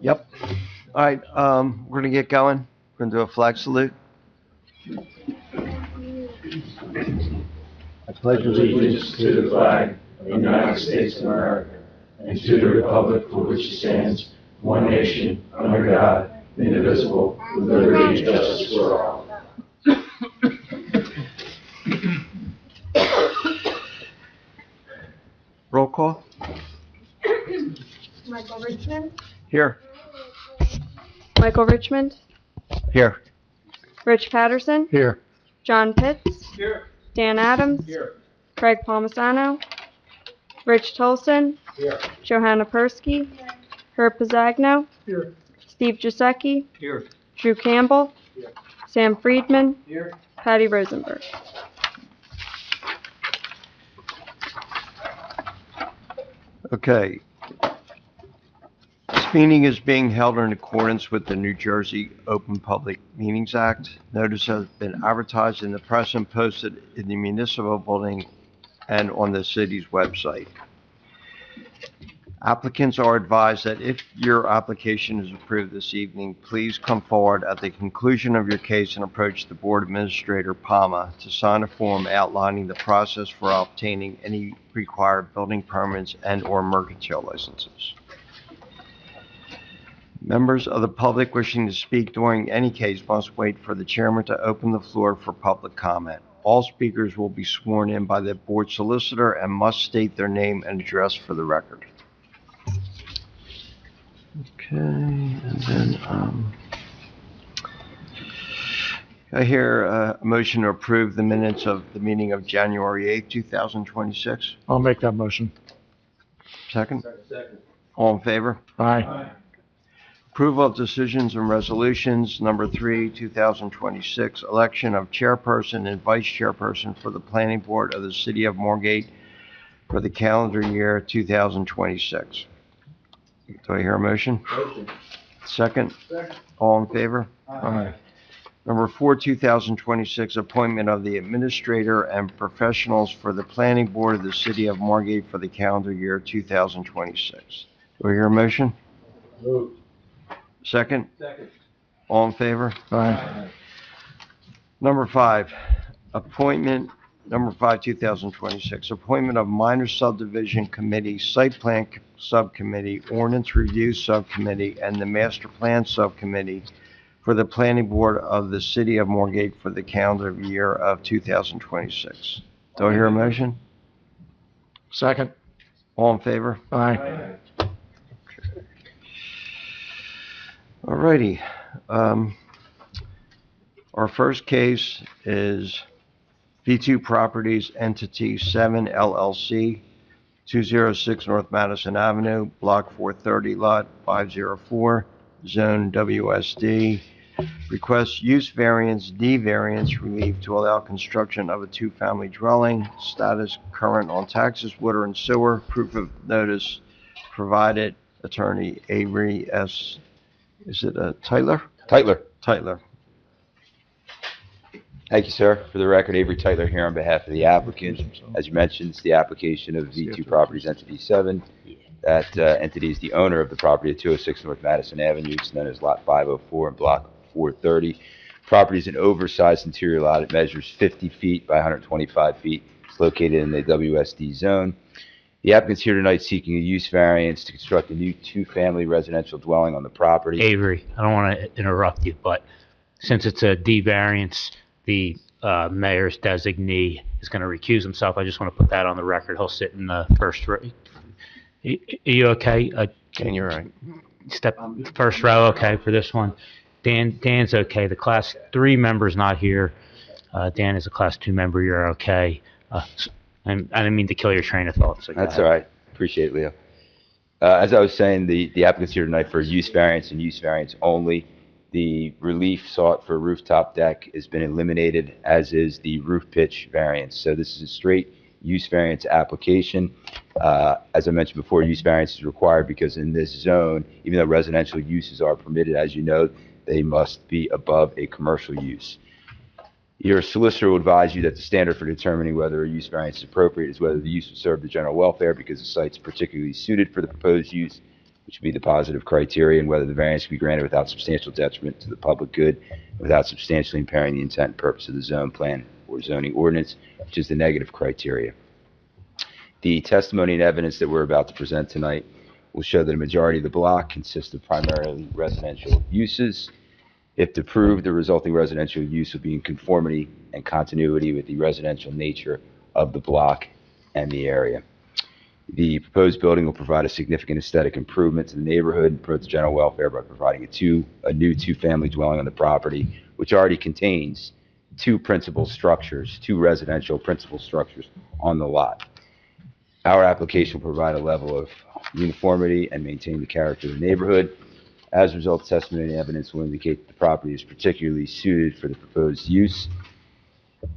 Yep. All right, we're gonna get going. We're gonna do a flag salute. I pledge allegiance to the flag of the United States of America and to the republic for which it stands, one nation, under God, indivisible, with liberty and justice for all. Roll call. Michael Richmond. Here. Michael Richmond. Here. Rich Patterson. Here. John Pitts. Here. Dan Adams. Here. Craig Palmisano. Rich Tolson. Here. Johanna Persky. Herb Pizzagno. Here. Steve Giuseppe. Here. Drew Campbell. Here. Sam Friedman. Here. Patty Rosenberg. Okay. This meeting is being held in accordance with the New Jersey Open Public Meetings Act. Notice has been advertised in the press and posted in the municipal building and on the city's website. Applicants are advised that if your application is approved this evening, please come forward at the conclusion of your case and approach the Board Administrator Palma to sign a form outlining the process for obtaining any required building permits and/or mercantile licenses. Members of the public wishing to speak during any case must wait for the chairman to open the floor for public comment. All speakers will be sworn in by the board solicitor and must state their name and address for the record. Okay, and then, I hear a motion to approve the minutes of the meeting of January 8th, 2026. I'll make that motion. Second? Second. All in favor? Aye. Approval of decisions and resolutions. Number 3, 2026, election of chairperson and vice chairperson for the planning board of the city of Margate for the calendar year 2026. Do I hear a motion? Motion. Second? Second. All in favor? Aye. Number 4, 2026, appointment of the administrator and professionals for the planning board of the city of Margate for the calendar year 2026. Do I hear a motion? Moved. Second? Second. All in favor? Aye. Number 5, appointment, number 5, 2026, appointment of minor subdivision committee, site plan subcommittee, ordinance review subcommittee, and the master plan subcommittee for the planning board of the city of Margate for the calendar year of 2026. Do I hear a motion? Second. All in favor? Aye. All righty. Our first case is V2 Properties Entity 7 LLC, 206 North Madison Avenue, Block 430, Lot 504, Zone WSD. Request use variance, D variance relief to allow construction of a two-family dwelling. Status current on taxes, water and sewer. Proof of notice provided. Attorney Avery S. Is it Tyler? Tytler. Thank you, sir. For the record, Avery Tytler here on behalf of the applicant. As you mentioned, it's the application of V2 Properties Entity 7. That entity is the owner of the property at 206 North Madison Avenue. It's known as Lot 504 and Block 430. Property is an oversized interior lot. It measures 50 feet by 125 feet. It's located in the WSD zone. The applicant's here tonight seeking a use variance to construct a new two-family residential dwelling on the property. Avery, I don't want to interrupt you, but since it's a D variance, the mayor's designee is going to recuse himself. I just want to put that on the record. He'll sit in the first row. Are you okay? Dan, you're right. Step first row, okay, for this one. Dan's okay. The class 3 member's not here. Dan is a class 2 member. You're okay. I didn't mean to kill your train of thought. So That's all right. Appreciate it, Leo. As I was saying, the applicant's here tonight for use variance and use variance only. The relief sought for a rooftop deck has been eliminated, as is the roof pitch variance. So this is a straight use variance application. As I mentioned before, use variance is required because in this zone, even though residential uses are permitted, as you know, they must be above a commercial use. Your solicitor will advise you that the standard for determining whether a use variance is appropriate is whether the use would serve the general welfare because the site's particularly suited for the proposed use, which would be the positive criteria, and whether the variance can be granted without substantial detriment to the public good, and without substantially impairing the intent and purpose of the zone plan or zoning ordinance, which is the negative criteria. The testimony and evidence that we're about to present tonight will show that a majority of the block consists of primarily residential uses. If approved, the resulting residential use will be in conformity and continuity with the residential nature of the block and the area. The proposed building will provide a significant aesthetic improvement to the neighborhood and promote the general welfare by providing a new two-family dwelling on the property, which already contains two residential principal structures on the lot. Our application will provide a level of uniformity and maintain the character of the neighborhood. As a result, testimony and evidence will indicate that the property is particularly suited for the proposed use.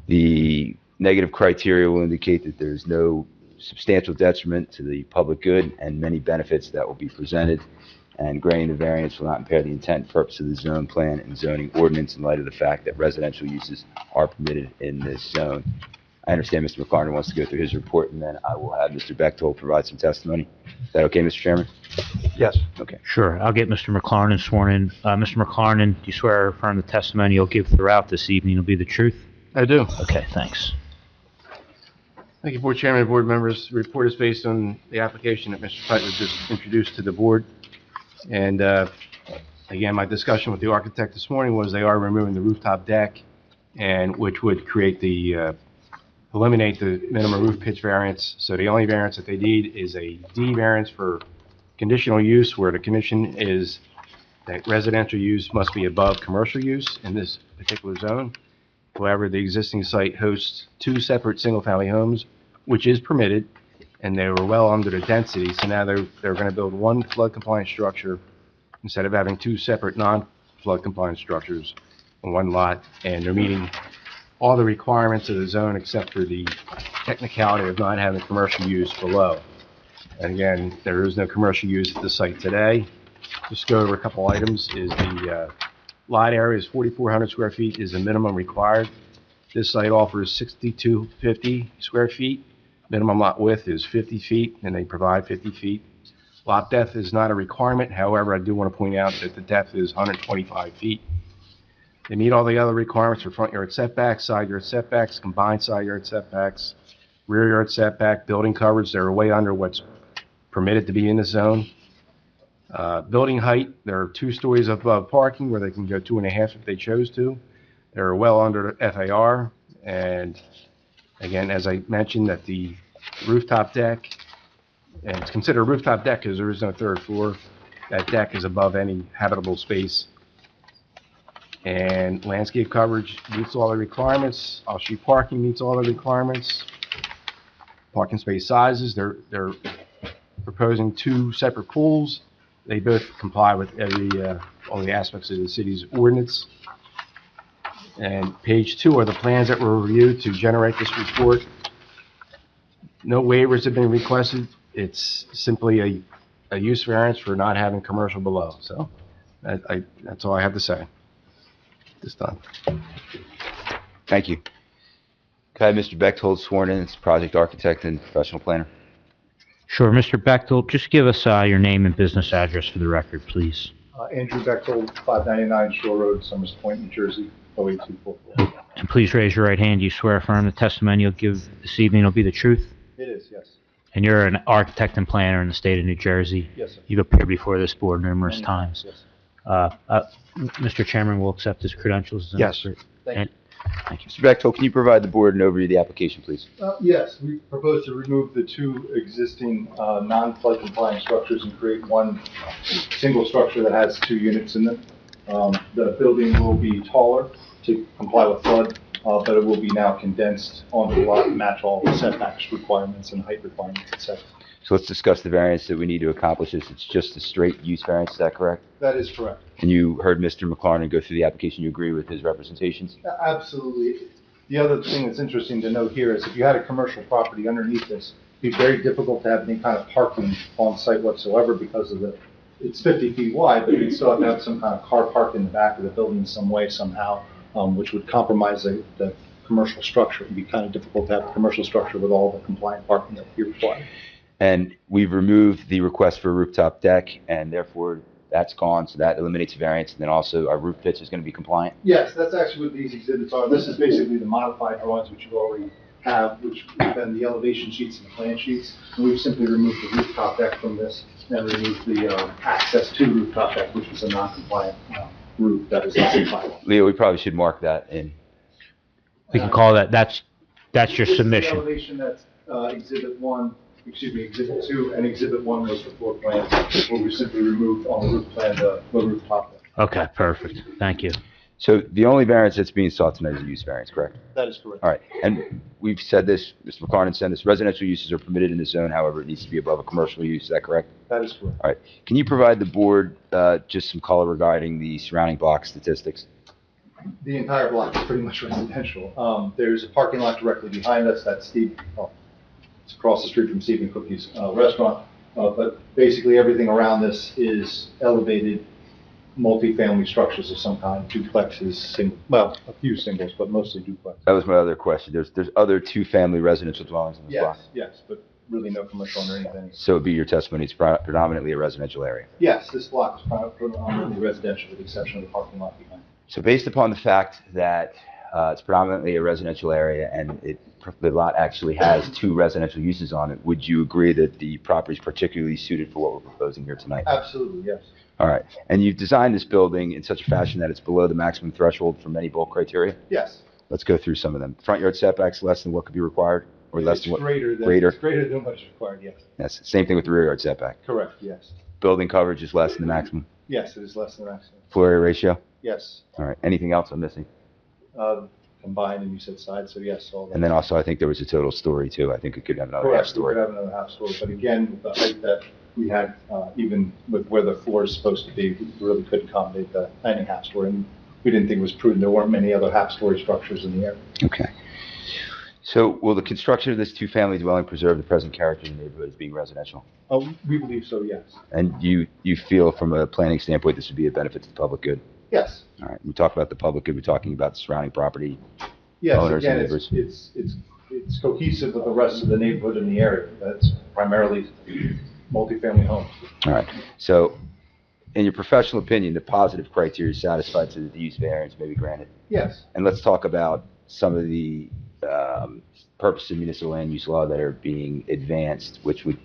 The negative criteria will indicate that there is no substantial detriment to the public good and many benefits that will be presented, and granting the variance will not impair the intent and purpose of the zone plan and zoning ordinance in light of the fact that residential uses are permitted in this zone. I understand Mr. McLaren wants to go through his report, and then I will have Mr. Bechtold provide some testimony. Is that okay, Mr. Chairman? Yes. Okay. Sure. I'll get Mr. McLaren sworn in. Mr. McLaren, do you swear or affirm the testimony you'll give throughout this evening will be the truth? I do. Okay, thanks. Thank you, Board Chairman and Board members. The report is based on the application that Mr. Putnam just introduced to the Board. And again, my discussion with the architect this morning was they are removing the rooftop deck, and which would create eliminate the minimum roof pitch variance. So the only variance that they need is a D variance for conditional use, where the condition is that residential use must be above commercial use in this particular zone. However, the existing site hosts two separate single-family homes, which is permitted, and they were well under the density, so now they're going to build one flood-compliant structure instead of having two separate non-flood-compliant structures on one lot, and they're meeting all the requirements of the zone except for the technicality of not having commercial use below. And again, there is no commercial use at the site today. Just go over a couple items. Is the lot area is 4,400 square feet is the minimum required. This site offers 6,250 square feet. Minimum lot width is 50 feet, and they provide 50 feet. Lot depth is not a requirement. However, I do want to point out that the depth is 125 feet. They meet all the other requirements for front yard setbacks, side yard setbacks, combined side yard setbacks, rear yard setback, building coverage. They're way under what's permitted to be in the zone. Building height, there are 2 stories above parking where they can go 2.5 if they chose to. They're well under the FAR. And again, as I mentioned, that the rooftop deck, and it's considered a rooftop deck because there is no 3rd floor. That deck is above any habitable space. And landscape coverage meets all the requirements. Off-street parking meets all the requirements. Parking space sizes, they're proposing 2 separate pools. They both comply with all the aspects of the city's ordinance. And page 2 are the plans that were reviewed to generate this report. No waivers have been requested. It's simply a use variance for not having commercial below. So that's all I have to say this time. Thank you. Could I have Mr. Bechtold sworn in as project architect and professional planner? Sure. Mr. Bechtold, just give us your name and business address for the record, please. Andrew Bechtold, 599 Shore Road, Summers Point, New Jersey, 08244. And please raise your right hand. Do you swear or affirm the testimony you'll give this evening will be the truth? It is, yes. And you're an architect and planner in the state of New Jersey? Yes, sir. You've appeared before this board numerous times. Yes. Mr. Chairman, will accept his credentials. Yes. Thank you. Thank you. Mr. Bechtold, can you provide the board an overview of the application, please? Yes, we propose to remove the 2 existing non-flood compliant structures and create one single structure that has 2 units in them. The building will be taller to comply with flood, but it will be now condensed onto the lot and match all the setbacks requirements and height requirements, etc. So let's discuss the variance that we need to accomplish this. It's just a straight use variance, is that correct? That is correct. And you heard Mr. McLaren go through the application. You agree with his representations? Absolutely. The other thing that's interesting to note here is if you had a commercial property underneath this, it'd be very difficult to have any kind of parking on site whatsoever because of it's 50 feet wide, but you'd still have to have some kind of car parked in the back of the building some way, somehow, which would compromise the commercial structure. It'd be kind of difficult to have a commercial structure with all the compliant parking that we require. And we've removed the request for a rooftop deck, and therefore that's gone, so that eliminates variance. And then also our roof pitch is going to be compliant. Yes, that's actually what these exhibits are. This is basically the modified drawings which you already have, which have been the elevation sheets and the plan sheets. And we've simply removed the rooftop deck from this and removed the access to the rooftop deck, which is a non-compliant roof that is not compliant. Leo, we probably should mark that in. We can call that, that's your This is the submission. elevation that's exhibit 2, and exhibit 1 was the floor plan, where we simply removed on the roof plan the rooftop deck. Okay, perfect. Thank you. So the only variance that's being sought tonight is a use variance, correct? That is correct. All right, and we've said this, Mr. McLaren said this, residential uses are permitted in the zone, however, it needs to be above a commercial use, is that correct? That is correct. All right, can you provide the board just some color regarding the surrounding block statistics? The entire block is pretty much residential. There's a parking lot directly behind us, that's it's across the street from Steve and Cookie's restaurant. But basically everything around this is elevated multifamily structures of some kind, duplexes, well, a few singles, but mostly duplexes. That was my other question. There's other two-family residential dwellings in this block? Yes, but really no commercial underneath any. So it'd be your testimony, it's predominantly a residential area? Yes, this block is predominantly residential with the exception of the parking lot behind. So based upon the fact that it's predominantly a residential area and the lot actually has 2 residential uses on it, would you agree that the property is particularly suited for what we're proposing here tonight? Absolutely, yes. All right. And you've designed this building in such a fashion that it's below the maximum threshold for many bulk criteria? Yes. Let's go through some of them. Front yard setbacks less than what could be required, or less than what? Greater. It's greater than what is required, yes. Yes. Same thing with the rear yard setback. Correct, yes. Building coverage is less than the maximum. Yes, it is less than maximum. Floor area ratio? Yes. All right. Anything else I'm missing? Combined, and you said side, so yes, all that. And then also, I think there was a total story too. I think it could have another half Correct, we story. could have another half story, but again, with the height that we had, even with where the floor is supposed to be, we really couldn't accommodate any half story, and we didn't think it was prudent. There weren't many other half story structures in the area. Okay. So will the construction of this two-family dwelling preserve the present character of the neighborhood as being residential? We believe so, yes. And you feel from a planning standpoint this would be a benefit to the public good? Yes. All right. We talk about the public good, we're talking about the surrounding property Yes, owners and again, neighbors. it's cohesive with the rest of the neighborhood in the area. That's primarily multifamily homes. All right. So in your professional opinion, the positive criteria is satisfied so that the use variance may be granted? Yes. And let's talk about some of the purposes of municipal land use law that are being advanced, which would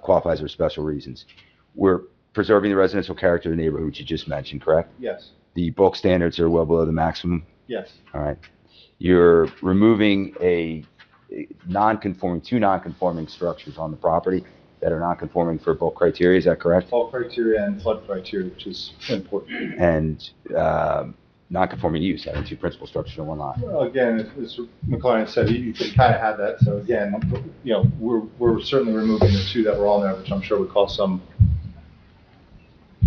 qualify as for special reasons. We're preserving the residential character of the neighborhood, which you just mentioned, correct? Yes. The bulk standards are well below the maximum? Yes. All right. You're removing two non-conforming structures on the property that are non-conforming for bulk criteria, is that correct? All criteria and flood criteria, which is important. And non-conforming use, having 2 principal structures on one lot. Again, as McLaren said, you could kind of have that. So again, we're certainly removing the 2 that were on there, which I'm sure would cause some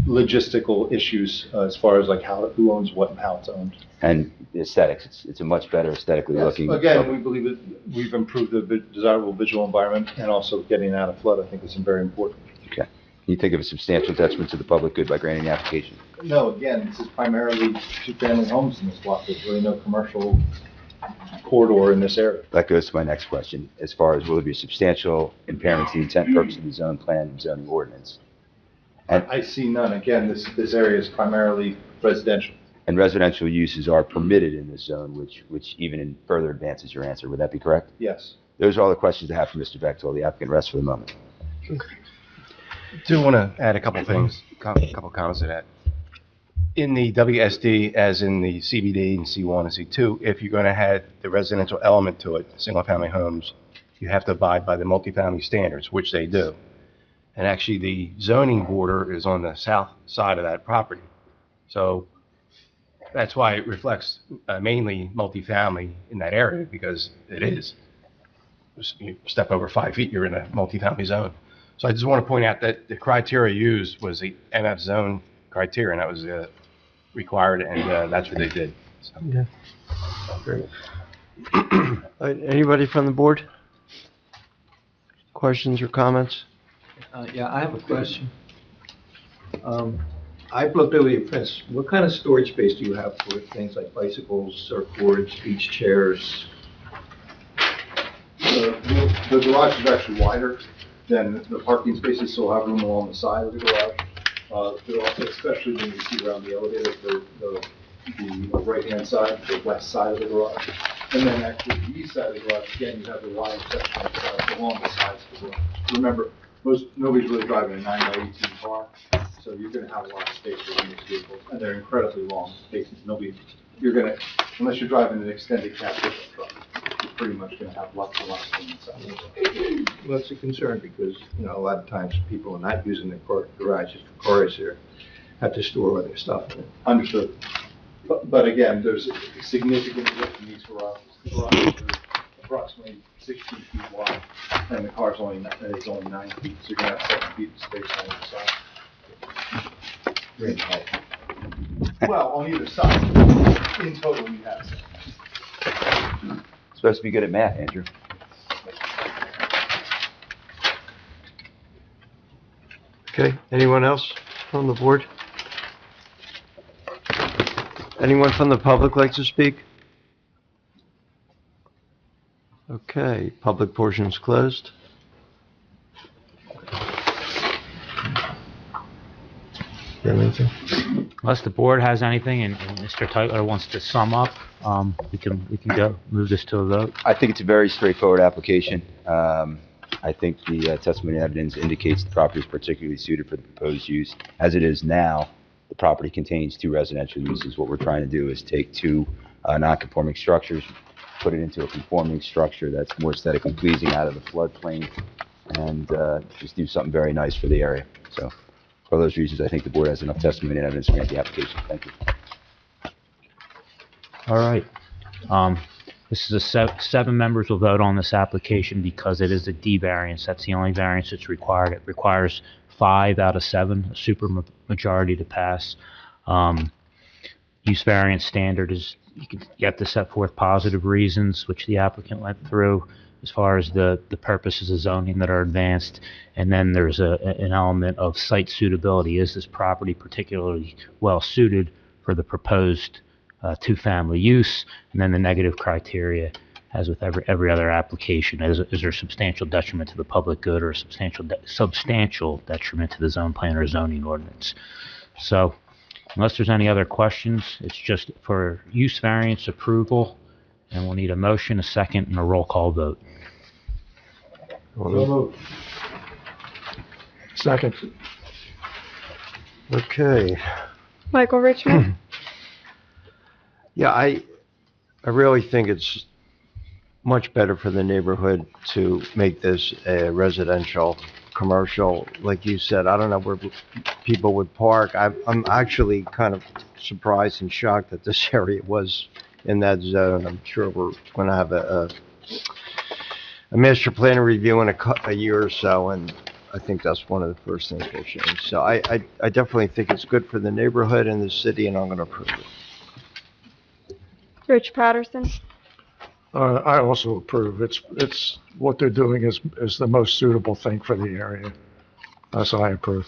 logistical issues as far as like who owns what and how it's owned. And the aesthetics, it's a much better aesthetically Yes. looking. Again, we believe that we've improved the desirable visual environment and also getting out of flood, I think is very important. Okay. Can you think of a substantial detriment to the public good by granting the application? No, again, this is primarily 2-family homes in this block. There's really no commercial corridor in this area. That goes to my next question, as far as will there be a substantial impairment to the intent and purpose of the zone plan and zoning ordinance? And, I see none. Again, this area is primarily residential. and residential uses are permitted in this zone, which even in further advances your answer. Would that be correct? Yes. Those are all the questions I have for Mr. Bechtold. The applicant rests for the moment. Do want to add a couple things, couple comments to that. In the WSD, as in the CBD and C1 and C2, if you're going to have the residential element to it, single-family homes, you have to abide by the multifamily standards, which they do. And actually, the zoning border is on the south side of that property. So that's why it reflects mainly multifamily in that area, because it is. You step over 5 feet, you're in a multifamily zone. So I just want to point out that the criteria used was the MF zone criteria, and that was required, and that's what they did. So. Okay. Great. All right, anybody from the board? Questions or comments? Yeah, I have a question. I've looked over your prints. What kind of storage space do you have for things like bicycles, surfboards, beach chairs? The garage is actually wider than the parking spaces, so we'll have room along the side of the garage. But also, especially when you see around the elevator, the right-hand side, the west side of the garage. And then actually the east side of the garage, again, you have the wider section on the side, along the sides of the garage. Remember, nobody's really driving a 9x18 car, so you're gonna have a lot of space within these vehicles, and they're incredibly long spaces. Unless you're driving an extended cab pickup truck, you're pretty much gonna have lots and lots of room inside. Well, that's a concern because, a lot of times people are not using their garages for cars here, have to store all their stuff in it. Understood. But again, there's a significant width in these garages. The garages are approximately 16 feet wide, and the car's only 9 feet, so you're gonna have 7 feet of space on either side. Really helpful. Well, on either side. In total, we have 7. Supposed to be good at math, Andrew. Okay, anyone else from the board? Anyone from the public like to speak? Okay, public portion is closed. You have anything? Unless the board has anything and Mr. Titler wants to sum up, we can move this to a vote. I think it's a very straightforward application. I think the testimony and evidence indicates the property is particularly suited for the proposed use. As it is now, the property contains 2 residential uses. What we're trying to do is take 2 non-conforming structures, put it into a conforming structure that's more aesthetically pleasing out of the floodplain, and just do something very nice for the area. So, for those reasons, I think the board has enough testimony and evidence to grant the application. Thank you. All right. This is 7 members will vote on this application because it is a D variance. That's the only variance that's required. It requires 5 out of 7, a super majority to pass. Use variance standard is you have to set forth positive reasons, which the applicant went through, as far as the purposes of zoning that are advanced. And then there's an element of site suitability. Is this property particularly well suited for the proposed 2-family use? And then the negative criteria, as with every other application, is there substantial detriment to the public good or substantial detriment to the zone plan or zoning ordinance? So, unless there's any other questions, it's just for use variance approval, and we'll need a motion, a second, and a roll call vote. Second. Okay. Michael Richmond, Yeah, I really think it's much better for the neighborhood to make this a residential, commercial. Like you said, I don't know where people would park. I'm actually kind of surprised and shocked that this area was in that zone. I'm sure we're going to have a master plan review in a year or so, and I think that's one of the first things we'll change. So I definitely think it's good for the neighborhood and the city, and I'm going to approve it. Rich Patterson, I also approve. It's what they're doing is the most suitable thing for the area. So I approve.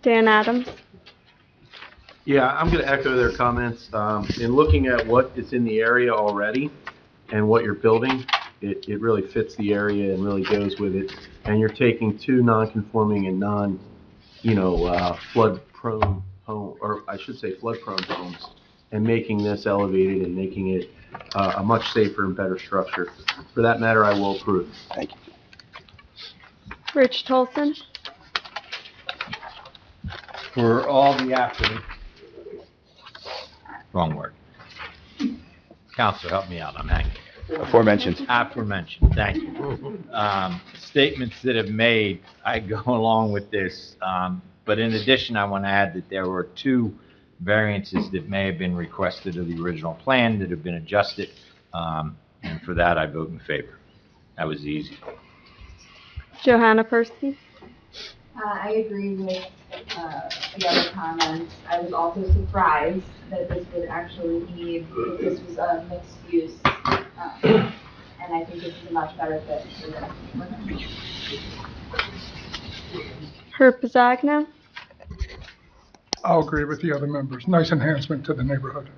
Dan Adams, Yeah, I'm going to echo their comments. In looking at what is in the area already and what you're building, it really fits the area and really goes with it. And you're taking 2 non-conforming and flood-prone home, or I should say flood-prone homes, and making this elevated and making it a much safer and better structure. For that matter, I will approve. Thank you. Rich Tolson, For all the wrong word. Counselor, help me out, I'm hanging. Aforementioned. Aforementioned, thank you. Statements that have made, I go along with this, but in addition, I want to add that there were 2 variances that may have been requested of the original plan that have been adjusted, and for that, I vote in favor. That was easy. Johanna Persky, I agree with the other comments. I was also surprised that this would actually need, that this was a mixed use. And I think this is a much better fit for the Herb Pizzagna, I'll agree with the other members. Nice enhancement to the neighborhood.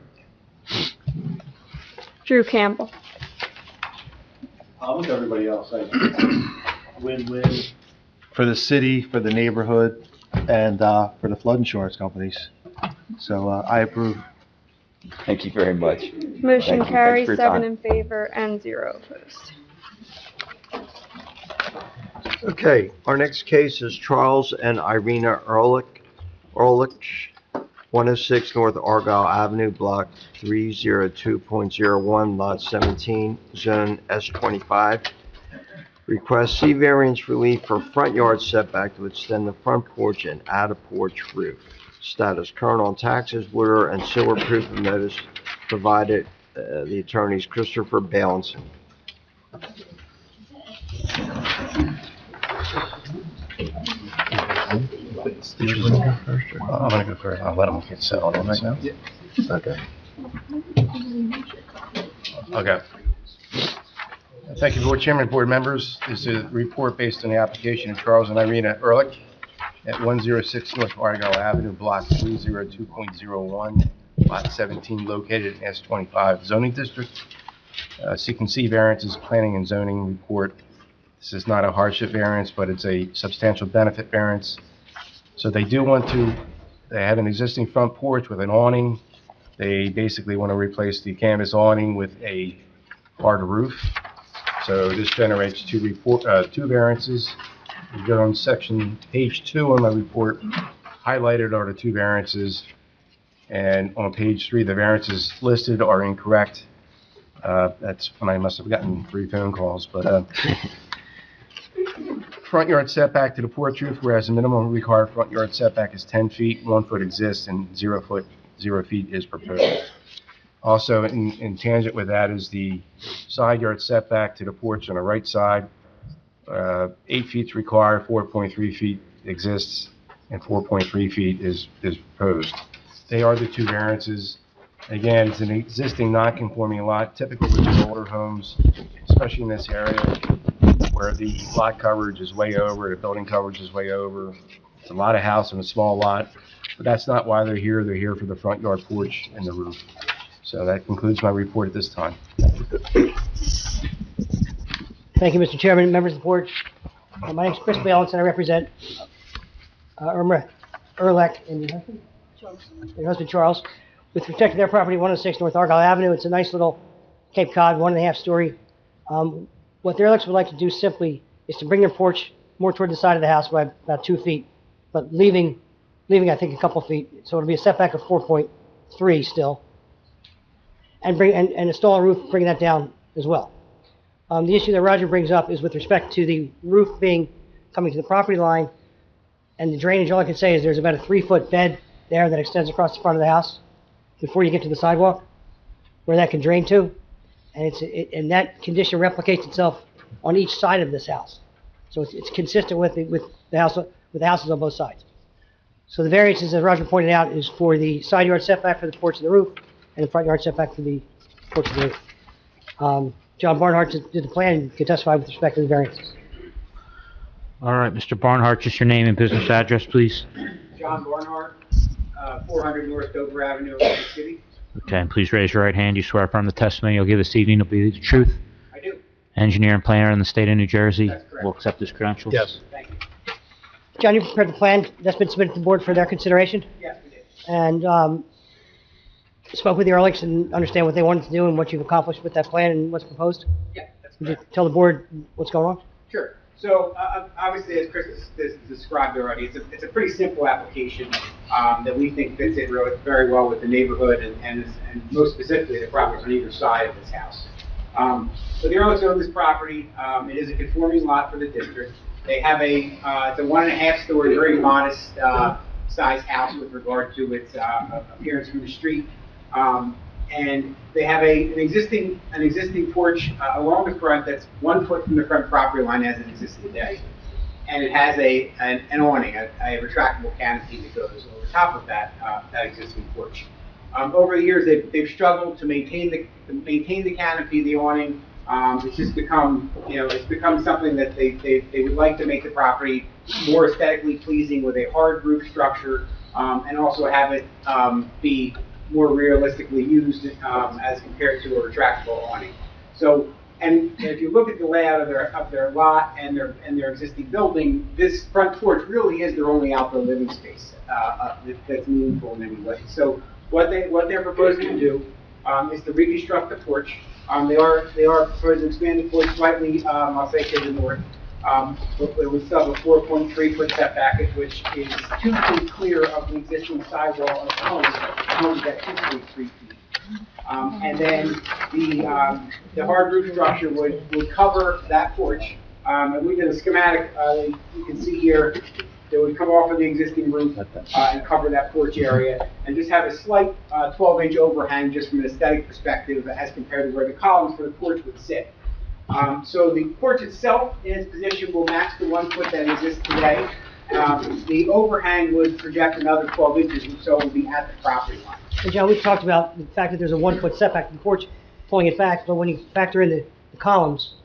Drew Campbell. With everybody else, win-win. For the city, for the neighborhood, and for the flood insurance companies. So I approve. Thank you very much. Motion Thank you. carries, Thanks for your 7 time. in favor and 0 opposed. Okay, our next case is Charles and Irina Ehrlich, 106 North Argyle Avenue, Block 302.01, Lot 17, Zone S25. Request C variance relief for front yard setback to extend the front porch and add a porch roof. Status current on taxes, water and sewer proof of notice provided. The attorneys Christopher Balanson. I'm gonna go first. I'll let them get settled in right now. Okay. Okay. Thank you, Board Chairman, Board members. This is a report based on the application of Charles and Irina Ehrlich at 106 North Argyle Avenue, Block 302.01, Lot 17, located in S25 zoning district. Seeking C variances, planning and zoning report. This is not a hardship variance, but it's a substantial benefit variance. So they have an existing front porch with an awning. They basically want to replace the canvas awning with a hard roof. So this generates two variances. You go on page 2 on my report, highlighted are the 2 variances. And on page 3, the variances listed are incorrect. That's when I must have gotten 3 phone calls, but front yard setback to the porch roof, whereas the minimum required front yard setback is 10 feet, 1 foot exists, and 0 feet is proposed. Also, in tangent with that is the side yard setback to the porch on the right side. 8 feet is required, 4.3 feet exists, and 4.3 feet is proposed. They are the 2 variances. Again, it's an existing non-conforming lot, typical with older homes, especially in this area, where the lot coverage is way over, the building coverage is way over. It's a lot of house in a small lot, but that's not why they're here. They're here for the front yard porch and the roof. So that concludes my report at this time. Thank you, Mr. Chairman, members of the board. My name is Chris Balanson. I represent Irma Ehrlich and your husband Charles. With respect to their property, 106 North Argyle Avenue, it's a nice little Cape Cod, 1.5 story. What the Ehrlichs would like to do simply is to bring their porch more toward the side of the house by about 2 feet, but leaving I think a couple feet. So it'll be a setback of 4.3 still, and install a roof, bringing that down as well. The issue that Roger brings up is with respect to the roof coming to the property line and the drainage. All I can say is there's about a 3-foot bed there that extends across the front of the house before you get to the sidewalk, where that can drain to, and that condition replicates itself on each side of this house. So it's consistent with the houses on both sides. So the variances, as Roger pointed out, is for the side yard setback for the porch and the roof, and the front yard setback for the porch and the roof. John Barnhart did the plan and can testify with respect to the variances. All right, Mr. Barnhart, just your name and business address, please. John Barnhart, 400 North Dover Avenue, Atlantic City. Okay, and please raise your right hand. You swear affirm the testimony you'll give this evening will be the truth? I do. Engineer and planner in the state of New Jersey That's correct. will accept his credentials? Yes. Thank you. John, you prepared the plan that's been submitted to the board for their consideration, Yes, we did. and spoke with the Ehrlichs and understand what they wanted to do and what you've accomplished with that plan and what's proposed. Yeah, that's Would you correct. tell the board what's going on? Sure. So obviously, as Chris has described already, it's a pretty simple application that we think fits in very well with the neighborhood and most specifically the properties on either side of this house. So the Ehrlichs own this property. It is a conforming lot for the district. They have it's a 1.5 story, very modest size house with regard to its appearance from the street. And they have an existing porch along the front that's 1 foot from the front property line as it exists today. And it has an awning, a retractable canopy that goes over top of that existing porch. Over the years, they've struggled to maintain the canopy, the awning. It's just become something that they would like to make the property more aesthetically pleasing with a hard roof structure and also have it be more realistically used as compared to a retractable awning. So, and if you look at the layout of their lot and their existing building, this front porch really is their only outdoor living space that's meaningful in any way. So, what they're proposing to do is to reconstruct the porch. They are proposing to expand the porch slightly. I'll say to the north. It would still have a 4.3 foot setback, which is 2 feet clear of the existing sidewall of the home. The home is at 2.3 feet. And then the hard roof structure would cover that porch. And we did a schematic, you can see here, that would come off of the existing roof and cover that porch area, and just have a slight 12-inch overhang just from an aesthetic perspective as compared to where the columns for the porch would sit. So the porch itself in its position will match the 1 foot that exists today. The overhang would project another 12 inches, so it would be at the property line. And John, we've talked about the fact that there's a 1 foot setback from the porch, pulling it back, but when you factor in the columns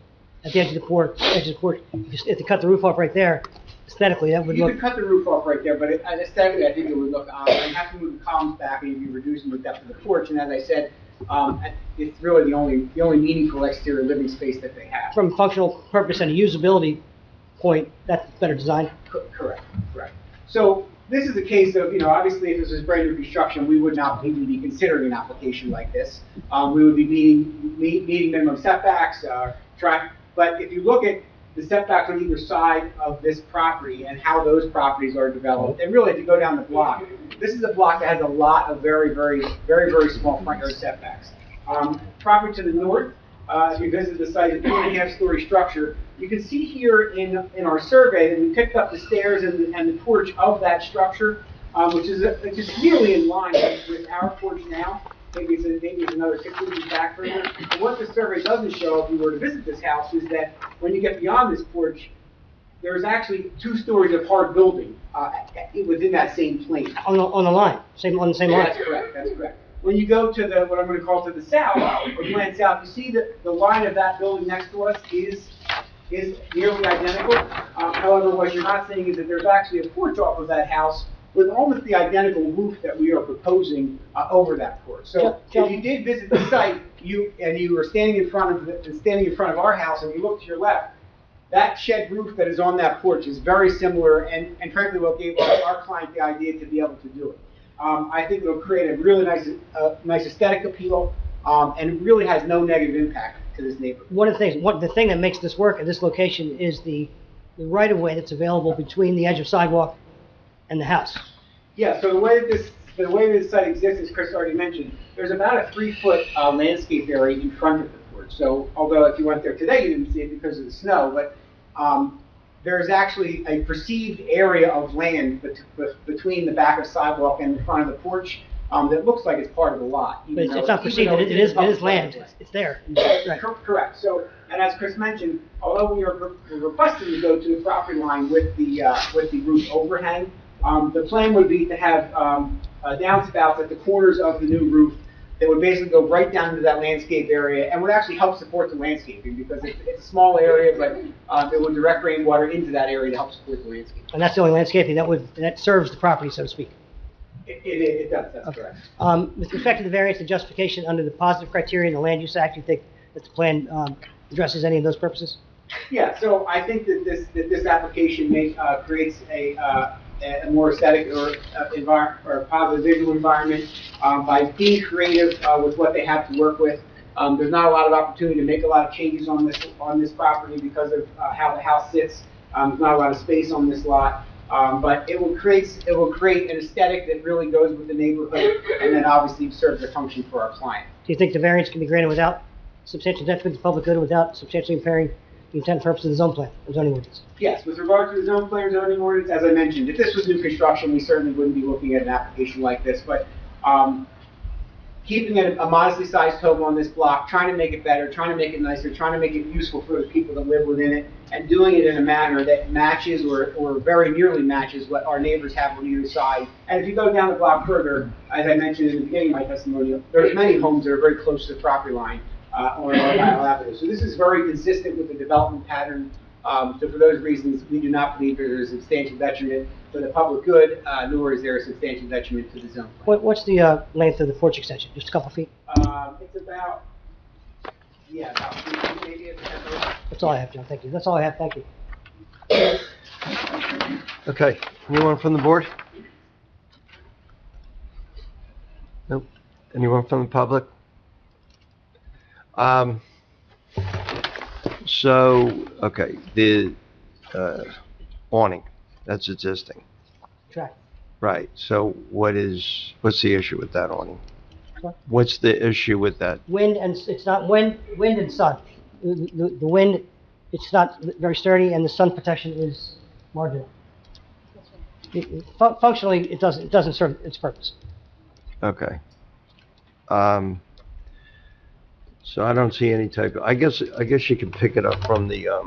at the edge of the porch, if you cut the roof off right there, aesthetically, that would You look... could cut the roof off right there, but aesthetically, I think it would look odd. You have to move the columns back, and you'd be reducing the depth of the porch, and as I said, it's really the only meaningful exterior living space that they have. From a functional purpose and a usability point, that's better design. Correct. So this is a case of, obviously if this was brand new construction, we would not even be considering an application like this. We would be meeting minimum setbacks, but if you look at the setbacks on either side of this property and how those properties are developed, and really if you go down the block, this is a block that has a lot of very small front yard setbacks. Property to the north, if you visit the site, a 2.5-story structure. You can see here in our survey that we picked up the stairs and the porch of that structure, which is nearly in line with our porch now. Maybe it's another 6 inches back further. And what the survey doesn't show, if you were to visit this house, is that when you get beyond this porch, there's actually 2 stories of hard building within that same plane. On the line, on the same line. That's correct. When you go to what I'm going to call to the south, or glance south, you see that the line of that building next to us is nearly identical. However, what you're not seeing is that there's actually a porch off of that house with almost the identical roof that we are proposing over that porch. So if you did visit the site, you were standing in front of our house, and you look to your left, that shed roof that is on that porch is very similar, and frankly, what gave our client the idea to be able to do it. I think it'll create a really nice aesthetic appeal, and it really has no negative impact to this neighborhood. The thing that makes this work at this location is the right-of-way that's available between the edge of sidewalk and the house. Yeah, so the way this site exists, as Chris already mentioned, there's about a 3-foot landscape area in front of the porch. So although if you went there today, you didn't see it because of the snow, but there's actually a perceived area of land between the back of sidewalk and the front of the porch that looks like it's part of the lot. But it's not perceived, it is land, it's there. Right. Correct. So, and as Chris mentioned, although we are requesting to go to the property line with the roof overhang, the plan would be to have downspouts at the corners of the new roof that would basically go right down to that landscape area and would actually help support the landscaping because it's a small area, but it would direct rainwater into that area to help support the landscape. And that's the only landscaping that serves the property, so to speak. It does, that's correct. With respect to the variance and justification under the positive criteria in the Land Use Act, you think that the plan addresses any of those purposes? Yeah, so I think that this application creates a more aesthetic or positive visual environment by being creative with what they have to work with. There's not a lot of opportunity to make a lot of changes on this property because of how the house sits. There's not a lot of space on this lot. But it will create an aesthetic that really goes with the neighborhood and then obviously serves a function for our client. Do you think the variance can be granted without substantial detriment to public good and without substantially impairing the intent and purpose of the zone plan, or zoning ordinance? Yes, with regard to the zone plan zoning ordinance, as I mentioned, if this was new construction, we certainly wouldn't be looking at an application like this, but keeping it a modestly sized home on this block, trying to make it better, trying to make it nicer, trying to make it useful for the people that live within it, and doing it in a manner that matches or very nearly matches what our neighbors have on either side. And if you go down the block further, as I mentioned in the beginning of my testimony, there's many homes that are very close to the property line on Long Island Avenue. So this is very consistent with the development pattern So for those reasons, we do not believe there is a substantial detriment to the public good, nor is there a substantial detriment to the zone. What's the length of the porch extension? Just a couple feet? It's about, yeah, about 3 feet maybe. That's all I have, John. Thank you. That's all I have. Thank you. Okay, anyone from the board? Nope. Anyone from the public? Okay, the awning, that's existing. Track. Right, so what's the issue with that awning? What? What's the issue with that? Wind and, it's not wind and sun. The wind, it's not very sturdy, and the sun protection is marginal. Functionally, it doesn't serve its purpose. Okay. So I don't see any type of, I guess you can pick it up from the, I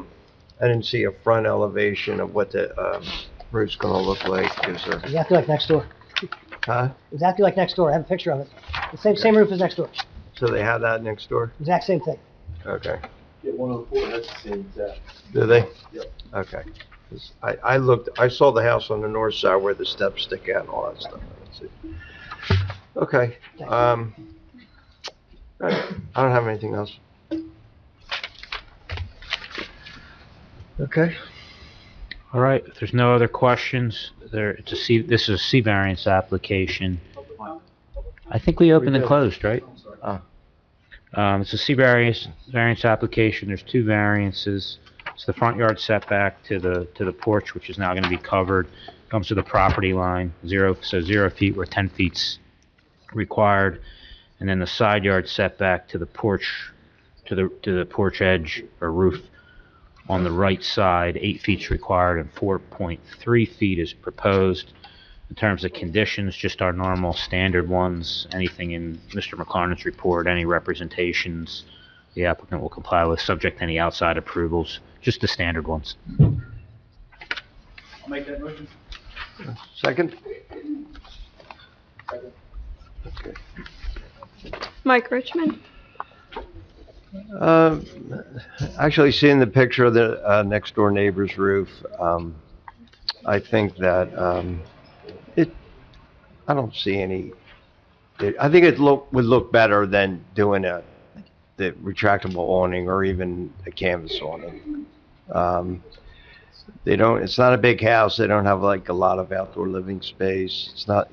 didn't see a front elevation of what the, roof's gonna look like, is there? Exactly like next door. Huh? Exactly like next door. I have a picture of it. The same roof as next door. So they have that next door? Exact same thing. Okay. Yeah, 104, that's the same exact. Do they? Yep. Okay. 'Cause I saw the house on the north side where the steps stick out and all that stuff. That's it. Okay, all right. I don't have anything else. Okay. All right, if there's no other questions, this is a C variance application. I think we opened and closed, right? It's a C variance application. There's two variances. It's the front yard setback to the porch, which is now going to be covered. Comes to the property line, 0 feet where 10 feet's required, and then the side yard setback to the porch, to the porch edge or roof on the right side, 8 feet's required and 4.3 feet is proposed. In terms of conditions, just our normal standard ones. Anything in Mr. McLaren's report, any representations the applicant will comply with, subject to any outside approvals, just the standard ones. I'll make that motion. Second? Okay. Mike Richmond. Actually, seeing the picture of the next door neighbor's roof, I think that I don't see any. I think would look better than doing the retractable awning or even a canvas awning. It's not a big house. They don't have like a lot of outdoor living space. It's not,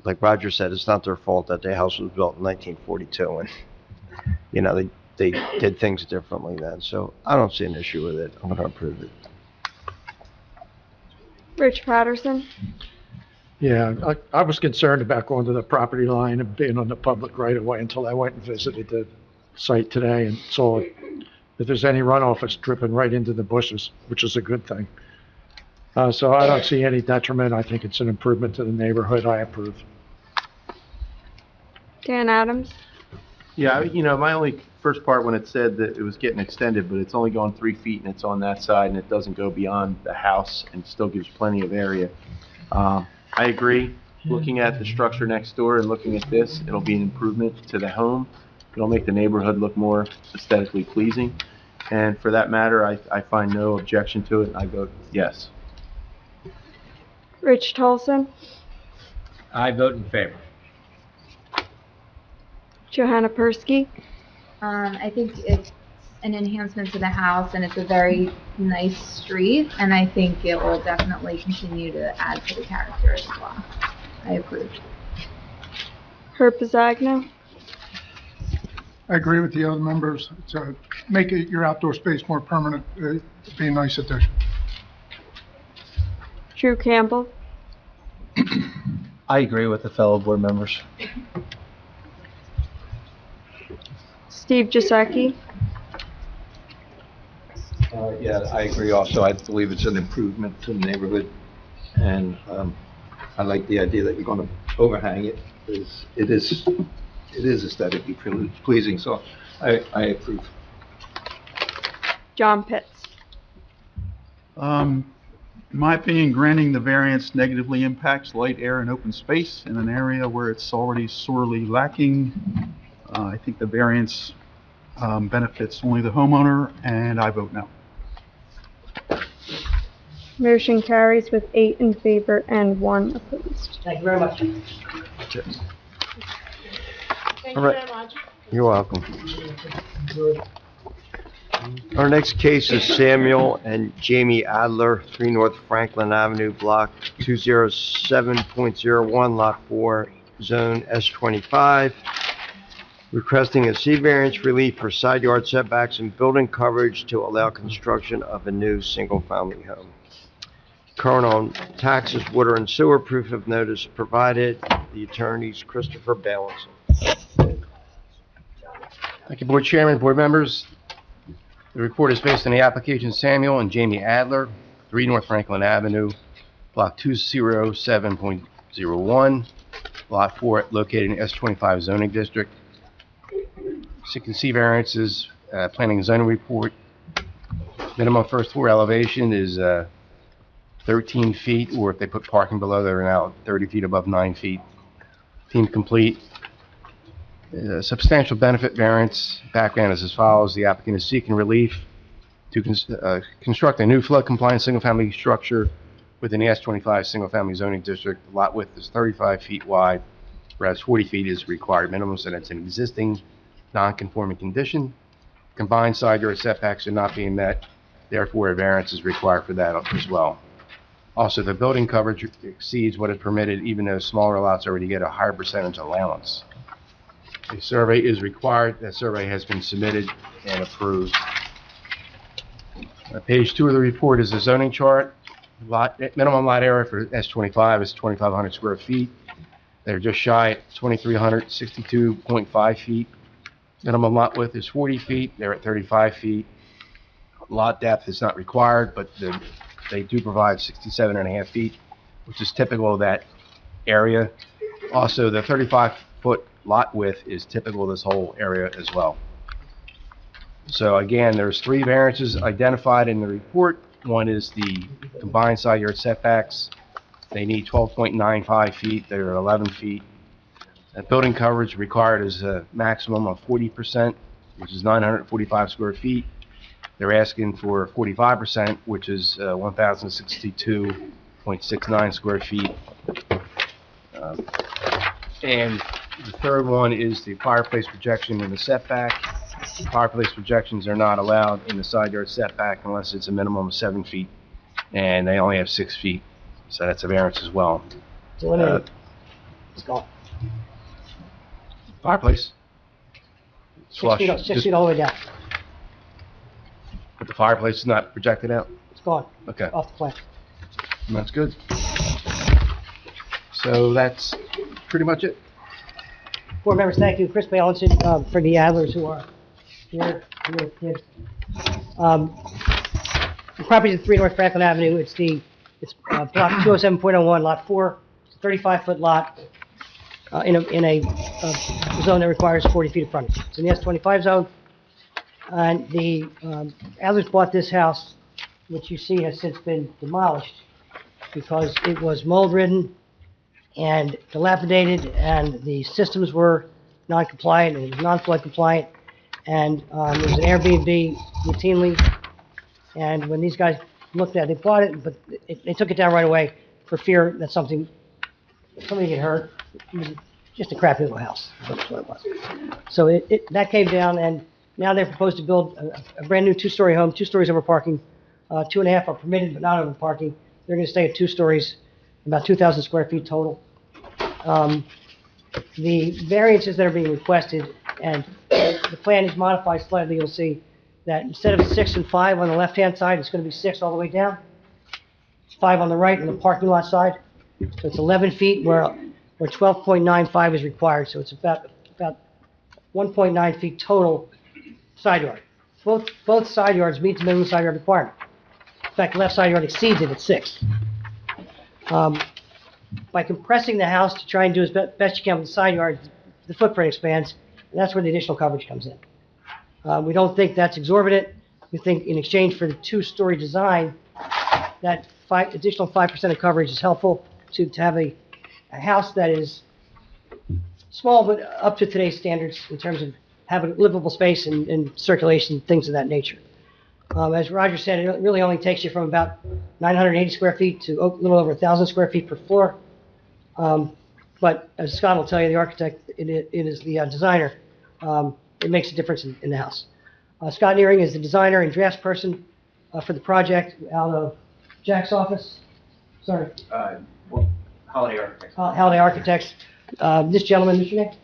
like Roger said, it's not their fault that the house was built in 1942 and, they did things differently then. So I don't see an issue with it. I'm going to approve it. Rich Patterson. Yeah, I was concerned about going to the property line and being on the public right of way until I went and visited the site today and saw if there's any runoff, it's dripping right into the bushes, which is a good thing. So I don't see any detriment. I think it's an improvement to the neighborhood. I approve. Dan Adams. Yeah, my only first part when it said that it was getting extended, but it's only going 3 feet and it's on that side and it doesn't go beyond the house and still gives plenty of area. I agree. Looking at the structure next door and looking at this, it'll be an improvement to the home. It'll make the neighborhood look more aesthetically pleasing. And for that matter, I find no objection to it. I vote yes. Rich Tolson. I vote in favor. Johanna Persky. I think it's an enhancement to the house, and it's a very nice street, and I think it will definitely continue to add to the character as well. I approve. Herb Pizzagno. I agree with the other members. Make your outdoor space more permanent, be a nice addition. Drew Campbell. I agree with the fellow board members. Steve Giesecke. Yeah, I agree also. I believe it's an improvement to the neighborhood, and I like the idea that you're going to overhang it. It is aesthetically pleasing, so I approve. John Pitts. In my opinion, granting the variance negatively impacts light, air, and open space in an area where it's already sorely lacking. I think the variance benefits only the homeowner, and I vote no. Motion carries with 8 in favor and 1 opposed. Thank you very much. All right. You're welcome. Our next case is Samuel and Jamie Adler, 3 North Franklin Avenue, Block 207.01, Lot 4, Zone S25, requesting a C variance relief for side yard setbacks and building coverage to allow construction of a new single-family home. Current on taxes, water, and sewer, proof of notice provided. The attorneys, Christopher Balanson. Thank you, Board Chairman, board members. The report is based on the application of Samuel and Jamie Adler, 3 North Franklin Avenue, Block 207.01, Lot 4, located in S25 zoning district. Seeking C variances, planning and zoning report. Minimum first floor elevation is 13 feet, or if they put parking below, they're now 30 feet above 9 feet. Team complete. Substantial benefit variance. Background is as follows. The applicant is seeking relief to construct a new flood-compliant single-family structure within the S25 single-family zoning district. The lot width is 35 feet wide, whereas 40 feet is required minimum, so that's an existing non-conforming condition. Combined side yard setbacks are not being met, therefore a variance is required for that as well. Also, the building coverage exceeds what is permitted, even though smaller lots already get a higher percentage allowance. A survey is required. That survey has been submitted and approved. Page 2 of the report is the zoning chart. Minimum lot area for S25 is 2,500 square feet. They're just shy at 2,362.5 feet. Minimum lot width is 40 feet. They're at 35 feet. Lot depth is not required, but they do provide 67.5 feet, which is typical of that area. Also, the 35-foot lot width is typical of this whole area as well. So again, there's 3 variances identified in the report. One is the combined side yard setbacks. They need 12.95 feet. They're 11 feet. Building coverage required is a maximum of 40%, which is 945 square feet. They're asking for 45%, which is 1,062.69 square feet. And the third one is the fireplace projection in the setback. Fireplace projections are not allowed in the side yard setback unless it's a minimum of 7 feet, and they only have 6 feet, so that's a variance as well. It's gone. Fireplace. It's flush. 6 feet all the way down. But the fireplace is not projected out? It's gone. Okay. Off the plan. That's good. So that's pretty much it. Board members, thank you. Chris Balanson, for the Adlers who are here. The property is 3 North Franklin Avenue. It's block 207.01, lot 4, 35-foot lot, in a zone that requires 40 feet of frontage. It's in the S25 zone. And the Adlers bought this house, which you see has since been demolished because it was mold-ridden and dilapidated, and the systems were non-compliant, and it was non-flood compliant, and there was an Airbnb routinely, and when these guys looked at it, they bought it, but they took it down right away for fear that somebody get hurt. It was just a crappy little house, that's what it was. So that came down, and now they're proposed to build a brand-new 2-story home, 2 stories over parking, 2.5 are permitted but not over parking. They're going to stay at 2 stories, about 2,000 square feet total. The variances that are being requested, and the plan is modified slightly, you'll see that instead of 6 and 5 on the left-hand side, it's going to be 6 all the way down. 5 on the right on the parking lot side. So it's 11 feet where 12.95 is required, so it's about 1.9 feet total side yard. Both side yards meet the minimum side yard requirement. In fact, the left side yard exceeds it at 6. By compressing the house to try and do as best you can with the side yard, the footprint expands, and that's where the additional coverage comes in. We don't think that's exorbitant. We think in exchange for the 2-story design, that additional 5% of coverage is helpful to have a house that is small but up to today's standards in terms of having livable space and circulation, things of that nature. As Roger said, it really only takes you from about 980 square feet to a little over 1,000 square feet per floor. But as Scott will tell you, the architect, it is the designer, it makes a difference in the house. Scott Nearing is the designer and draftsperson for the project out of Jack's office. Sorry, Holiday Architects. Holiday Architects. This gentleman, what's your name?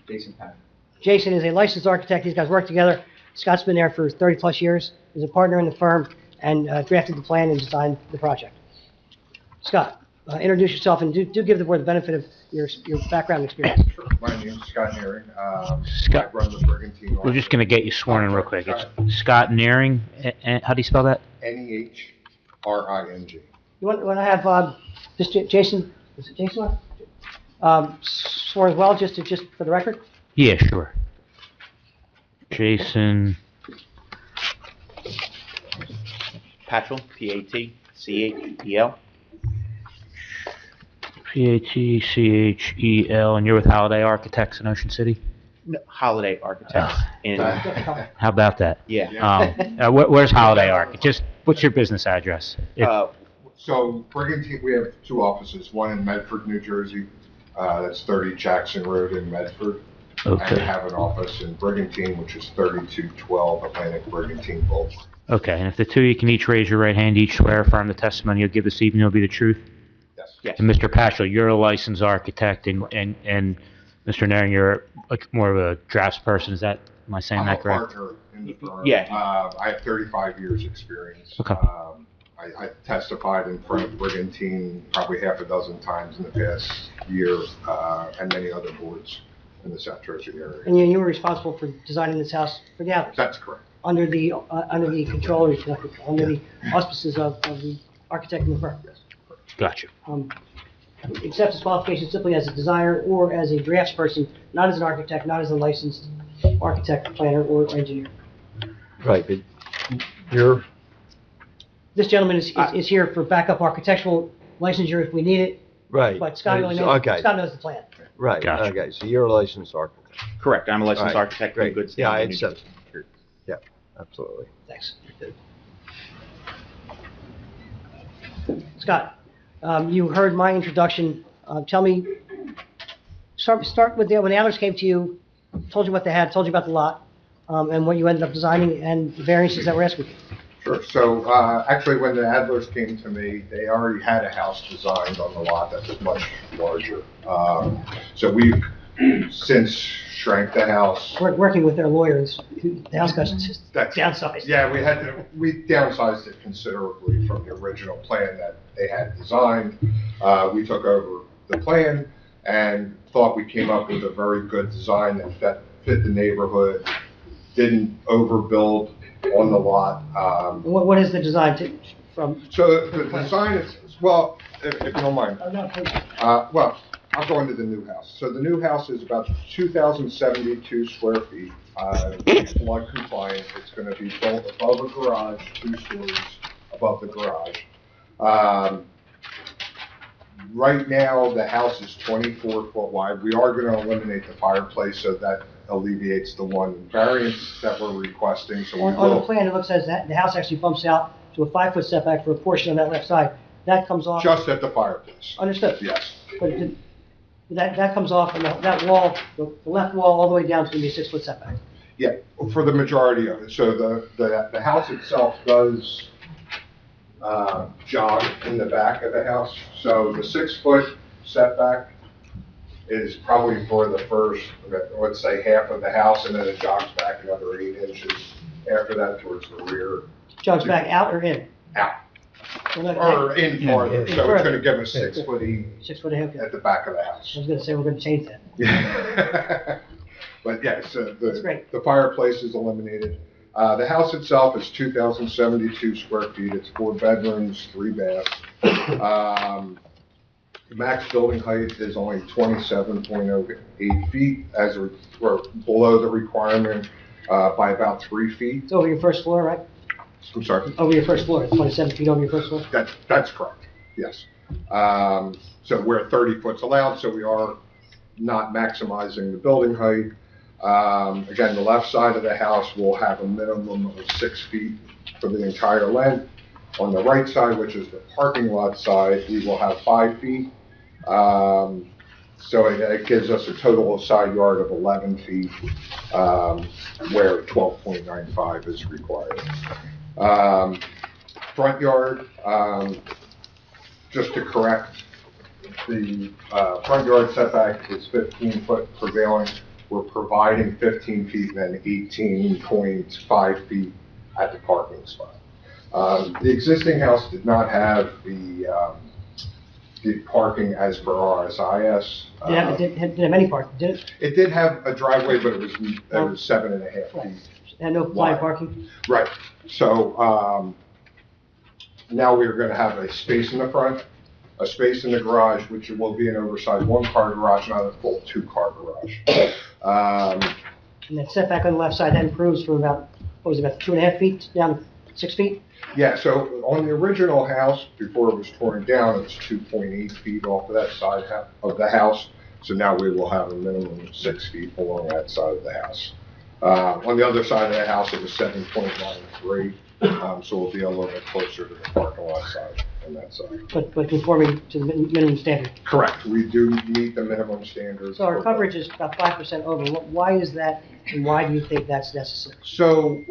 Jason Pack. Jason is a licensed architect. These guys work together. Scott's been there for 30-plus years. He's a partner in the firm and drafted the plan and designed the project. Scott, introduce yourself and do give the board the benefit of your background experience. Sure. My name's Scott Nearing. Scott. I run the Brigantine We're just going to get you sworn in real quick. It's Scott Nearing. And how do you spell that? Nehring. You want to have just Jason? Is it Jason? Sworn as well, just for the record. Yeah, sure. Jason. Patchel, P-A-T-C-H-E-L. P-A-T-C-H-E-L, and you're with Holiday Architects in Ocean City? No, Holiday Architects. How about that? Yeah. Where's Holiday Architects? Just, what's your business address? So Brigantine, we have two offices, one in Medford, New Jersey. That's 30 Jackson Road in Medford. Okay. And we have an office in Brigantine, which is 3212 Atlantic Brigantine Boulevard. Okay, and if the two of you can each raise your right hand, each swear affirm the testimony you'll give this evening will be the truth? Yes. And Mr. Paschal, you're a licensed architect, and Mr. Naring, you're more of a draftsperson. Is that, am I saying that correct? I'm a partner in the firm. Yeah. I have 35 years experience. Okay. I testified in front of Brigantine probably half a dozen times in the past year, and many other boards in the South Jersey area. And you were responsible for designing this house for the others? That's correct. Under the control, under the auspices of the architect in the firm? Gotcha. Accepts his qualifications simply as a designer or as a draftsperson, not as an architect, not as a licensed architect, planner, or engineer. Right, but you're, This gentleman is here for backup architectural licensure if we need it. right. But Scott really knows, Okay. Scott knows the plan. Right, Gotcha. okay, so you're a licensed architect. Correct, I'm a licensed Right, architect in great. good Yeah, I standing. in New accept. Yeah, absolutely. Thanks. Scott, you heard my introduction. Tell me, start with when the others came to you, told you what they had, told you about the lot, and what you ended up designing and the variances that were asked with you. Sure. So actually, when the Adlers came to me, they already had a house designed on the lot that was much larger. So we've since shrank the house. Working with their lawyers, the house got downsized. Yeah, we downsized it considerably from the original plan that they had designed. We took over the plan and thought we came up with a very good design that fit the neighborhood, didn't overbuild on the lot. What is the design from? So the design is, well, if you don't mind. Oh, no, please. Well, I'll go into the new house. So the new house is about 2,072 square feet. It's flood compliant. It's going to be built above a garage, 2 stories above the garage. Right now, the house is 24 foot wide. We are going to eliminate the fireplace, so that alleviates the one variance that we're requesting. So we On the will, plan, it looks as that the house actually bumps out to a 5-foot setback for a portion of that left side. That comes off. just at the fireplace. Understood. Yes. But that comes off, and that wall, the left wall all the way down is going to be a 6-foot setback. Yeah, for the majority of it. So the house itself does jog in the back of the house. So the 6-foot setback is probably for the first, let's say, half of the house, and then it jogs back another 8 inches after that towards the rear. Jogs back out or in? Out. Well, no, Or in farther, in so further. it's gonna give us 6 foot each 6 foot ahead. at the back of the house. I was going to say we're going to change that. But yes, That's great. the fireplace is eliminated. The house itself is 2,072 square feet. It's 4 bedrooms, 3 baths. The max building height is only 27.08 feet, we're below the requirement by about 3 feet. It's over your first floor, right? I'm sorry? Over your first floor, 27 feet over your first floor? That's correct, yes. So we're 30 foot's allowed, so we are not maximizing the building height. Again, the left side of the house will have a minimum of 6 feet for the entire length. On the right side, which is the parking lot side, we will have 5 feet. So it gives us a total of side yard of 11 feet, where 12.95 is required. Front yard, just to correct, the front yard setback is 15 foot prevailing. We're providing 15 feet and then 18.5 feet at the parking spot. The existing house did not have the parking as per RSIS. Didn't have any parking, did it? It did have a driveway, but it was 7.5 feet. Had no wide. parking? Right. So now we're going to have a space in the front, a space in the garage, which will be an oversized 1-car garage, not a full 2-car garage. And that setback on the left side, that improves from about, what was it, about 2.5 feet down to 6 feet? Yeah, so on the original house, before it was torn down, it was 2.8 feet off of that side of the house. So now we will have a minimum of 6 feet along that side of the house. On the other side of the house, it was 7.93, so we'll be a little bit closer to the parking lot side on that side. But conforming to the minimum standard? Correct, we do meet the minimum standards. So our coverage is about 5% over. Why is that, and why do you think that's necessary? So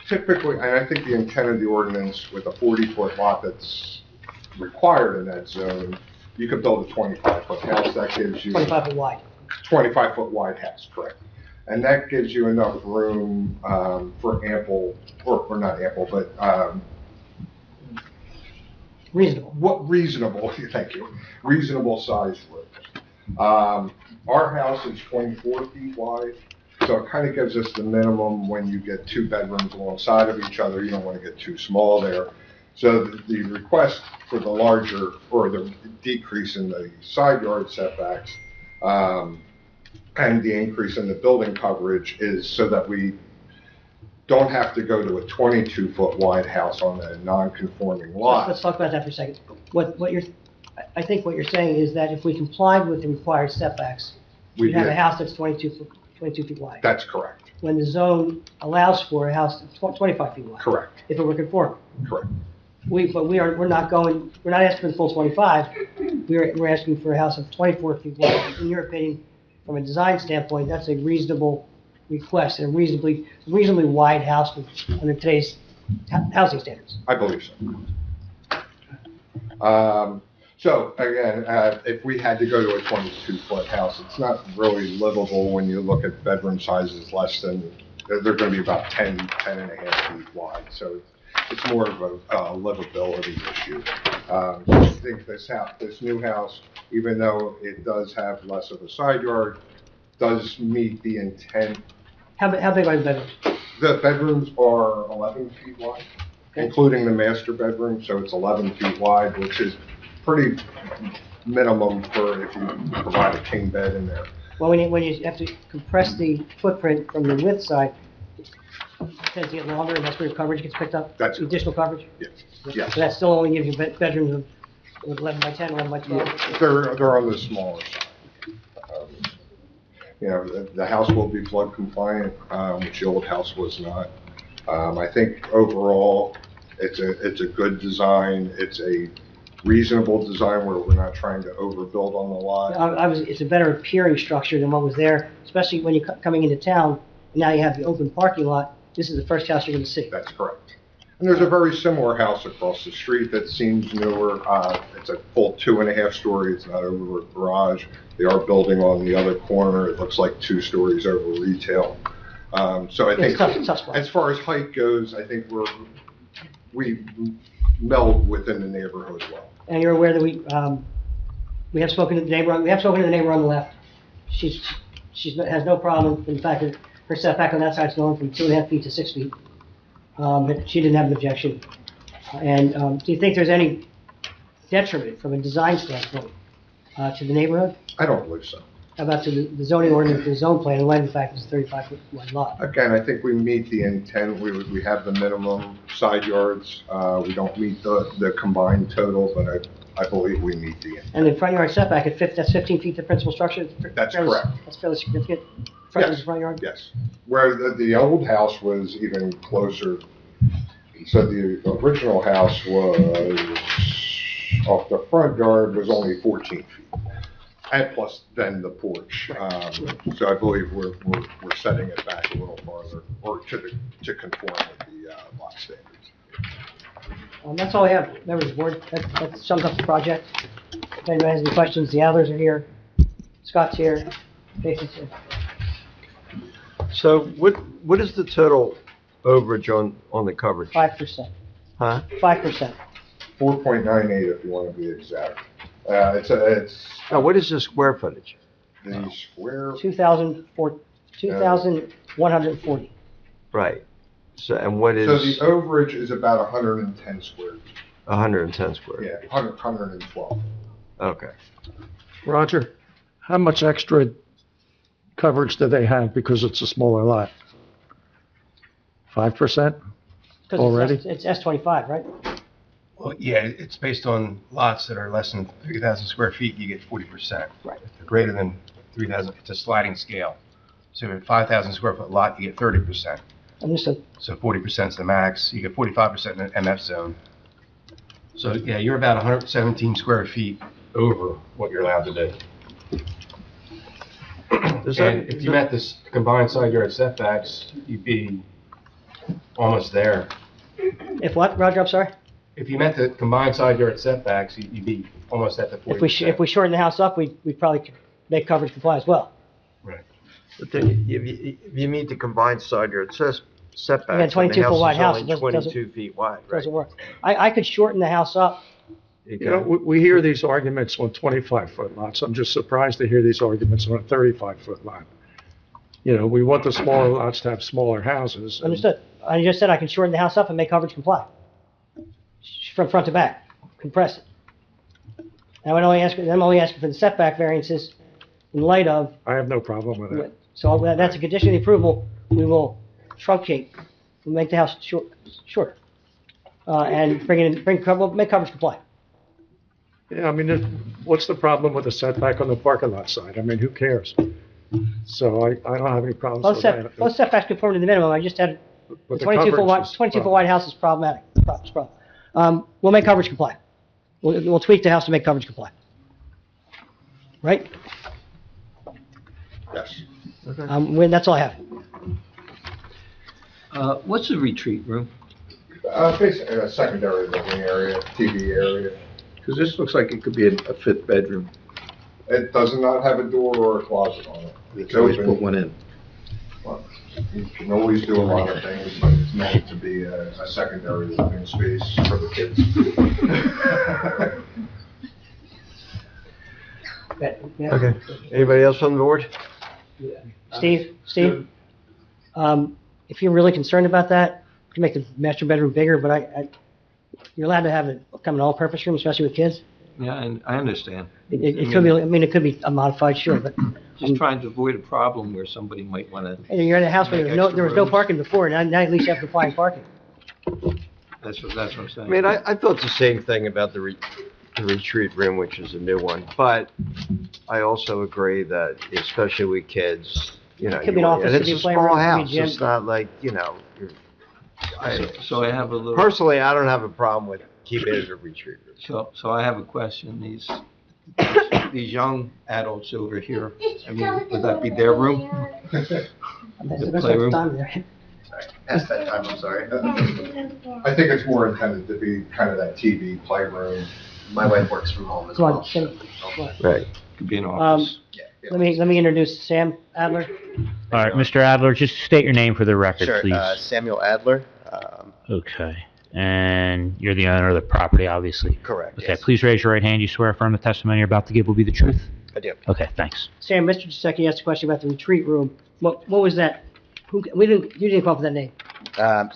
typically, and I think the intent of the ordinance with a 40-foot lot that's required in that zone, you could build a 25-foot house that gives you... 25 foot wide. 25-foot wide house, correct. And that gives you enough room for ample, or not ample, but... reasonable. What reasonable, thank you, reasonable size room. Our house is 24 feet wide, so it kind of gives us the minimum when you get 2 bedrooms alongside of each other. You don't want to get too small there. So the request for the larger, or the decrease in the side yard setbacks, and the increase in the building coverage is so that we don't have to go to a 22-foot wide house on a non-conforming lot. Let's talk about that for a second. I think what you're saying is that if we complied with the required setbacks, we'd have a house that's 22 feet wide. That's correct. When the zone allows for a house that's 25 feet wide. Correct. If it were conforming. Correct. We're not asking for the full 25. We're asking for a house of 24 feet wide. In your opinion, from a design standpoint, that's a reasonable request and a reasonably wide house under today's housing standards. I believe so. So again, if we had to go to a 22-foot house, it's not really livable when you look at bedroom sizes less than, they're going to be about 10 and a half feet wide. So it's more of a livability issue. So I think this new house, even though it does have less of a side yard, does meet the intent. How big are the bedrooms? The bedrooms are 11 feet wide, including the master bedroom, so it's 11 feet wide, which is pretty minimum for if you provide a king bed in there. Well, when you have to compress the footprint from the width side, it tends to get longer, and that's where your coverage gets picked up? That's additional coverage? Yes. Yes. So that still only gives you bedrooms of 11 by 10, 11 by 12? Yeah, they're on the smaller side. You know, the house will be flood compliant, which the old house was not. I think overall, it's a good design. It's a reasonable design where we're not trying to overbuild on the lot. It's a better appearing structure than what was there, especially when you're coming into town, and now you have the open parking lot. This is the first house you're going to see. That's correct. And there's a very similar house across the street that seems newer. It's a full 2.5 story. It's not over a garage. They are building on the other corner. It looks like 2 stories over retail. So I think as far as height goes, I think we meld within the neighborhood well. And you're aware that we have spoken to the neighbor. We have spoken to the neighbor on the left. She has no problem with the fact that her setback on that side is going from 2.5 feet to 6 feet. But she didn't have an objection. And do you think there's any detriment from a design standpoint to the neighborhood? I don't believe so. How about to the zoning ordinance, the zone plan, in light of the fact it's a 35-foot wide lot? Again, I think we meet the intent. We have the minimum side yards. We don't meet the combined total, but I believe we meet the intent. And the front yard setback, that's 15 feet to principal structure? That's correct. That's fairly significant. Front front yard? Yes, where the old house was even closer. So the original house was, off the front yard was only 14 feet. And plus then the porch. So I believe we're setting it back a little farther, or to conform with the lot standards. That's all I have, members of the board. That sums up the project. If anybody has any questions, the Adlers are here, Scott's here, Jason's here. So what is the total overage on the coverage? 5%. Huh? 5%. 4.98 if you want to be exact. It's Now, what is the square footage? the square. 2,140. Right. So, and what So is the overage is about 110 square feet. 110 square? Yeah, 112. Okay. Roger, how much extra coverage do they have because it's a smaller lot? 5% already? It's S25, right? Well, yeah, it's based on lots that are less than 3,000 square feet, you get 40%. Right. If they're greater than 3,000, it's a sliding scale. So if 5,000 square foot lot, you get 30%. Understood. So 40% is the max. You get 45% in an MF zone. So yeah, you're about 117 square feet over what you're allowed to do. And if you met this combined side yard setbacks, you'd be almost there. If what, Roger, I'm sorry? If you met the combined side yard setbacks, you'd be almost at the 40%. If we shorten the house up, we'd probably make coverage comply as well. Right. But then you meet the combined side yard setbacks. Yeah, 22-foot wide house, And it the house is only doesn't- 22 feet wide, right? Doesn't work. I could shorten the house up. You know, we hear these arguments on 25-foot lots. I'm just surprised to hear these arguments on a 35-foot lot. You know, we want the smaller lots to have smaller houses. and- Understood. I just said I can shorten the house up and make coverage comply. From front to back, compress it. And I'm only asking for the setback variances in light of, I have no problem with it. so that's a condition of the approval. We will truncate, we'll make the house shorter. And make coverage comply. Yeah, I mean, what's the problem with the setback on the parking lot side? I mean, who cares? So I don't have any problems with that. Both setbacks conform to the minimum. I just had But the the 22-foot coverage wide, is 22-foot wide house is problematic. It's a problem. We'll make coverage comply. We'll tweak the house to make coverage comply. Right? Yes. That's all I have. What's a retreat room? Basically a secondary living area, TV area. Because this looks like it could be a fifth bedroom. It does not have a door or a closet on it. You It's can always open. put one in. Well, you can always do a lot of things, but it's meant to be a secondary living space for the kids. Yeah. Okay. Anybody else on the board? Steve, if you're really concerned about that, you can make the master bedroom bigger, but you're allowed to have it become an all-purpose room, especially with kids. Yeah, and I understand. It could be, I mean, it could be a modified, sure, but Just trying to avoid a problem where somebody might want to, you're in a house where there was no parking before, and now at least you have compliant parking. that's what I'm saying. I mean, I thought the same thing about the retreat room, which is a new one, but I also agree that, especially with kids, you know, Could be an office, and could be it's a a playroom, small could be a house, gym. it's not like, you know, So I have a little. personally, I don't have a problem with keeping it a retreat room. So I have a question. These young adults over here, I mean, would that be their room? The playroom? Past that time, I'm sorry. I think it's more intended to be kind of that TV playroom. My wife works from home as Come on, well. Tim. Right. Could be an office. Let me introduce Sam Adler. All right, Mr. Adler, just state your name for the record, Sure, please. Samuel Adler. Okay. And you're the owner of the property, obviously? Correct, Okay, yes. Please raise your right hand. You swear affirm the testimony you're about to give will be the truth? I do. Okay, thanks. Sam, Mr. Giuseppe asked a question about the retreat room. What was that? You didn't come up with that name.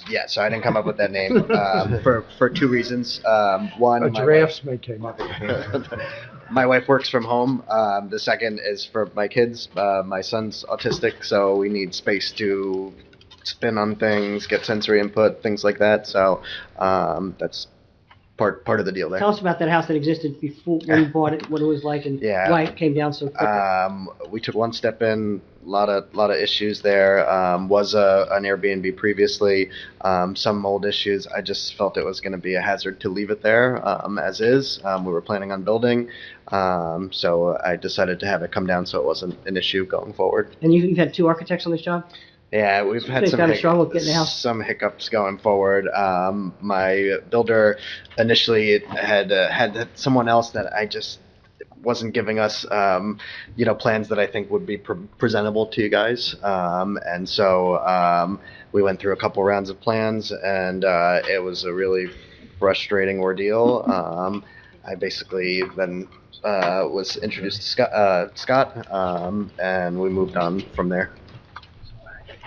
Yeah, so I didn't come up with that name for two reasons. One, A giraffe's may came up. my wife works from home. The second is for my kids. My son's autistic, so we need space to spin on things, get sensory input, things like that. So that's part of the deal there. Tell us about that house that existed before, when you bought it, what it was like, and Yeah. why it came down so quickly. We took one step in, a lot of issues there. Was an Airbnb previously, some old issues. I just felt it was going to be a hazard to leave it there as is. We were planning on building, so I decided to have it come down so it wasn't an issue going forward. And you've had 2 architects on this job? Yeah, we've had So you struggle with getting the house? some hiccups going forward. My builder initially had someone else that I just wasn't giving us, plans that I think would be presentable to you guys. And so we went through a couple rounds of plans, and it was a really frustrating ordeal. I basically then was introduced to Scott, and we moved on from there.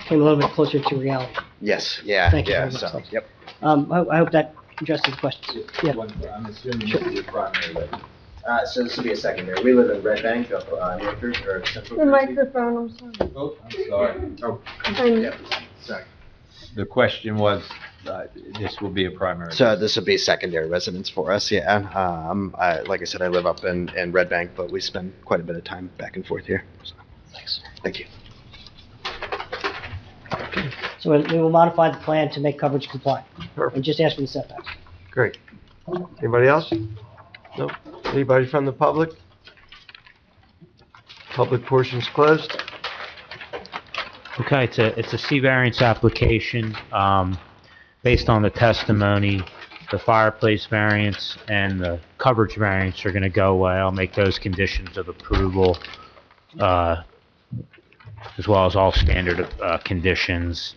Came a little bit closer to reality. Yes, yeah, Thank you yeah, very much. so, yep. I hope that addresses the questions. Yeah. I'm assuming this is your primary residence. So this will be a secondary. We live in Red Bank up North Jersey, or Central Your Jersey. microphone, I'm sorry. Oh, I'm sorry. Oh, And yeah, sorry. The question was, this will be a primary. So this will be secondary residence for us, yeah. Like I said, I live up in Red Bank, but we spend quite a bit of time back and forth here. So, thanks. Thank you. So we will modify the plan to make coverage compliant. Perfect. And just ask for the setbacks. Great. Anybody else? No. Anybody from the public? Public portion's closed. Okay, it's a C variance application, based on the testimony. The fireplace variance and the coverage variance are gonna go away. I'll make those conditions of approval, as well as all standard, conditions.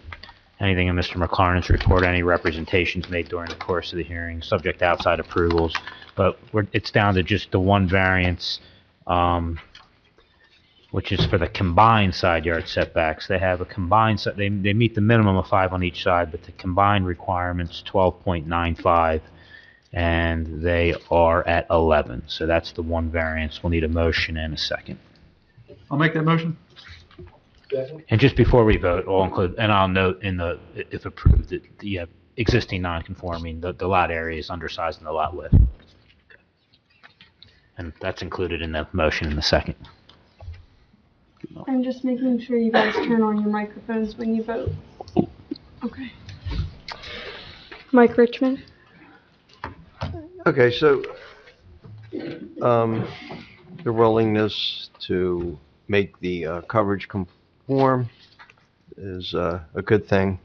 Anything in Mr. McLaren's report, any representations made during the course of the hearing, subject to outside approvals. But it's down to just the one variance, which is for the combined side yard setbacks. They have a combined, they meet the minimum of 5 on each side, but the combined requirement's 12.95, and they are at 11. So that's the one variance. We'll need a motion and a second. I'll make that motion. And just before we vote, I'll include, and I'll note in the, if approved, that the existing non-conforming, the lot area is undersized in the lot width. And that's included in the motion in the second. I'm just making sure you guys turn on your microphones when you vote. Okay. Mike Richmond? Okay, so, the willingness to make the coverage conform is a good thing.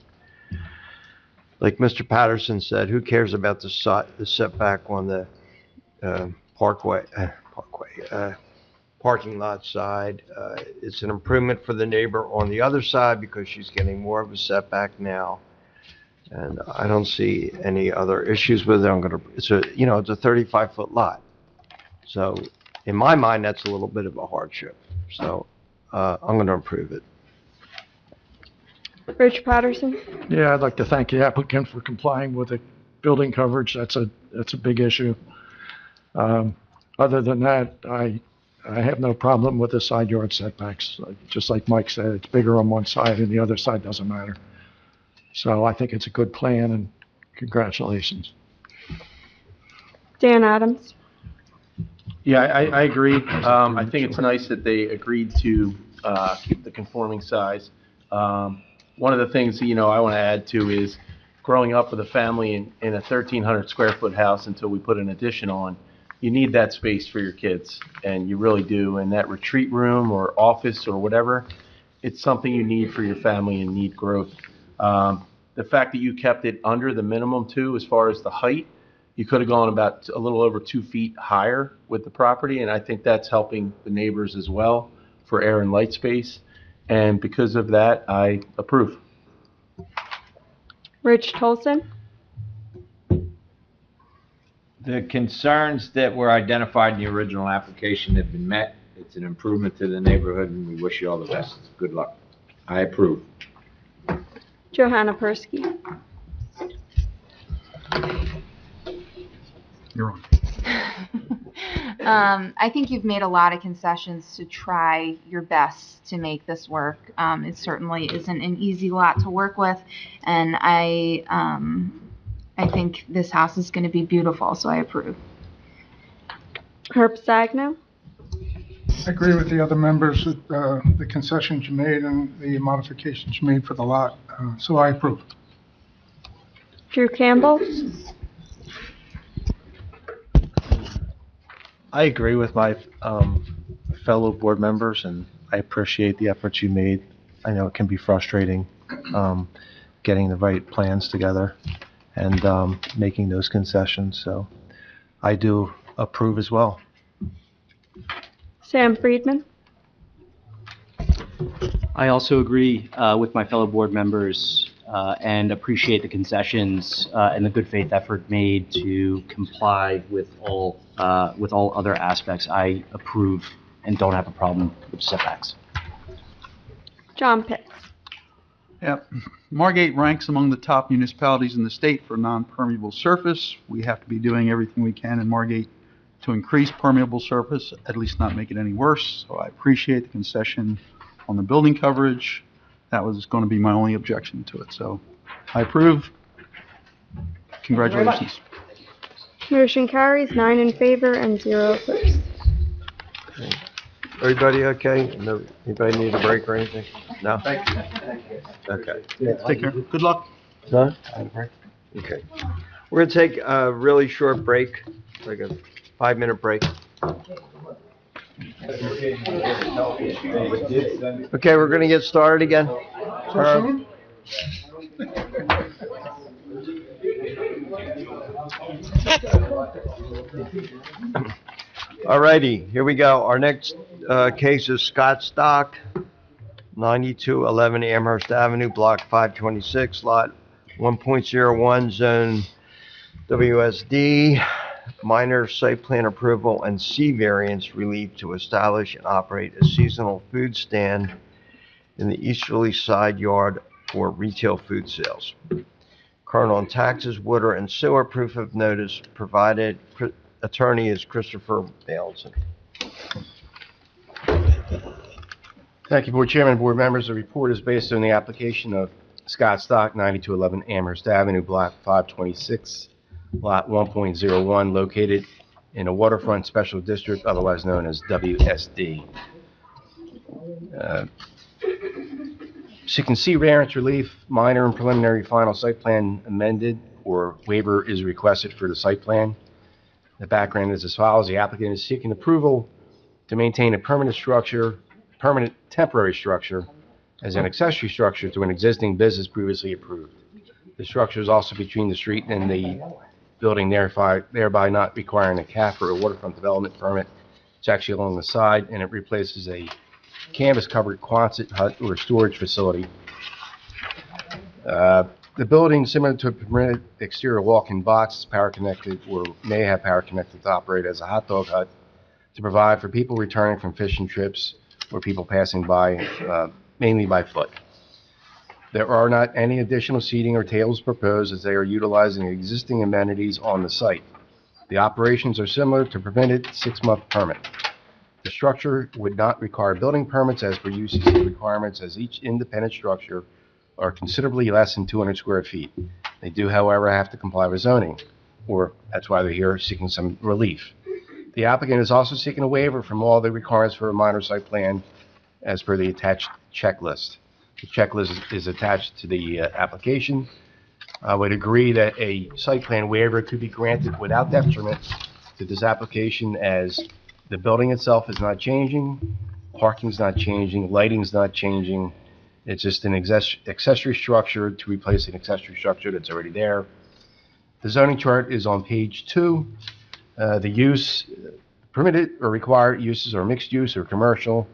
Like Mr. Patterson said, who cares about the setback on the parking lot side? It's an improvement for the neighbor on the other side because she's getting more of a setback now. And I don't see any other issues with it. It's a 35-foot lot. So in my mind, that's a little bit of a hardship. So, I'm gonna approve it. Rich Patterson? Yeah, I'd like to thank the applicant for complying with the building coverage. That's a big issue. Other than that, I have no problem with the side yard setbacks. Just like Mike said, it's bigger on one side and the other side doesn't matter. So I think it's a good plan, and congratulations. Dan Adams? Yeah, I agree. I think it's nice that they agreed to keep the conforming size. One of the things, I want to add to is growing up with a family in a 1,300 square foot house until we put an addition on, you need that space for your kids, and you really do. And that retreat room or office or whatever, it's something you need for your family and need growth. The fact that you kept it under the minimum too, as far as the height, you could have gone about a little over 2 feet higher with the property, and I think that's helping the neighbors as well for air and light space. And because of that, I approve. Rich Tolson? The concerns that were identified in the original application have been met. It's an improvement to the neighborhood, and we wish you all the best. Good luck. I approve. Johanna Persky? You're on. I think you've made a lot of concessions to try your best to make this work. It certainly isn't an easy lot to work with, and I I think this house is going to be beautiful, so I approve. Herb Stagno, I agree with the other members that the concessions you made and the modifications you made for the lot, so I approve. Drew Campbell, I agree with my fellow board members, and I appreciate the efforts you made. I know it can be frustrating getting the right plans together and making those concessions, so I do approve as well. Sam Friedman, I also agree with my fellow board members and appreciate the concessions and the good faith effort made to comply with all other aspects. I approve and don't have a problem with setbacks. John Pitts. Yep. Margate ranks among the top municipalities in the state for non-permeable surface. We have to be doing everything we can in Margate to increase permeable surface, at least not make it any worse. So I appreciate the concession on the building coverage. That was going to be my only objection to it. So I approve. Congratulations. Motion carries 9 in favor and 0 opposed. Everybody okay? No, anybody need a break or anything? No? Thank you. Okay. Take care. Good luck. No? Okay. We're gonna take a really short break, like a 5-minute break. Okay, we're gonna get started again. Herb? Alrighty, here we go. Our next case is Scott Stock, 9211 Amherst Avenue, Block 526, Lot 1.01, Zone WSD, minor site plan approval and C variance relief to establish and operate a seasonal food stand in the easterly side yard for retail food sales. Current on taxes, water, and sewer, proof of notice provided. Attorney is Christopher Bailson. Thank you, Board Chairman and Board members. The report is based on the application of Scott Stock, 9211 Amherst Avenue, Block 526, Lot 1.01, located in a waterfront special district, otherwise known as WSD. Seeking C variance relief, minor and preliminary final site plan amended, or waiver is requested for the site plan. The background is as follows. The applicant is seeking approval to maintain a permanent temporary structure as an accessory structure to an existing business previously approved. The structure is also between the street and the building, thereby not requiring a CAF or a waterfront development permit. It's actually along the side, and it replaces a canvas-covered Quonset hut or storage facility. The building, similar to a permitted exterior walk-in box, is power connected or may have power connected to operate as a hot dog hut to provide for people returning from fishing trips or people passing by, mainly by foot. There are not any additional seating or tables proposed, as they are utilizing existing amenities on the site. The operations are similar to permitted 6-month permit. The structure would not require building permits as per UCC requirements, as each independent structure are considerably less than 200 square feet. They do, however, have to comply with zoning, or that's why they're here seeking some relief. The applicant is also seeking a waiver from all the requirements for a minor site plan as per the attached checklist. The checklist is attached to the application. I would agree that a site plan waiver could be granted without detriment to this application, as the building itself is not changing, parking's not changing, lighting's not changing. It's just an accessory structure to replace an accessory structure that's already there. The zoning chart is on page 2. The use, permitted or required uses are mixed use or commercial.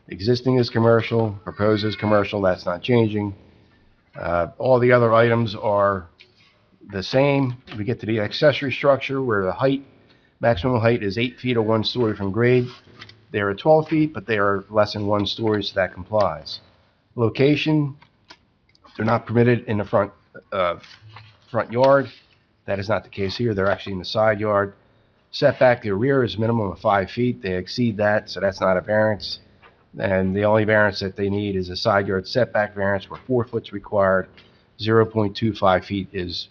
Existing is commercial, proposed is commercial, that's not changing. All the other items are the same. We get to the accessory structure where the height, maximum height is 8 feet or 1 story from grade. They are 12 feet, but they are less than 1 story, so that complies. Location, they're not permitted in the front yard. That is not the case here. They're actually in the side yard. Setback, the rear is minimum of 5 feet. They exceed that, so that's not a variance. And the only variance that they need is a side yard setback variance where 4 foot's required. 0.25 feet is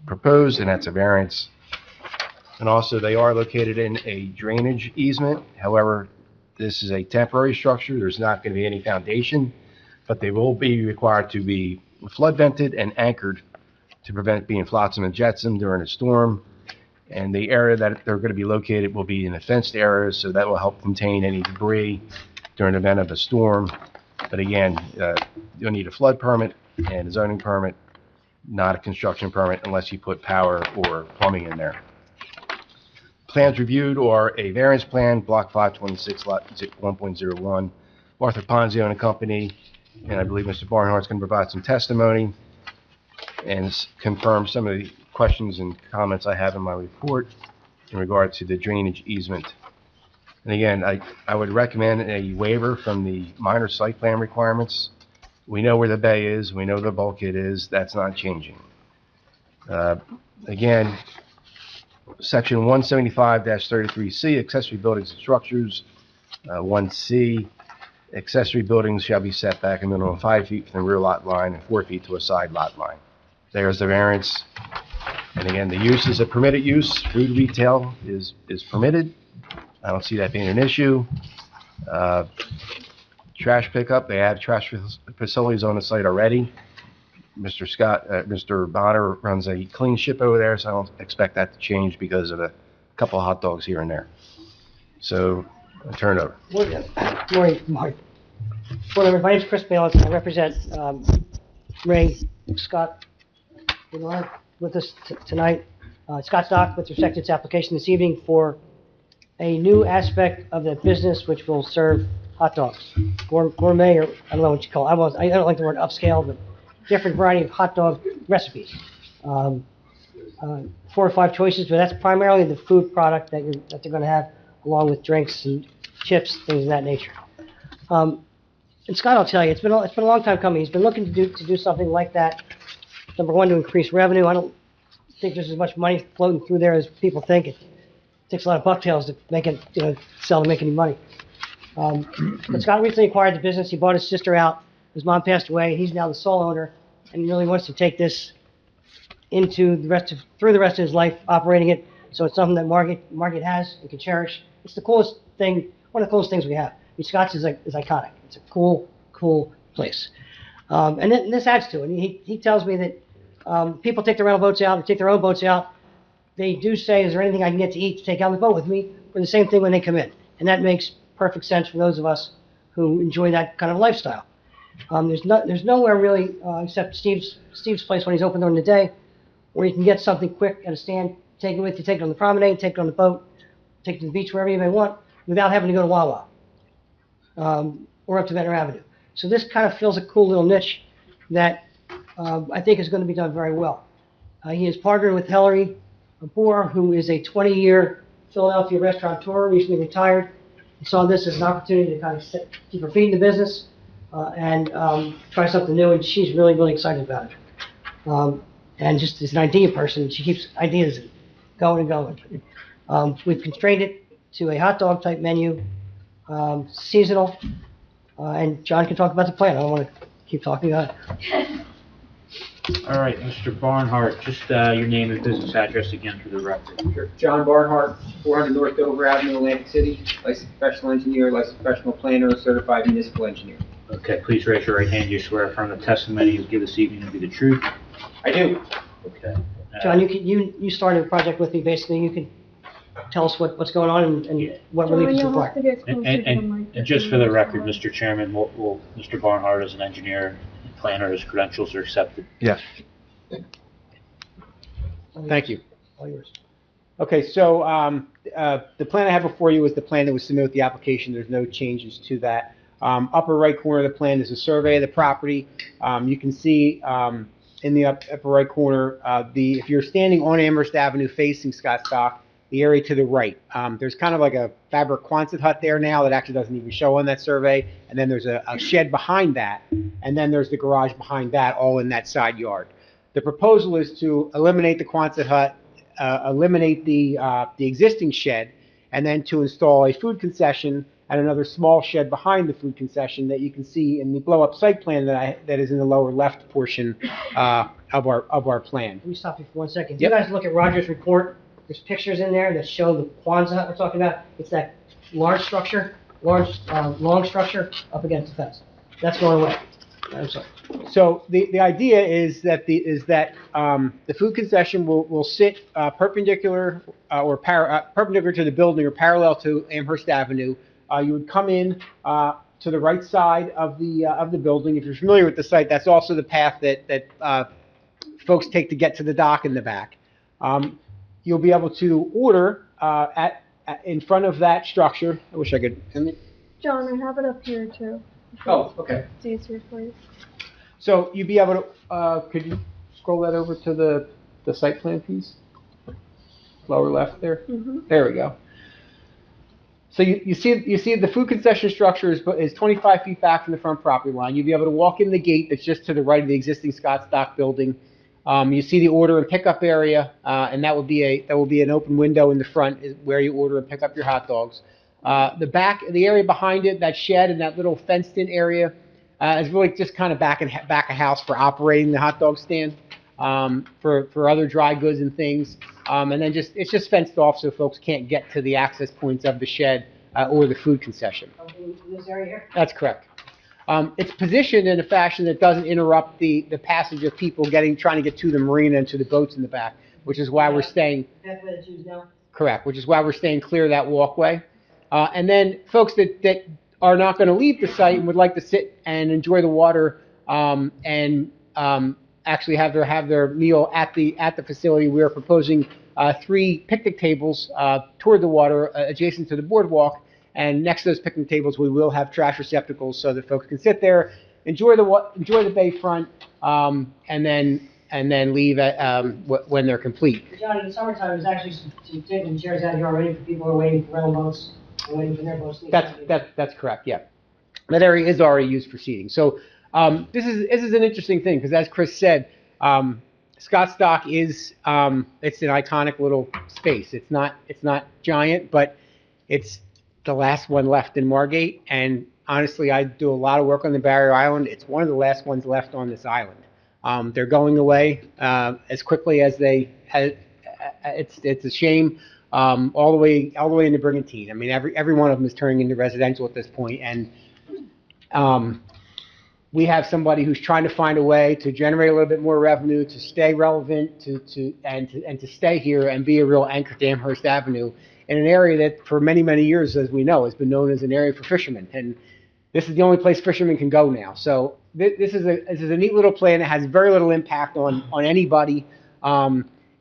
proposed, and that's a variance. And also, they are located in a drainage easement. However, this is a temporary structure. There's not going to be any foundation, but they will be required to be flood vented and anchored to prevent being flotsam and jetsam during a storm. And the area that they're going to be located will be in a fenced area, so that will help contain any debris during the event of a storm. But again, you'll need a flood permit and a zoning permit, not a construction permit unless you put power or plumbing in there. Plans reviewed are a variance plan, block 526, lot 1.01, Arthur Ponzio and Company, and I believe Mr. Barnhart's going to provide some testimony and confirm some of the questions and comments I have in my report in regard to the drainage easement. And again, I would recommend a waiver from the minor site plan requirements. We know where the bay is, we know the bulkhead is, that's not changing. Again, Section 175-33C, accessory buildings and structures. 1C, accessory buildings shall be set back a minimum of 5 feet from the rear lot line and 4 feet to a side lot line. There's the variance. And again, the use is a permitted use. Food retail is permitted. I don't see that being an issue. Trash pickup, they have trash facilities on the site already. Mr. Bonner runs a clean ship over there, so I don't expect that to change because of a couple of hot dogs here and there. So, I turn it over. Morning. Board my name is Chris Bayless. I represent Ray Scott Bernard with us tonight. Scott Stock with respect to its application this evening for a new aspect of the business which will serve hot dogs, gourmet, or I don't know what you call it. I don't like the word upscale, but different variety of hot dog recipes. 4 or 5 choices, but that's primarily the food product that they're going to have, along with drinks and chips, things of that nature. And Scott, I'll tell you, it's been a long time coming. He's been looking to do something like that. Number one, to increase revenue. I don't think there's as much money floating through there as people think. It takes a lot of bucktails to make it, sell to make any money. But Scott recently acquired the business. He bought his sister out. His mom passed away. He's now the sole owner, and he really wants to take this into through the rest of his life, operating it. So it's something that Margate has and can cherish. It's the coolest thing, one of the coolest things we have. I mean, Scott's is iconic. It's a cool place. And this adds to it. He tells me that people take their rental boats out, or take their own boats out. They do say, is there anything I can get to eat to take out on the boat with me for the same thing when they come in? And that makes perfect sense for those of us who enjoy that kind of lifestyle. There's nowhere really, except Steve's place when he's open during the day, where you can get something quick at a stand, take it with you, take it on the promenade, take it on the boat, take it to the beach, wherever you may want, without having to go to Wawa, or up to Ventnor Avenue. So this kind of fills a cool little niche that I think is going to be done very well. He has partnered with Hillary Boer, who is a 20-year Philadelphia restaurateur, recently retired. He saw this as an opportunity to kind of keep her feet in the business and try something new, and she's really, really excited about it. And just as an idea person, she keeps ideas going and going. We've constrained it to a hot dog type menu, seasonal, and John can talk about the plan. I don't want to keep talking about it. All right, Mr. Barnhart, just your name and business address again for the record. Sure. John Barnhart, 400 North Dover Avenue, Atlantic City, licensed professional engineer, licensed professional planner, certified municipal engineer. Okay, please raise your right hand. You swear affirm the testimony you give this evening to be the truth? I do. Okay. John, you started a project with me. Basically, you can tell us what's going on and what relief is required. And just for the record, Mr. Chairman, Mr. Barnhart as an engineer and planner, his credentials are accepted. Yes. Thank you. All yours. Okay, so the plan I have before you is the plan that was submitted with the application. There's no changes to that. Upper right corner of the plan is a survey of the property. You can see in the upper right corner, if you're standing on Amherst Avenue facing Scott Stock, the area to the right. There's kind of like a fabric Quonset hut there now that actually doesn't even show on that survey. And then there's a shed behind that. And then there's the garage behind that, all in that side yard. The proposal is to eliminate the Quonset hut, eliminate the existing shed, and then to install a food concession and another small shed behind the food concession that you can see in the blow-up site plan that is in the lower left portion of our plan. Let me stop you for 1 second. If Yep. you guys look at Roger's report, there's pictures in there that show the Kwanzaa hut we're talking about. It's that large structure, long structure up against the fence. That's going away. I'm sorry. So the idea is that the food concession will sit perpendicular perpendicular to the building or parallel to Amherst Avenue. You would come in to the right side of the building. If you're familiar with the site, that's also the path that folks take to get to the dock in the back. You'll be able to order in front of that structure. I wish I could. John, I have it up here too. Oh, okay. It's easier for you. So you'd be able to, could you scroll that over to the site plan piece? Lower left there? Mhm. There we go. So you see the food concession structure is 25 feet back from the front property line. You'll be able to walk in the gate that's just to the right of the existing Scott Stock building. You see the order and pickup area, and that will be an open window in the front where you order and pick up your hot dogs. The area behind it, that shed and that little fenced-in area, is really just kind of back of house for operating the hot dog stand, for other dry goods and things. And then it's just fenced off so folks can't get to the access points of the shed or the food concession. In this area here? That's correct. It's positioned in a fashion that doesn't interrupt the passage of people trying to get to the marina and to the boats in the back, which is why we're staying. That's where it's used now? Correct, which is why we're staying clear of that walkway. And then folks that are not going to leave the site and would like to sit and enjoy the water and actually have their meal at the facility, we are proposing 3 picnic tables toward the water adjacent to the boardwalk. And next to those picnic tables, we will have trash receptacles so that folks can sit there, enjoy the bayfront, and then leave when they're complete. John, in the summertime, there's actually some tables and chairs out here already for people who are waiting for rental boats and waiting for their boats. That's correct. Yeah, that area is already used for seating. So this is an interesting thing because, as Chris said, Scott Stock is it's an iconic little space. It's not giant, but it's the last one left in Margate. And honestly, I do a lot of work on the Barrier Island. It's one of the last ones left on this island. They're going away as quickly as they. It's a shame. All the way into Brigantine. I mean, every one of them is turning into residential at this point, and we have somebody who's trying to find a way to generate a little bit more revenue, to stay relevant, to stay here and be a real anchor to Amherst Avenue in an area that for many years, as we know, has been known as an area for fishermen. And this is the only place fishermen can go now. So this is a neat little plan that has very little impact on anybody.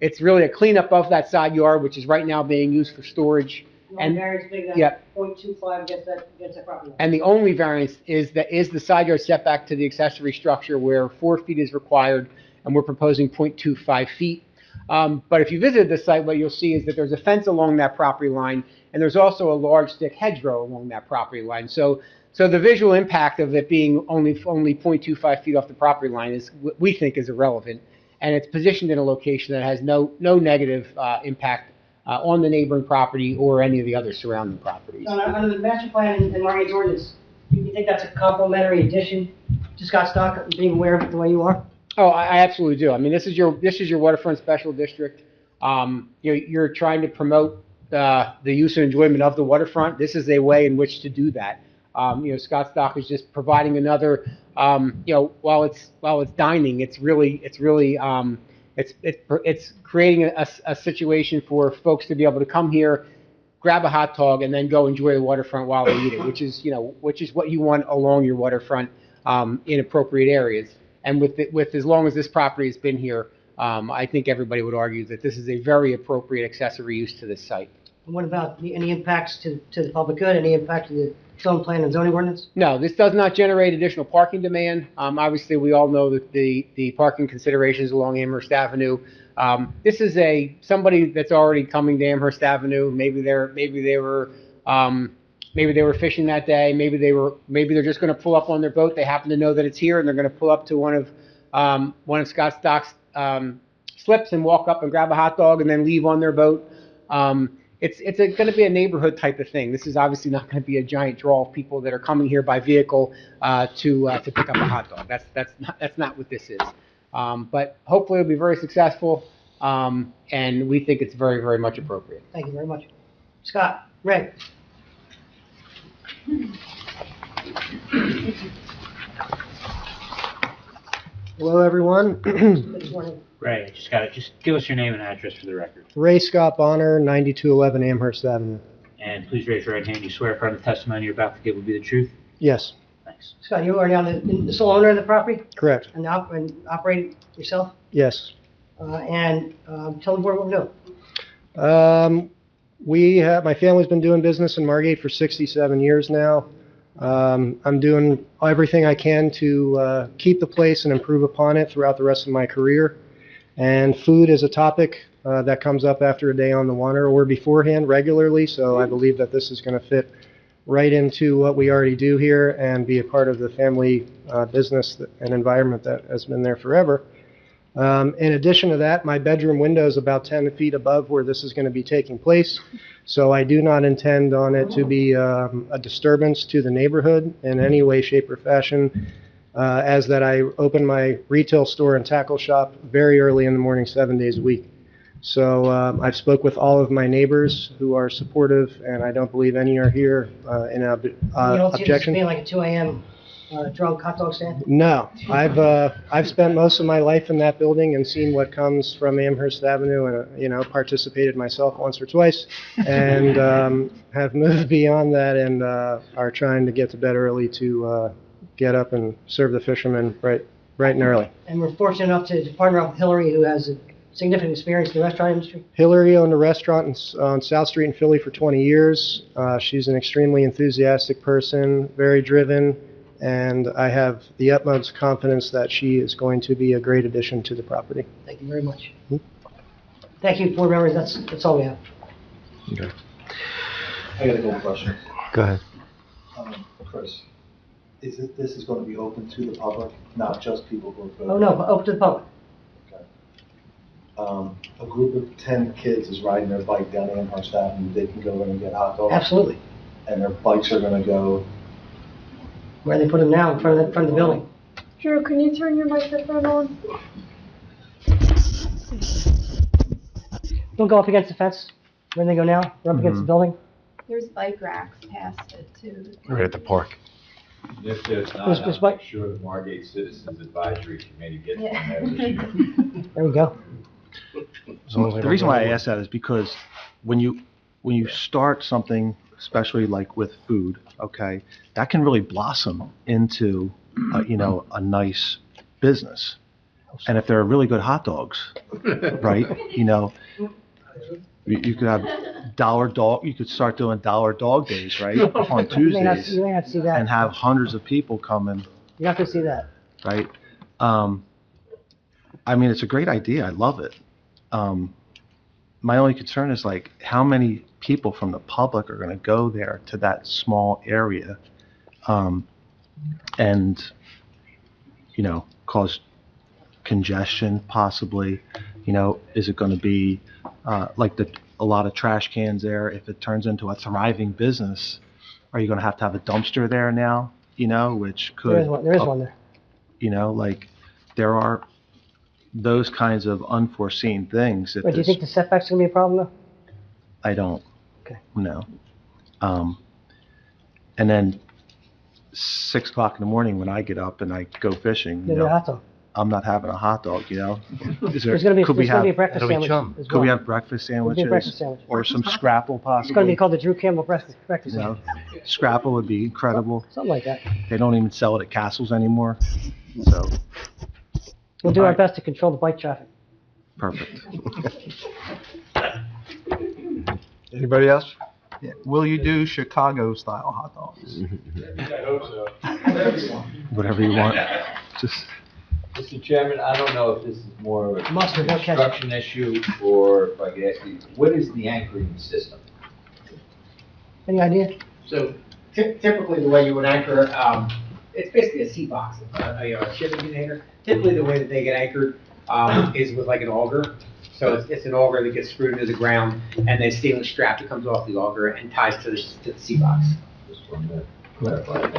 It's really a cleanup of that side yard, which is right now being used for storage. And variance being that Yep. 0.25 against that property line. And the only variance is the side yard setback to the accessory structure where 4 feet is required, and we're proposing 0.25 feet. But if you visit the site, what you'll see is that there's a fence along that property line, and there's also a large thick hedgerow along that property line. So the visual impact of it being only 0.25 feet off the property line is, we think, is irrelevant, and it's positioned in a location that has no negative impact on the neighboring property or any of the other surrounding properties. Under the master plan and Margate's ordinance, do you think that's a complementary addition to Scott Stock, being aware of it the way you are? Oh, I absolutely do. I mean, this is your waterfront special district. You're trying to promote the use and enjoyment of the waterfront. This is a way in which to do that. Scott Stock is just providing another. While it's dining, it's creating a situation for folks to be able to come here, grab a hot dog, and then go enjoy the waterfront while they eat it, which is what you want along your waterfront in appropriate areas. And with as long as this property has been here, I think everybody would argue that this is a very appropriate accessory use to this site. And what about any impacts to the public good? Any impact to the zone plan and zoning ordinance? No, this does not generate additional parking demand. Obviously, we all know that the parking considerations along Amherst Avenue. This is somebody that's already coming to Amherst Avenue. Maybe they were fishing that day. Maybe they're just going to pull up on their boat. They happen to know that it's here, and they're going to pull up to one of Scott Stock's slips and walk up and grab a hot dog and then leave on their boat. it's gonna be a neighborhood type of thing. This is obviously not gonna be a giant draw of people that are coming here by vehicle, to pick up a hot dog. That's not what this is. But hopefully it'll be very successful, and we think it's very, very much appropriate. Thank you very much. Scott, Ray. Hello, everyone. Good morning. Ray, just give us your name and address for the record. Ray Scott Bonner, 9211 Amherst Avenue. And please raise your right hand. You swear affirm the testimony you're about to give will be the truth? Yes, Thanks. Scott, you are now the sole owner of the property correct. and operate yourself? Yes. Tell the board what we're doing. My family's been doing business in Margate for 67 years now. I'm doing everything I can to keep the place and improve upon it throughout the rest of my career. And food is a topic that comes up after a day on the water or beforehand regularly, so I believe that this is going to fit right into what we already do here and be a part of the family business and environment that has been there forever. In addition to that, my bedroom window is about 10 feet above where this is going to be taking place, so I do not intend on it to be a disturbance to the neighborhood in any way, shape, or fashion, as that I open my retail store and tackle shop very early in the morning, 7 days a week. So I've spoke with all of my neighbors who are supportive, and I don't believe any are here in You don't see this objection. being like a 2 a.m. Drunk hot dog stand? No, I've spent most of my life in that building and seen what comes from Amherst Avenue, and participated myself once or twice, and have moved beyond that and are trying to get to bed early to get up and serve the fishermen bright and early. And we're fortunate enough to partner up with Hillary, who has a significant experience in the restaurant industry. Hillary owned a restaurant on South Street in Philly for 20 years. She's an extremely enthusiastic person, very driven, and I have the utmost confidence that she is going to be a great addition to the property. Thank you very much. Thank you, board members. That's all we have. Okay. I got a couple questions. Go ahead. Chris, this is going to be open to the public, not just people who are... Oh, no, open to the public. A group of 10 kids is riding their bike down Amherst Avenue, they can go in and get hot dogs? Absolutely. And their bikes are going to go... Where they put them now, in front of the building. Drew, can you turn your microphone on? Don't go up against the fence. Where they go now, they're up against the building. There's bike racks past it too. Right at the park. If there's This not, bike- I'm sure the Margate Citizens Advisory Committee gets Yeah. on that issue. There we go. The reason why I ask that is because when you start something, especially like with food, okay, that can really blossom into, a nice business. And if there are really good hot dogs, right, you could have you could start doing dollar dog days, right, on Tuesdays, You may not see that. and have hundreds of people coming, You're not going to see that. right? It's a great idea. I love it. My only concern is like how many people from the public are going to go there to that small area, and cause congestion possibly. Is it going to be a lot of trash cans there? If it turns into a thriving business, are you going to have a dumpster there now? Which could There is one there. There are those kinds of unforeseen things. That But do you think the setback's going to be a problem, though? I don't. Okay. No. And then 6 o'clock in the morning when I get up and I go fishing, Maybe a hot dog. I'm not having a hot dog, Is There's going to be could we a have breakfast sandwich as could well. we have breakfast There'll be sandwiches a breakfast sandwich. or some scrapple possibly? It's going to be called the Drew Campbell breakfast sandwich. Scrapple would be incredible. Something like that. They don't even sell it at Castle's anymore. So We'll do our Alright. best to control the bike traffic. perfect. Anybody else? Yeah. Will you do Chicago-style hot dogs? I hope so. Whatever you want. Just Mr. Chairman, I don't know if this is more of a Mustard, no ketchup. construction issue, or if I could ask you, what is the anchoring system? Any idea? So typically, the way you would anchor, it's basically a seat box, a shipping container. Typically, the way that they get anchored is with like an auger. So it's an auger that gets screwed into the ground, and then stainless strap that comes off the auger and ties to the sea box. Just wanted to clarify that.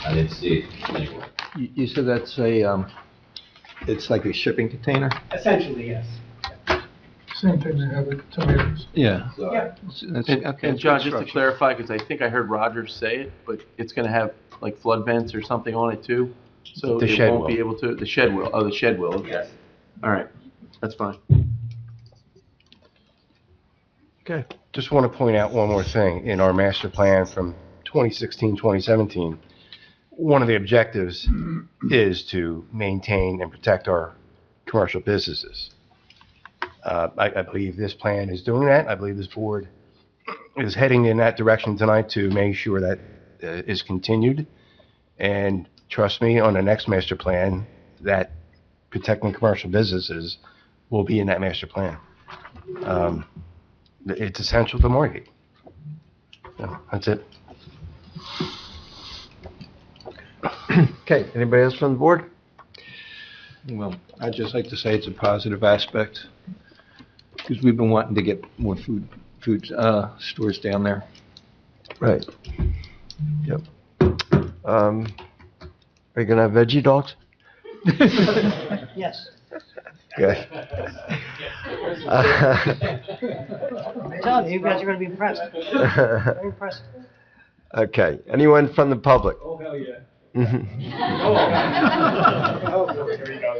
I didn't see it anywhere. You said that's it's like a shipping container? Essentially, yes. Same thing they have at tomatoes. Yeah. Yeah. And John, just to clarify, because I think I heard Rogers say it, but it's gonna have like flood vents or something on it too? So The it shed won't be will. able to, the shed will, oh, the shed will, okay. Yes. All right, that's fine. Okay, just want to point out one more thing. In our master plan from 2016, 2017, one of the objectives is to maintain and protect our commercial businesses. I believe this plan is doing that. I believe this board is heading in that direction tonight to make sure that is continued. And trust me, on the next master plan, that protecting commercial businesses will be in that master plan. It's essential to Margate. So, that's it. Okay, anybody else from the board? Well, I'd just like to say it's a positive aspect, because we've been wanting to get more food stores down there. Right. Yep. Are you gonna have veggie dogs? Yes. Good. I'm telling you, you guys are gonna be impressed. Very impressed. Okay, anyone from the public? Oh, hell yeah. Mhm.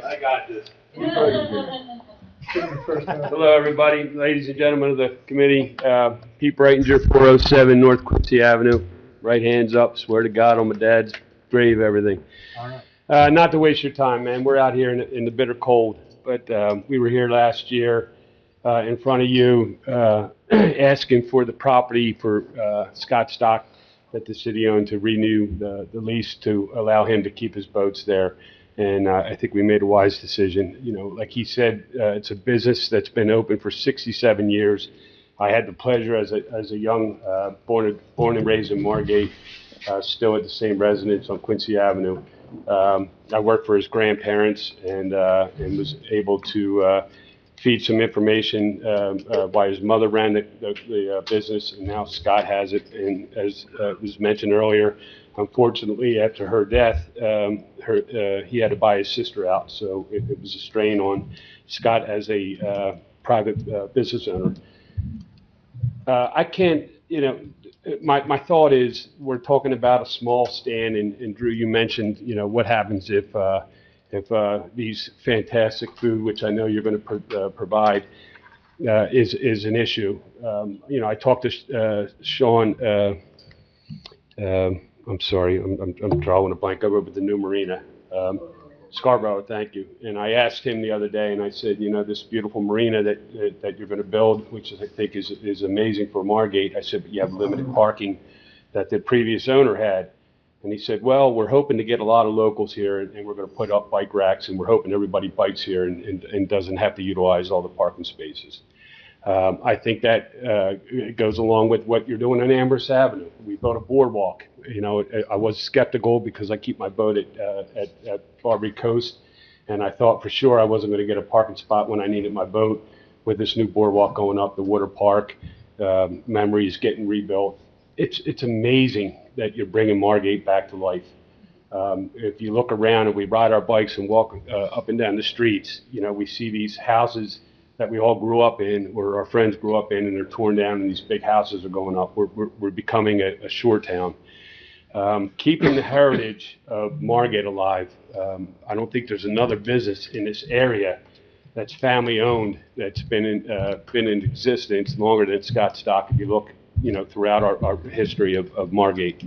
I got this. Hello, everybody, ladies and gentlemen of the committee. Pete Breitinger, 407 North Quincy Avenue. Right hands up, swear to God on my dad's grave, everything. Not to waste your time, man, we're out here in the bitter cold, but we were here last year in front of you asking for the property for Scott Stock that the city owned to renew the lease to allow him to keep his boats there. And I think we made a wise decision. You know, like he said, it's a business that's been open for 67 years. I had the pleasure as a young, born and raised in Margate, still at the same residence on Quincy Avenue. I worked for his grandparents and was able to feed some information why his mother ran the business, and now Scott has it. And as was mentioned earlier, unfortunately, after her death, he had to buy his sister out, so it was a strain on Scott as a private business owner. I can't, you know, my thought is we're talking about a small stand, and Drew, you mentioned, you know, what happens if these fantastic food, which I know you're going to provide, is an issue. You know, I talked to Sean. I'm sorry, I'm drawing a blank over with the new marina. Scarborough, thank you. And I asked him the other day, and I said, you know, this beautiful marina that you're going to build, which I think is amazing for Margate. I said, but you have limited parking that the previous owner had. And he said, well, we're hoping to get a lot of locals here, and we're going to put up bike racks, and we're hoping everybody bikes here and doesn't have to utilize all the parking spaces. I think that goes along with what you're doing on Amherst Avenue. We built a boardwalk. You know, I was skeptical because I keep my boat at Barbary Coast, and I thought for sure I wasn't going to get a parking spot when I needed my boat. With this new boardwalk going up, the water park, Memories getting rebuilt. It's amazing that you're bringing Margate back to life. If you look around and we ride our bikes and walk up and down the streets, you know, we see these houses that we all grew up in, or our friends grew up in, and they're torn down, and these big houses are going up. We're becoming a shore town. Keeping the heritage of Margate alive. I don't think there's another business in this area that's family owned that's been in existence longer than Scott Stock. If you look, you know, throughout our history of Margate.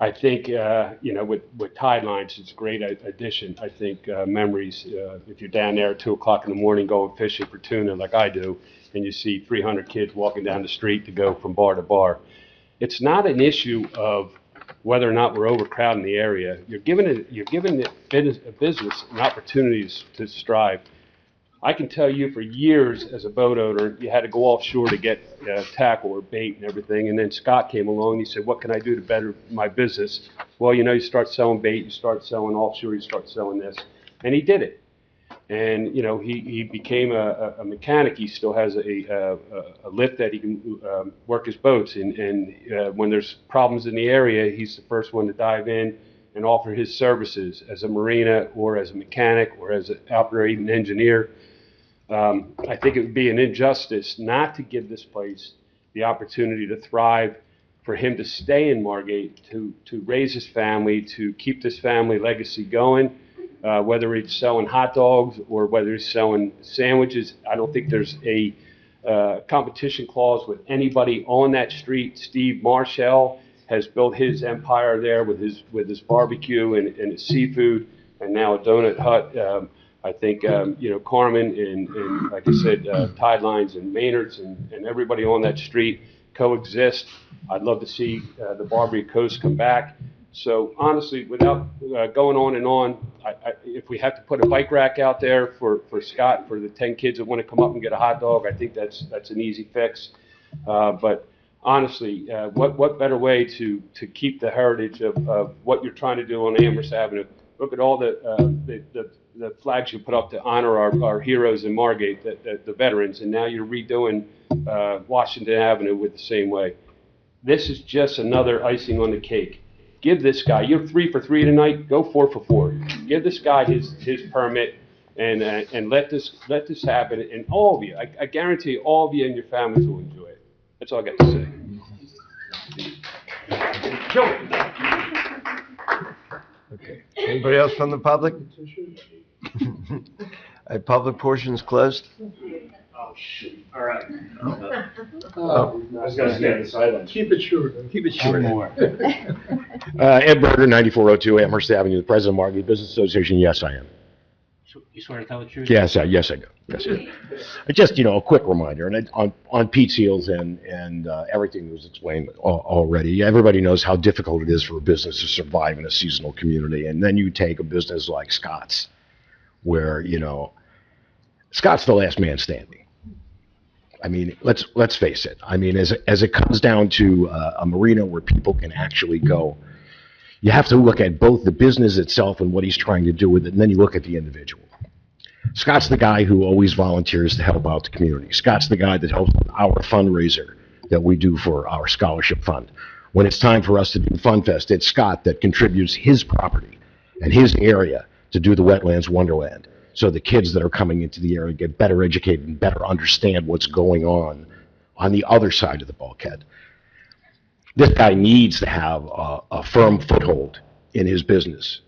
I think, you know, with tide lines, it's a great addition. I think Memories, if you're down there at 2 o'clock in the morning going fishing for tuna like I do, and you see 300 kids walking down the street to go from bar to bar, it's not an issue of whether or not we're overcrowding the area. You're giving the business an opportunities to strive. I can tell you for years as a boat owner, you had to go offshore to get tackle or bait and everything. And then Scott came along and he said, what can I do to better my business? Well, you know, you start selling bait, you start selling offshore, you start selling this. And he did it. And, you know, he became a mechanic. He still has a lift that he can work his boats. And when there's problems in the area, he's the first one to dive in and offer his services as a marina or as a mechanic or as an operating engineer. I think it would be an injustice not to give this place the opportunity to thrive, for him to stay in Margate, to raise his family, to keep this family legacy going. Whether he's selling hot dogs or whether he's selling sandwiches, I don't think there's a competition clause with anybody on that street. Steve Marshall has built his empire there with his barbecue and his seafood, and now a donut hut. I think you know, Carmen and like I said, Tide Lines and Maynard's and everybody on that street coexist. I'd love to see the Barbary Coast come back. So honestly, without going on and on, if we have to put a bike rack out there for Scott, for the 10 kids that want to come up and get a hot dog, I think that's an easy fix. But honestly, what better way to keep the heritage of what you're trying to do on Amherst Avenue? Look at all the flags you put up to honor our heroes in Margate, the veterans, and now you're redoing Washington Avenue with the same way. This is just another icing on the cake. Give this guy, you're 3 for 3 tonight, go 4 for 4. Give this guy his permit and let this happen. And all of you, I guarantee all of you and your families will enjoy it. That's all I got to say. Okay. Anybody else from the public? Public portion's closed. Oh, shoot. All right. Oh. I was gonna stay on the sidelines. Keep it short. Keep it short. Ed Berger, 9402 Amherst Avenue, the president of Margate Business Association. Yes, I am. You swear to tell the truth? Yes, I do. Yes, I do. Just, you know, a quick reminder, and on Pete's heels and everything that was explained already, everybody knows how difficult it is for a business to survive in a seasonal community. And then you take a business like Scott's, where, you know, Scott's the last man standing. I mean, let's face it. I mean, as it comes down to a marina where people can actually go, you have to look at both the business itself and what he's trying to do with it, and then you look at the individual. Scott's the guy who always volunteers to help out the community. Scott's the guy that helps with our fundraiser that we do for our scholarship fund. When it's time for us to do Fun Fest, it's Scott that contributes his property and his area to do the Wetlands Wonderland, so the kids that are coming into the area get better educated and better understand what's going on the other side of the bulkhead. This guy needs to have a firm foothold in his business,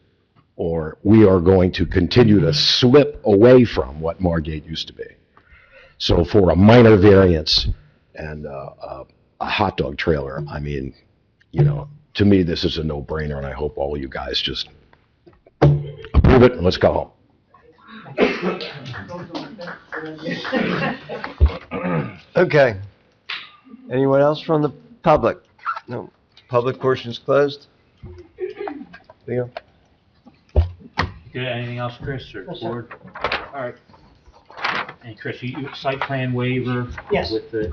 or we are going to continue to slip away from what Margate used to be. So for a minor variance and a hot dog trailer, I mean, you know, to me, this is a no-brainer, and I hope all of you guys just approve it and let's go home. Okay. Anyone else from the public? No. Public portion's closed. Leo? Good, anything else, Chris, or board? All right. And Chris, you site plan waiver? Yes. With the,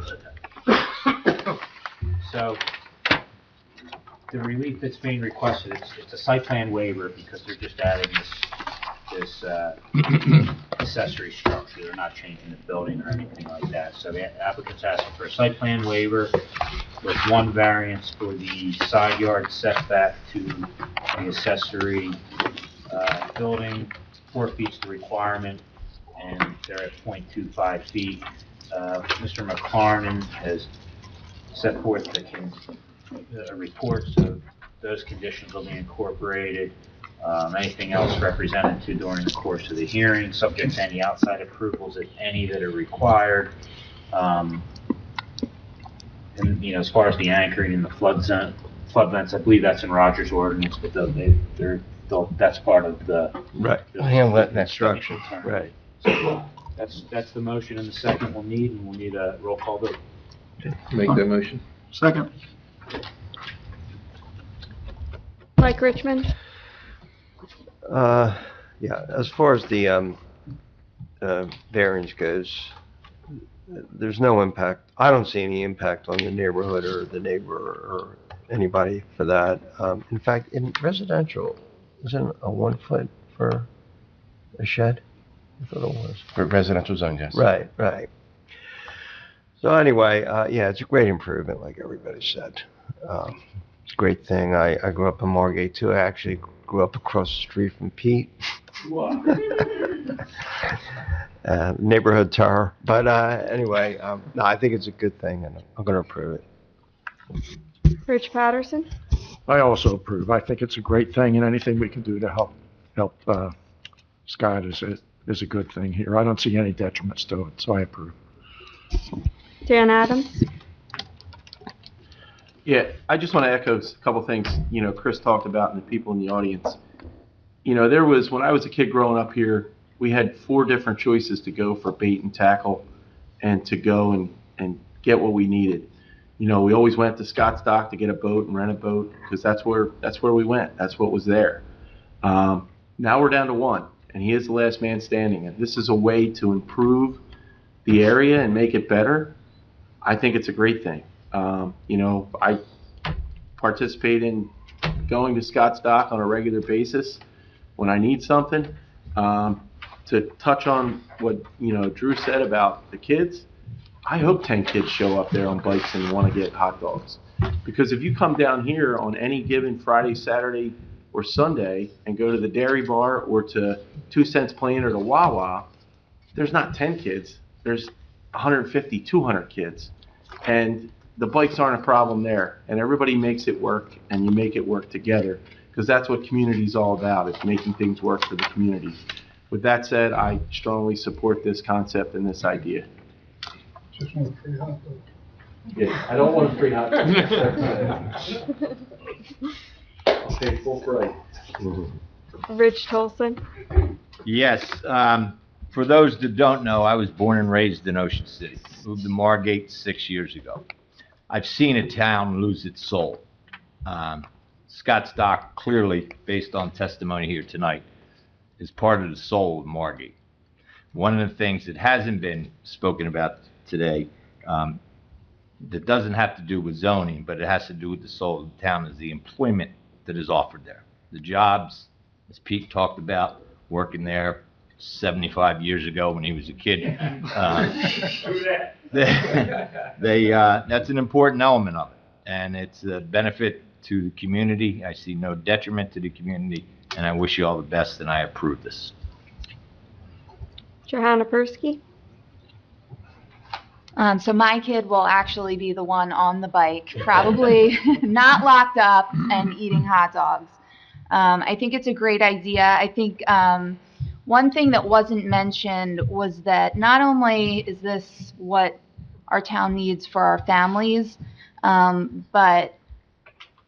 so, the relief that's being requested, it's a site plan waiver because they're just adding this accessory structure. They're not changing the building or anything like that. So the applicant's asking for a site plan waiver with one variance for the side yard setback to the accessory building. 4 feet's the requirement, and they're at 0.25 feet. Mr. McLarnon has set forth a report, so those conditions will be incorporated. Anything else represented to during the course of the hearing, subject to any outside approvals, if any, that are required. And, you know, as far as the anchoring in the flood vents, I believe that's in Rogers' ordinance, but that's part of the... Right. That structure. Right. So that's the motion, and the second we'll need a roll call vote. Make that motion. Second. Mike Richmond? Yeah, as far as the variance goes, there's no impact. I don't see any impact on the neighborhood or the neighbor or anybody for that. In fact, in residential, isn't a 1 foot for a shed? I thought it was. For residential zone, yes. Right, right. So anyway, yeah, it's a great improvement, like everybody said. It's a great thing. I grew up in Margate too. I actually grew up across the street from Pete. Neighborhood terror. But anyway, no, I think it's a good thing, and I'm going to approve it. Rich Patterson? I also approve. I think it's a great thing, and anything we can do to help Scott is a good thing here. I don't see any detriments to it, so I approve. Dan Adams? Yeah, I just want to echo a couple things, Chris talked about and the people in the audience. When I was a kid growing up here, we had 4 different choices to go for bait and tackle and to go and get what we needed. We always went to Scott's Dock to get a boat and rent a boat because that's where we went. That's what was there. Now we're down to 1, and he is the last man standing. And this is a way to improve the area and make it better. I think it's a great thing. I participate in going to Scott's Dock on a regular basis when I need something. To touch on what, Drew said about the kids, I hope 10 kids show up there on bikes and want to get hot dogs. Because if you come down here on any given Friday, Saturday, or Sunday and go to the dairy bar or to 2 Cents Plain or the Wawa, there's not 10 kids. There's 150, 200 kids. And the bikes aren't a problem there. And everybody makes it work, and you make it work together. Because that's what community's all about. It's making things work for the community. With that said, I strongly support this concept and this idea. Just want a free hot dog. Yeah, I don't want a free hot dog. I'll pay full price. Rich Tolson? Yes, for those that don't know, I was born and raised in Ocean City. Moved to Margate 6 years ago. I've seen a town lose its soul. Scott's Dock, clearly, based on testimony here tonight, is part of the soul of Margate. One of the things that hasn't been spoken about today, that doesn't have to do with zoning, but it has to do with the soul of the town, is the employment that is offered there. The jobs, as Pete talked about, working there 75 years ago when he was a kid. That's an important element of it, and it's a benefit to the community. I see no detriment to the community, and I wish you all the best, and I approve this. Johanna Persky? So my kid will actually be the one on the bike, probably not locked up and eating hot dogs. I think it's a great idea. I think one thing that wasn't mentioned was that not only is this what our town needs for our families, but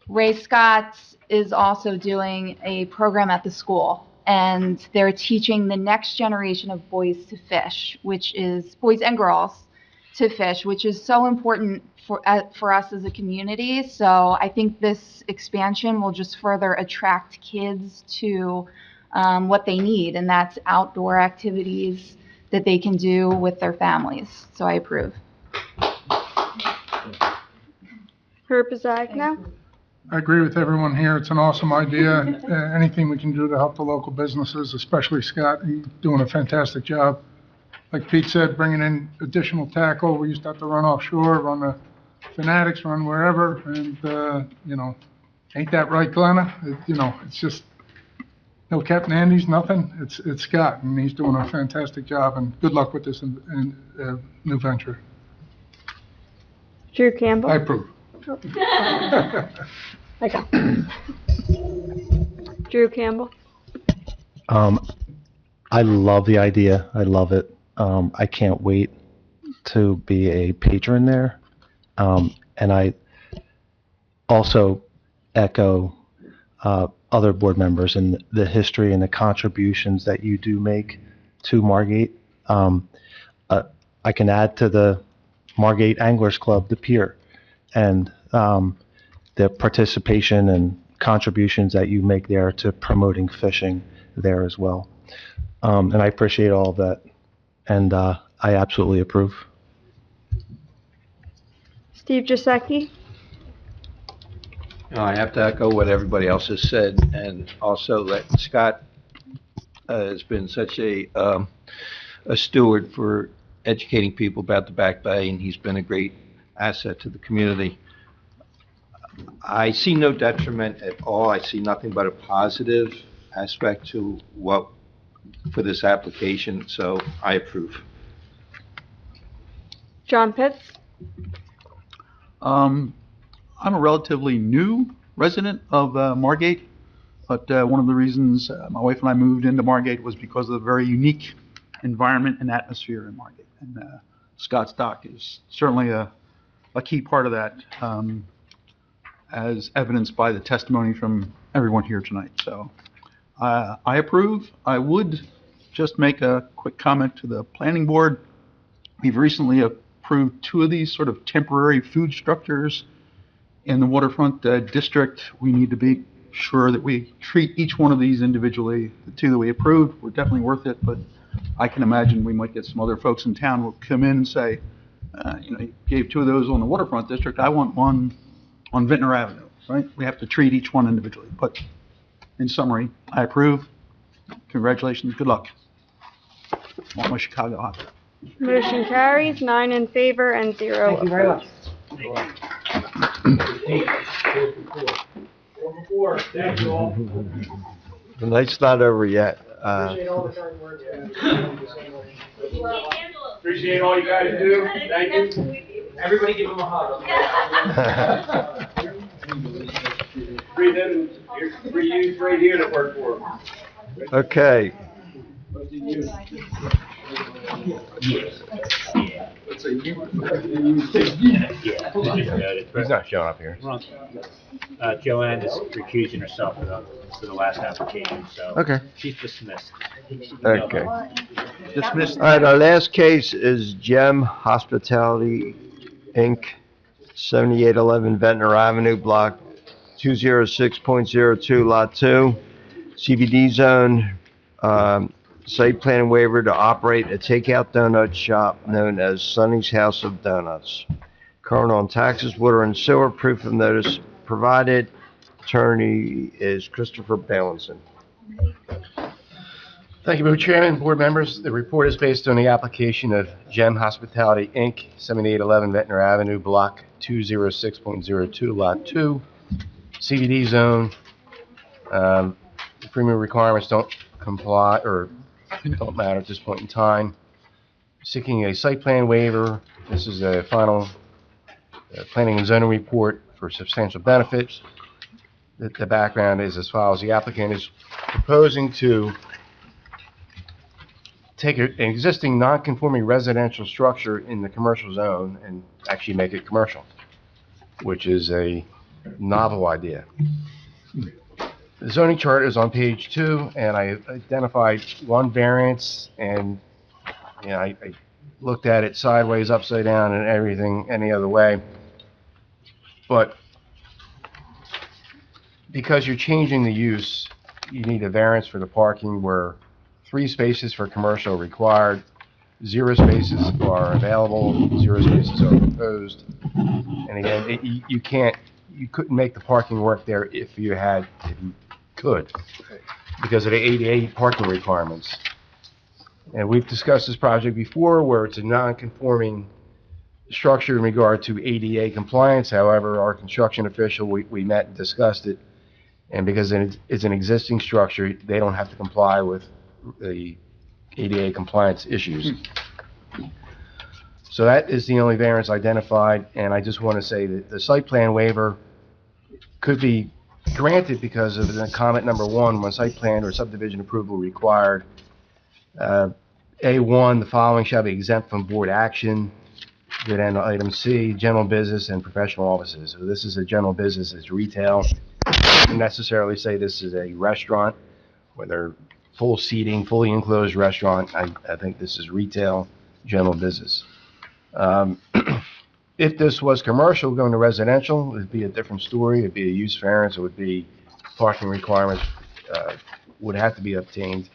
Ray Scott's is also doing a program at the school, and they're teaching the next generation of boys to fish, which is boys and girls to fish, which is so important for us as a community. So I think this expansion will just further attract kids to what they need, and that's outdoor activities that they can do with their families. So I approve. Herb Zagno? I agree with everyone here. It's an awesome idea. Anything we can do to help the local businesses, especially Scott, he's doing a fantastic job. Like Pete said, bringing in additional tackle. We used to have to run offshore, run the Fanatics, run wherever, and, ain't that right, Glenna? It's just no Captain Andy's, nothing. It's Scott, and he's doing a fantastic job, and good luck with this new venture. Drew Campbell? I approve. Okay. Drew Campbell? I love the idea. I love it. I can't wait to be a patron there. And I also echo other board members and the history and the contributions that you do make to Margate. I can add to the Margate Anglers Club, the pier, and the participation and contributions that you make there to promoting fishing there as well. And I appreciate all of that, and I absolutely approve. Steve Giuseppe? I have to echo what everybody else has said, and also let Scott has been such a steward for educating people about the Back Bay, and he's been a great asset to the community. I see no detriment at all. I see nothing but a positive aspect to for this application, so I approve. John Pitts? I'm a relatively new resident of Margate, but one of the reasons my wife and I moved into Margate was because of the very unique environment and atmosphere in Margate. And Scott's Dock is certainly a key part of that, as evidenced by the testimony from everyone here tonight. So I approve. I would just make a quick comment to the planning board. We've recently approved 2 of these sort of temporary food structures in the waterfront district. We need to be sure that we treat each one of these individually. The 2 that we approved were definitely worth it, but I can imagine we might get some other folks in town who will come in and say, you gave 2 of those on the waterfront district. I want one on Vintner Avenue, right? We have to treat each one individually. But in summary, I approve. Congratulations. Good luck. Want my Chicago hot dog. Motion carries, 9 in favor and 0 Thank you very much. The night's not over yet. Appreciate all the kind words. Appreciate all you guys do. Thank you. Everybody give him a hug. Free them, free use right here to work for them. Okay. He's not showing up here. Joanne is recusing herself for the last application, so. Okay. She's dismissed. Okay. Dismissed. All right, our last case is Gem Hospitality, Inc., 7811 Ventnor Avenue, Block 206.02, Lot 2, CBD zone, site plan waiver to operate a takeout donut shop known as Sonny's House of Donuts. Current on taxes, water and sewer, proof of notice provided. Attorney is Christopher Balanson. Thank you, Mr. Chairman, board members. The report is based on the application of Gem Hospitality, Inc., 7811 Ventnor Avenue, Block 206.02, Lot 2, CBD zone. The premium requirements don't comply or don't matter at this point in time. Seeking a site plan waiver. This is a final planning and zoning report for substantial benefits. The background is as follows. The applicant is proposing to take an existing non-conforming residential structure in the commercial zone and actually make it commercial, which is a novel idea. The zoning chart is on page 2, and I identified one variance, and I looked at it sideways, upside down, and everything any other way. But because you're changing the use, you need a variance for the parking where 3 spaces for commercial are required, 0 spaces are available, 0 spaces are proposed. And again, you couldn't make the parking work there if you could, because of the ADA parking requirements. And we've discussed this project before where it's a non-conforming structure in regard to ADA compliance. However, our construction official, we met and discussed it, and because it's an existing structure, they don't have to comply with the ADA compliance issues. So that is the only variance identified, and I just want to say that the site plan waiver could be granted because of the comment number 1, when site plan or subdivision approval required. A1, the following shall be exempt from board action. Then item C, general business and professional offices. So this is a general business, it's retail. Doesn't necessarily say this is a restaurant, whether full seating, fully enclosed restaurant. I think this is retail, general business. If this was commercial going to residential, it'd be a different story. It'd be a use variance. It would be parking requirements would have to be obtained.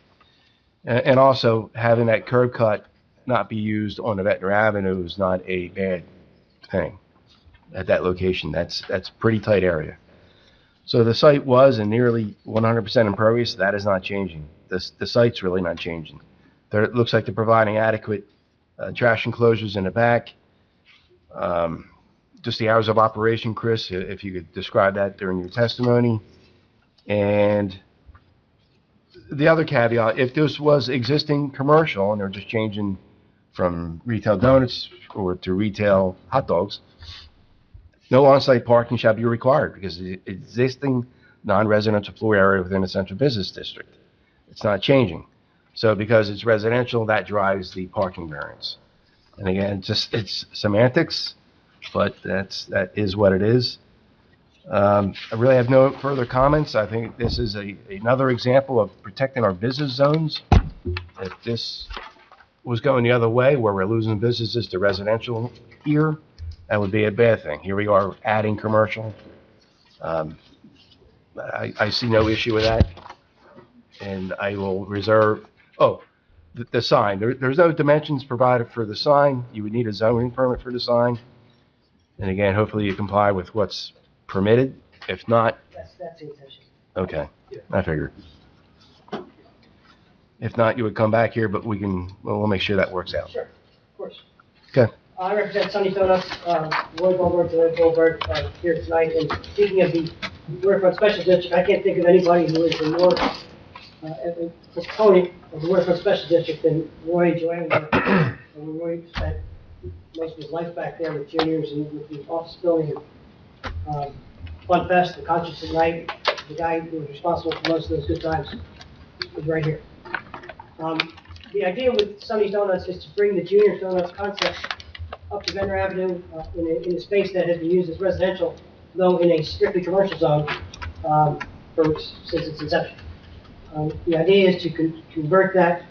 And also having that curb cut not be used on the Ventnor Avenue is not a bad thing at that location. That's a pretty tight area. So the site was and nearly 100% impervious. That is not changing. The site's really not changing. It looks like they're providing adequate trash enclosures in the back. Just the hours of operation, Chris, if you could describe that during your testimony. And the other caveat, if this was existing commercial and they're just changing from retail donuts or to retail hot dogs, no on-site parking shall be required because the existing non-residential floor area within the central business district. It's not changing. So because it's residential, that drives the parking variance. And again, it's semantics, but that is what it is. I really have no further comments. I think this is another example of protecting our business zones. If this was going the other way, where we're losing businesses to residential here, that would be a bad thing. Here we are adding commercial. I see no issue with that. And I will reserve, the sign. There's no dimensions provided for the sign. You would need a zoning permit for the sign. And again, hopefully you comply with what's permitted. If not, That's the intention. okay, I figured. If not, you would come back here, but we'll make sure that works out. Sure, of course. Okay. I represent Sunny Donuts, Lloyd Goldberg, here tonight. And speaking of the waterfront special district, I can't think of anybody who is a more a proponent of the waterfront special district than Roy Joanne. Roy spent most of his life back there with juniors and with the office building, Fun Fest, the concerts at night. The guy who was responsible for most of those good times is right here. The idea with Sunny's Donuts is to bring the Junior Donuts concept up to Venter Avenue in a space that has been used as residential, though in a strictly commercial zone since its inception. The idea is to convert that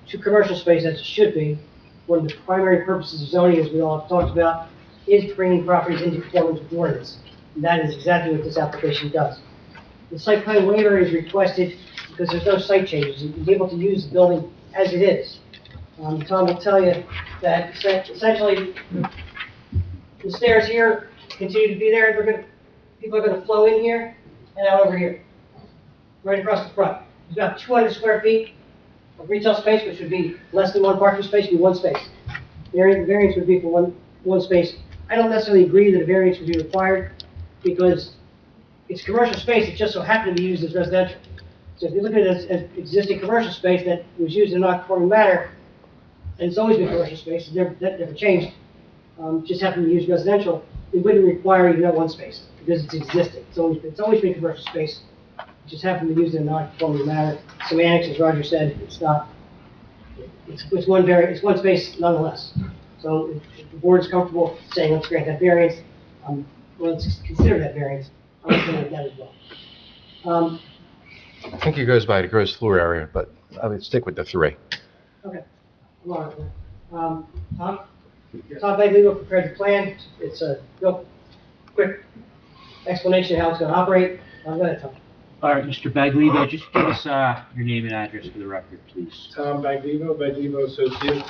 to commercial space as it should be. One of the primary purposes of zoning, as we all have talked about, is bringing properties into conformance with the ordinance. And that is exactly what this application does. The site plan waiver is requested because there's no site changes. You'll be able to use the building as it is. Tom will tell you that essentially the stairs here continue to be there. People are going to flow in here and out over here, right across the front. There's about 200 square feet of retail space, which would be less than one parking space, would be one space. The variance would be for one space. I don't necessarily agree that a variance would be required because it's commercial space. It just so happened to be used as residential. So if you look at it as existing commercial space that was used in a non-conforming manner, and it's always been commercial space, that never changed, just happened to be used residential, it wouldn't require even that one space because it's existing. It's always been commercial space. It just happened to be used in a non-conforming manner. Semantics, as Roger said, it's not. It's one space nonetheless. So if the board is comfortable saying let's grant that variance, let's consider that variance. I'm looking at that as well. I think it goes by the gross floor area, but I would stick with the 3. Okay. Tom Bagley prepared the plan. It's a real quick explanation of how it's going to operate. Go ahead, Tom. All right, Mr. Baglivo, just give us your name and address for the record, please. Tom Baglivo Associates,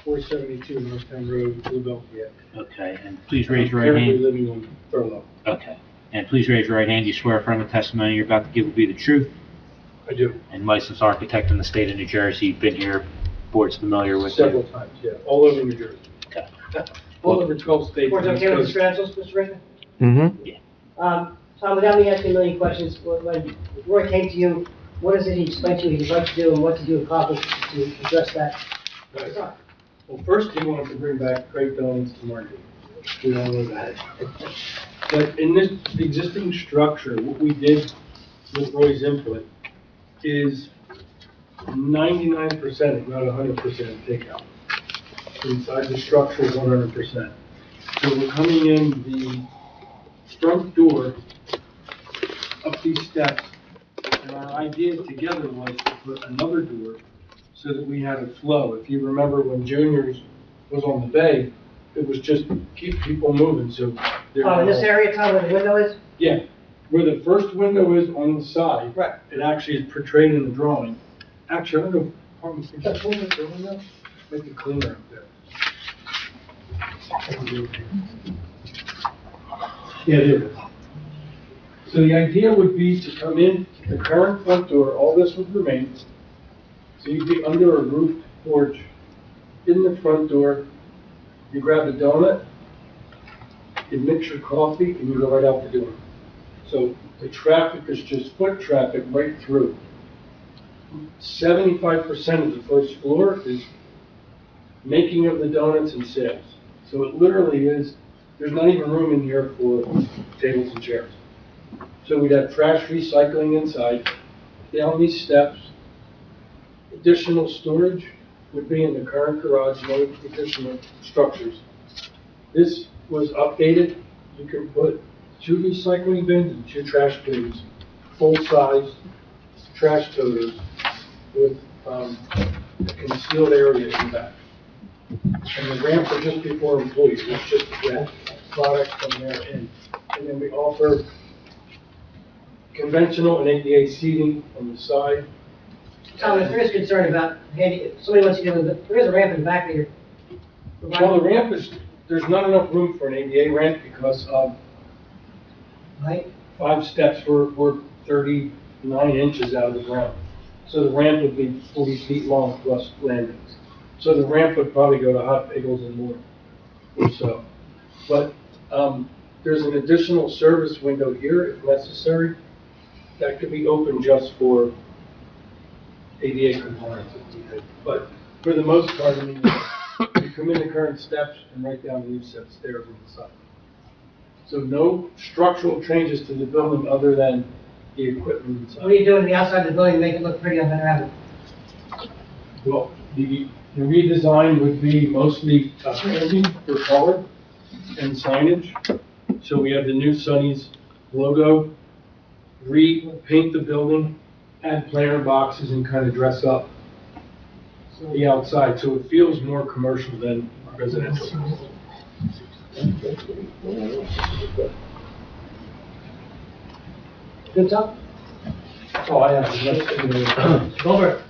472 Northtown Road, Philadelphia. Okay, and please raise your right hand. Currently living on Thurlow. Okay, and please raise your right hand. You swear affirm the testimony you're about to give will be the truth? I do. And licensed architect in the state of New Jersey, you've been here, board's familiar with Several times, yeah, all over New Jersey. Okay. All over 12 states. Board's okay with the credentials, Mr. Richmond? Mm-hmm. Yeah. Tom, without me asking a million questions, when Roy came to you, what is it he explained to you he'd like to do and what did you accomplish to address that? Right. Well, first he wanted to bring back Craig Billings to Margate. We all know that. But in this existing structure, what we did with Roy's input is 99%, if not 100% takeout. Inside the structure is 100%. So we're coming in the front door up these steps, and our idea together was to put another door so that we had a flow. If you remember when Juniors was on the bay, it was just keep people moving. So in this area, Tom, where the window is? Yeah, where the first window is on the side. Right. It actually is portrayed in the drawing. Actually, I don't know. Is that the window? Make it cleaner up there. Yeah, there it is. So the idea would be to come in the current front door, all this would remain. So you'd be under a roofed porch in the front door. You grab a donut, you mix your coffee, and you go right out the door. So the traffic is just foot traffic right through. 75% of the first floor is making of the donuts and sales. So it literally is, there's not even room in here for tables and chairs. So we'd have trash recycling inside, down these steps. Additional storage would be in the current garage, no additional structures. This was updated. You can put 2 recycling bins and 2 trash bins, full-size trash toters with a concealed area in the back. And the ramps are just before employees. It's just that product from there in. And then we offer conventional and ADA seating on the side. Tom, if there is concern about handy, if somebody wants to get there is a ramp in the back there. Well, the ramp is, there's not enough room for an ADA ramp because Right. 5 steps were 39 inches out of the ground. So the ramp would be 40 feet long plus landings. So the ramp would probably go to Hot Pickles and more or so. But there's an additional service window here if necessary. That could be open just for ADA compliance. But for the most part, I mean, you come in the current steps and right down the new set of stairs on the side. So no structural changes to the building other than the equipment inside. What are you doing on the outside of the building to make it look pretty on Better Avenue? Well, the redesign would be mostly painting for color and signage. So we have the new Sunny's logo, repaint the building, add planter boxes and kind of dress up the outside so it feels more commercial than residential. Good talk. That's all I have. Goldberg.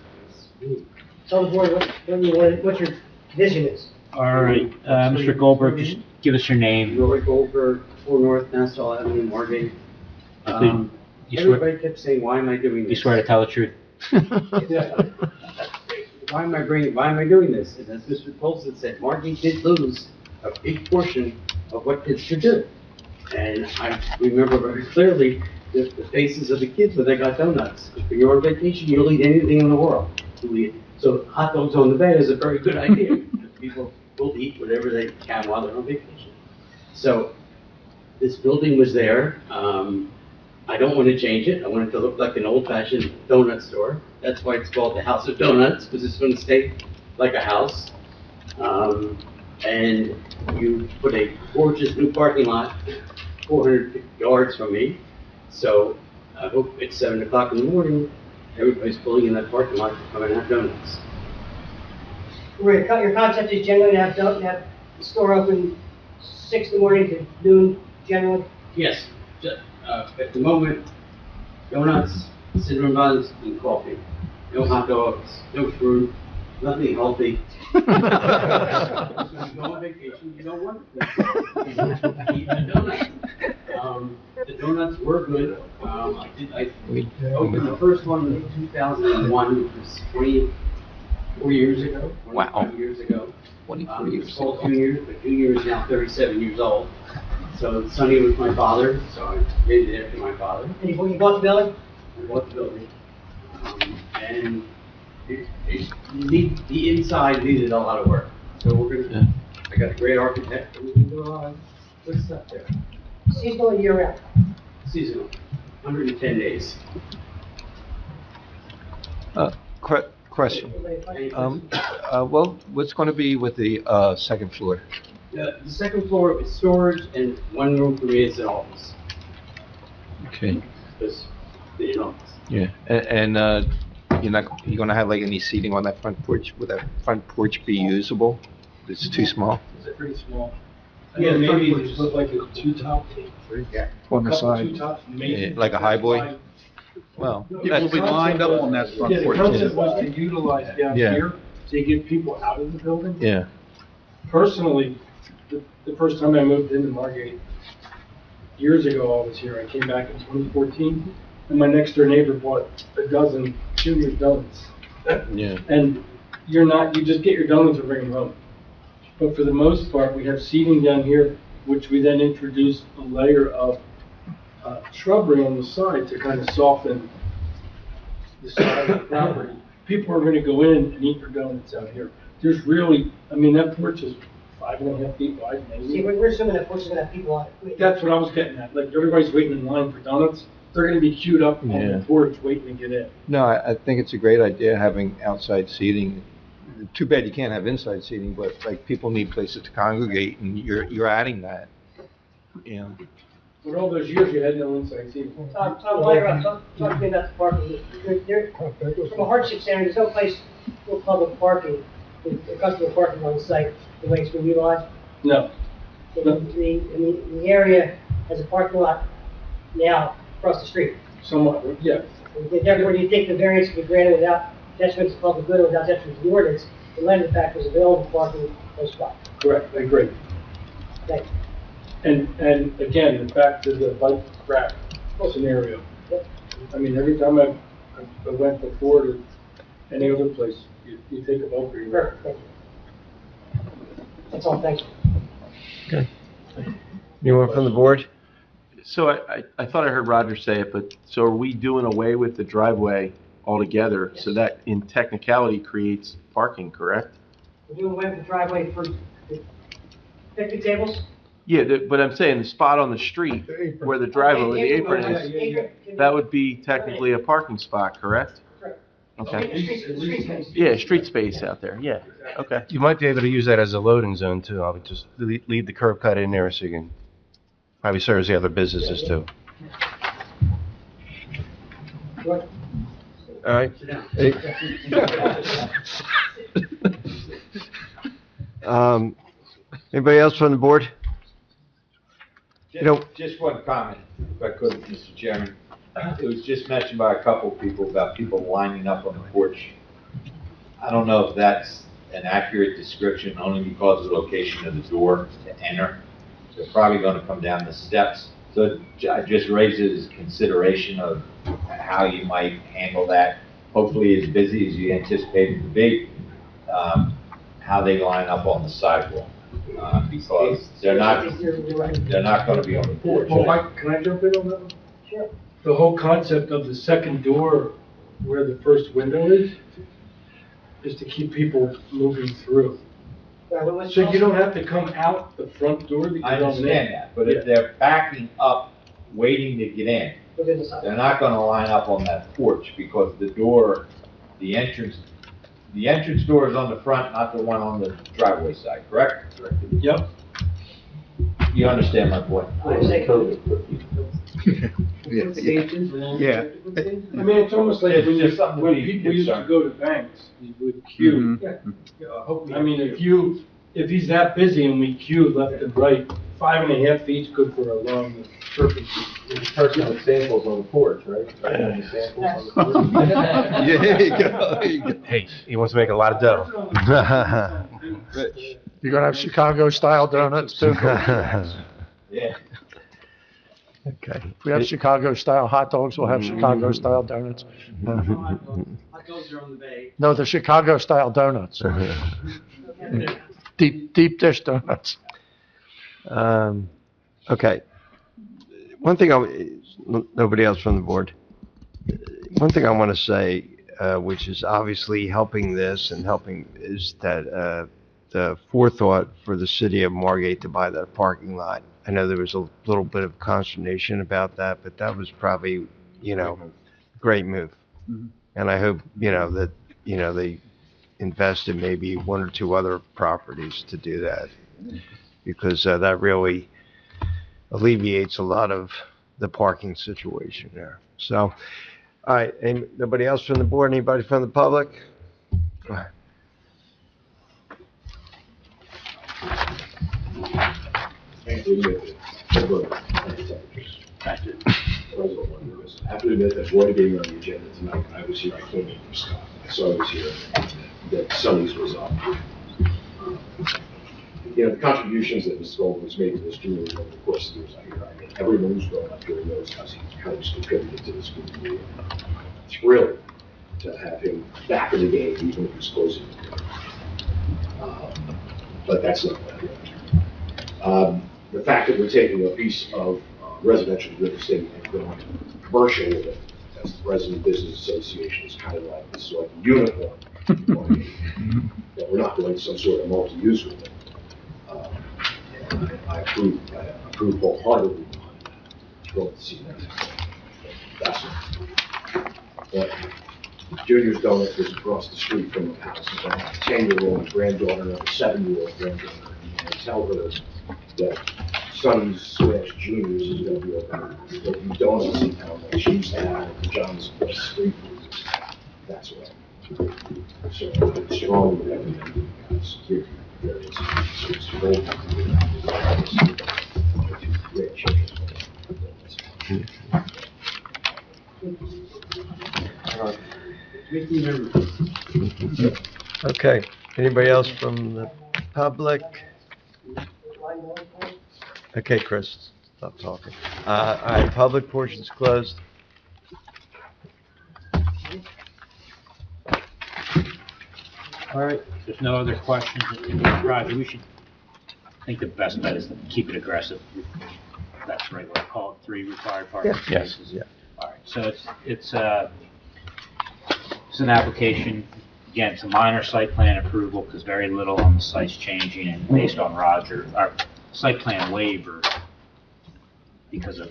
Tell the board what your vision is. All right, Mr. Goldberg, just give us your name. Roy Goldberg, 4 North Nassau Avenue, Margate. You swear- Everybody kept saying, why am I doing this? You swear to tell the truth? Why am I doing this? And as Mr. Polson said, Margate did lose a big portion of what kids should do. And I remember very clearly the faces of the kids when they got donuts. When you're on vacation, you'll eat anything in the world. So hot dogs on the bed is a very good idea. People will eat whatever they can while they're on vacation. So this building was there. I don't want to change it. I want it to look like an old-fashioned donut store. That's why it's called the House of Donuts, because it's going to stay like a house. And you put a gorgeous new parking lot 400 yards from me. So I hope at 7 o'clock in the morning, everybody's pulling in that parking lot to come and have donuts. Your concept is generally to have the store open 6 in the morning to noon generally? Yes. At the moment, donuts, cinnamon buns, and coffee. No hot dogs, no fruit, nothing healthy. So you go on vacation, you don't want to eat a donut. The donuts were good. I opened the first one in 2001, which was 24 years ago. 25 years ago. 24 years ago. Junior, but Junior is now 37 years old. So Sonny was my father, so I named it after my father. And you bought the building? I bought the building. And the inside needed a lot of work. So I got a great architect, and we can do a lot of good stuff there. Seasonal or year round? Seasonal, 110 days. Question. What's going to be with the second floor? The second floor is storage, and one room for me is an office. Okay. Just the office. Yeah, and you're going to have like any seating on that front porch? Would that front porch be usable? It's too small? It's pretty small. Yeah, maybe just look like a 2-top. Yeah. On the Couple side. 2-tops, maybe. Yeah, like a high boy? Well, Yeah, that's- the concept was- Yeah, the concept was to utilize down Yeah. here to get people out of the building. Yeah. Personally, the first time I moved into Margate, years ago I was here, I came back in 2014, and my next door neighbor bought a dozen junior donuts. Yeah. And you just get your donuts and bring them home. But for the most part, we have seating down here, which we then introduce a layer of shrubbery on the side to kind of soften the side of the property. People are gonna go in and eat their donuts out here. There's really, I mean, that porch is 5.5 feet wide, See, maybe. we're assuming that porch is gonna have people on it. That's what I was getting at, like, everybody's waiting in line for donuts, they're gonna be queued up on Yeah. the porch waiting to get in. No, I think it's a great idea having outside seating. Too bad you can't have inside seating, but like people need places to congregate and you're adding that. You know, For all those years, you had no inside seating. Tom, while you're up, talk to me about the parking. From a hardship standard, there's no place for public parking, for customer parking on site, the way it's been utilized. No. So the area has a parking lot now across the street. Somewhat, yeah. Therefore, do you think the variance can be granted without detriment to public good or without detriment to the ordinance, in light of the fact there's available parking close by? Correct, I agree. Thank you. And again, back to the bike rack scenario. I mean, every time I went before to any other place, you take a bike rack. Perfect, thank you. That's all, thank you. Okay. Anyone from the board? So I thought I heard Roger say it, but so are we doing away with the driveway altogether? So that in technicality creates parking, correct? We're doing away with the driveway for the picnic tables? Yeah, but I'm saying the spot on the street where the driveway, where the apron is, that would be technically a parking spot, correct? Correct. Okay. Yeah, street space out there, yeah, okay. You might be able to use that as a loading zone too. I would just leave the curb cut in there so you can probably serves the other businesses too. All right. Anybody else from the board? You know, Just one comment, if I could, Mr. Chairman. It was just mentioned by a couple of people about people lining up on the porch. I don't know if that's an accurate description, only because of the location of the door to enter. They're probably gonna come down the steps. So I just raise it as consideration of how you might handle that. Hopefully as busy as you anticipate it to be, how they line up on the sidewalk. Because they're not gonna be on the porch. Well, Mike, can I jump in on that one? Sure. The whole concept of the second door where the first window is to keep people moving through. So you don't have to come out the front door that you I don't understand that, but if they're backing up, waiting to get in, they're not gonna line up on that porch because the door, the entrance door is on the front, not the one on the driveway side, correct? Yep. You understand my point? Yeah. I mean, it's almost like It's when just something to when be people used to concerned. go to banks, you would queue. I mean, if he's that busy and we queue left and right, 5.5 feet's good for a long serpentine. Personal samples on the porch, right? Yeah, there you go, there you go. Hey, he wants to make a lot of dough. You're gonna have Chicago-style donuts too? Yeah. Okay. If we have Chicago-style hot dogs, we'll have Chicago-style donuts. Hot dogs are on the bay. No, the Chicago-style donuts. Deep dish donuts. Okay. One thing nobody else from the board. One thing I want to say, which is obviously helping this and helping, is that the forethought for the city of Margate to buy that parking lot. I know there was a little bit of consternation about that, but that was probably, great move. And I hope, that, they invest in maybe one or two other properties to do that, because that really alleviates a lot of the parking situation there. So, all right, nobody else from the board, anybody from the public? Go ahead. I have to admit that one being on the agenda tonight, I was here, I couldn't make for Scott. I saw it was here, that Sonny's was up. the contributions that Mr. Goldman has made to this community over the course of the years I mean, everyone who's grown up here knows how he's contributed to this community. Thrilled to have him back in the game, even if he's closing. But that's not what I want. The fact that we're taking a piece of residential real estate and going commercial with it, as the Resident Business Association is kind of like, this is like a unicorn. That we're not doing some sort of multi-use with it. And I approve wholeheartedly. Thrilled to see that. That's it. But Junior's Donuts is across the street from the house. I have a 10-year-old granddaughter and a 7-year-old granddaughter. And I tell her that Sonny's/Junior's is going to be open donuts in town like she used to have at John's across the street. That's what. So I strongly recommend you guys here various it's very great changes. Okay, anybody else from the public? Okay, Chris, stop talking. All right, public portion's closed. All right, if there's no other questions, Roger, I think the best bet is to keep it aggressive. That's right, we'll call it 3 required parking spaces. Yeah. All right, so it's an application, again, it's a minor site plan approval because very little on the site's changing, and based on our site plan waiver, because of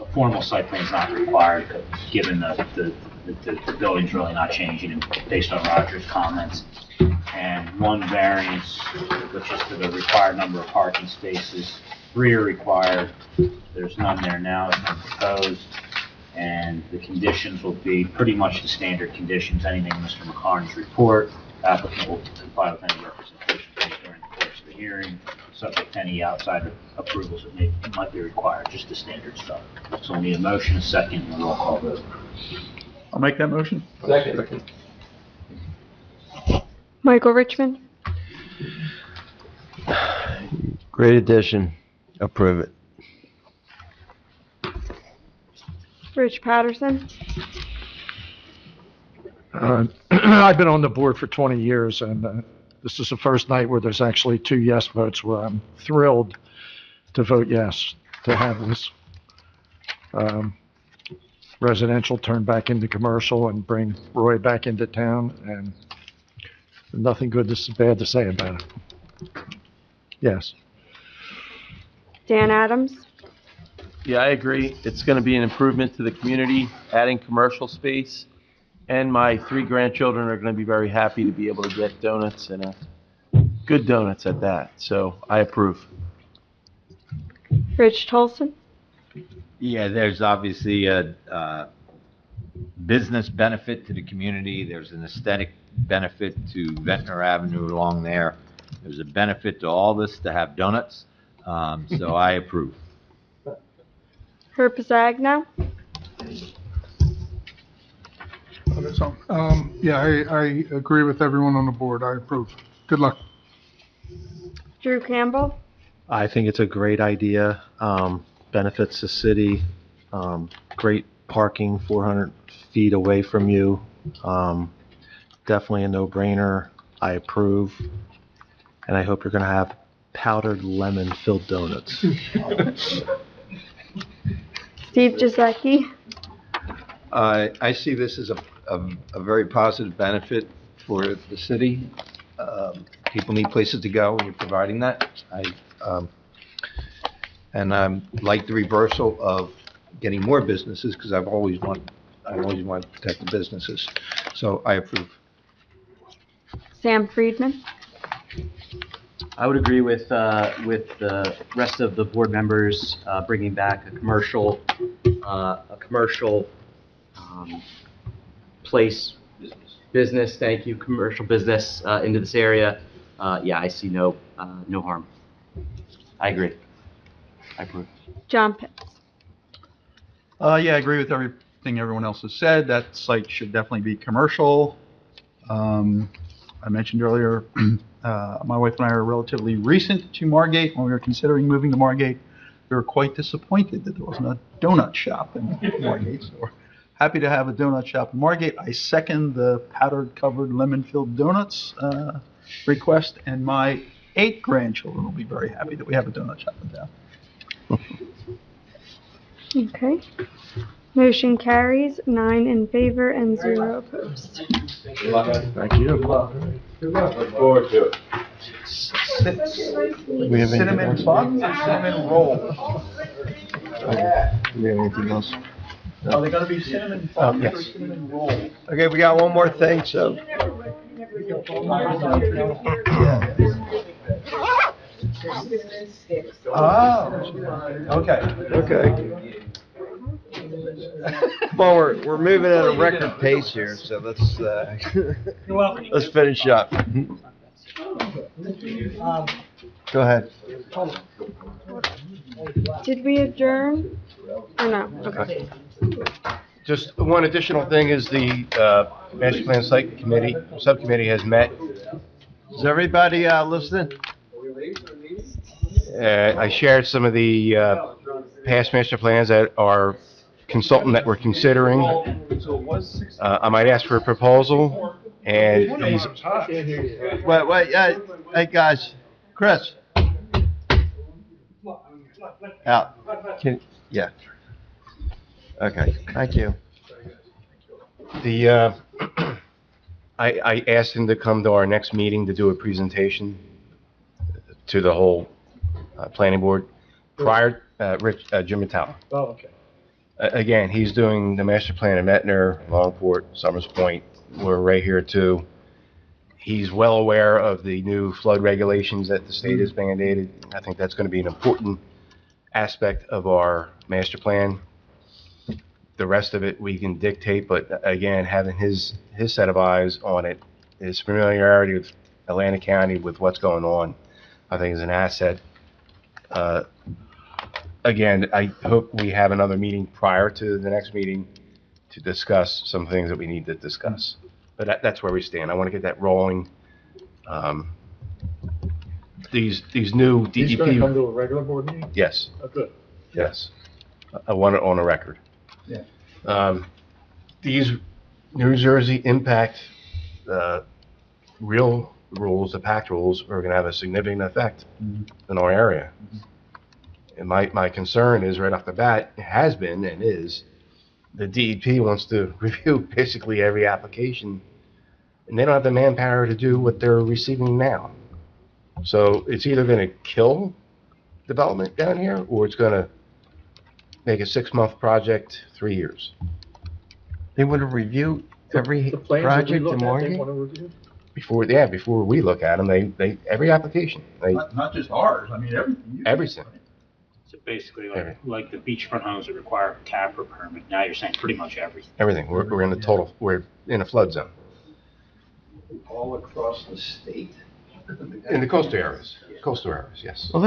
a formal site plan is not required, given the building's really not changing, and based on Roger's comments. And 1 variance, which is for the required number of parking spaces. 3 are required. There's none there now, it's been proposed. And the conditions will be pretty much the standard conditions, anything in Mr. McCarn's report. Applicant will comply with any representation made during the course of the hearing, subject to any outside approvals that might be required, just the standard stuff. So we'll need a motion, a second, and a roll call vote. I'll make that motion. Second. Michael Richmond, Great addition, approve it. Rich Patterson, I've been on the board for 20 years, and this is the first night where there's actually 2 yes votes, where I'm thrilled to vote yes to have this residential turn back into commercial and bring Roy back into town, and nothing bad to say about it. Yes. Dan Adams, Yeah, I agree. It's going to be an improvement to the community, adding commercial space. And my 3 grandchildren are going to be very happy to be able to get donuts, and good donuts at that. So I approve. Rich Tolson, Yeah, there's obviously a business benefit to the community. There's an aesthetic benefit to Ventnor Avenue along there. There's a benefit to all this to have donuts. So I approve. Herb Zagno, Yeah, I agree with everyone on the board. I approve. Good luck. Drew Campbell, I think it's a great idea, benefits the city, great parking 400 feet away from you. Definitely a no-brainer. I approve. And I hope you're going to have powdered lemon-filled donuts. Steve Giesecke, I see this as a very positive benefit for the city. People need places to go, and you're providing that. And I like the reversal of getting more businesses, because I've always wanted to protect the businesses. So I approve. Sam Friedman, I would agree with the rest of the board members, bringing back a commercial place, business, thank you, commercial business, into this area. Yeah, I see no harm. I agree. I approve. John Pitts. Yeah, I agree with everything everyone else has said. That site should definitely be commercial. I mentioned earlier, my wife and I are relatively recent to Margate. When we were considering moving to Margate, we were quite disappointed that there wasn't a donut shop in Margate. So we're happy to have a donut shop in Margate. I second the powdered-covered lemon-filled donuts request, and my 8 grandchildren will be very happy that we have a donut shop in town. Okay. Motion carries, 9 in favor and 0 opposed. Thank you. Look forward to it. We have anything Cinnamon else? buns or cinnamon rolls? Do we have anything else? Are they gonna be cinnamon buns or Yes. cinnamon rolls? Okay, we got one more thing, so. Oh, okay. Okay. Well, we're moving at a record pace here, so let's, let's finish up. Go ahead. Did we adjourn or no? Okay. Just one additional thing is the Master Plan Site Committee, Subcommittee has met. Is everybody listening? I shared some of the past master plans that our consultant that we're considering. I might ask for a proposal, and he's... Wait, hey guys, Chris. Out. Yeah. Okay, thank you. The, I asked him to come to our next meeting to do a presentation to the whole planning board prior, Jim Metallo. Oh, okay. Again, he's doing the master plan in Etner, Longport, Summers Point. We're right here too. He's well aware of the new flood regulations that the state has mandated. I think that's going to be an important aspect of our master plan. The rest of it we can dictate, but again, having his set of eyes on it, his familiarity with Atlantic County, with what's going on, I think is an asset. Again, I hope we have another meeting prior to the next meeting to discuss some things that we need to discuss. But that's where we stand. I want to get that rolling. These new DEP. He's gonna come to a regular board meeting? Yes. Oh, good. Yes. I want it on a record. Yeah. These New Jersey impact, real rules, the PACT rules, are going to have a significant effect in our area. And my concern is right off the bat, it has been and is, the DEP wants to review basically every application, and they don't have the manpower to do what they're receiving now. So it's either going to kill development down here, or it's going to make a 6-month project 3 years. They want to review every The plans that we project looked in at, they Margate? wanna review? Before we look at them, they every application, Not just ours, I mean, everything. everything. So basically, like the beachfront homes that require a cap or permit, now you're saying pretty much everything. Everything. We're in the total, we're in a flood zone. All across the state. In the coastal areas. Coastal areas, yes. Well,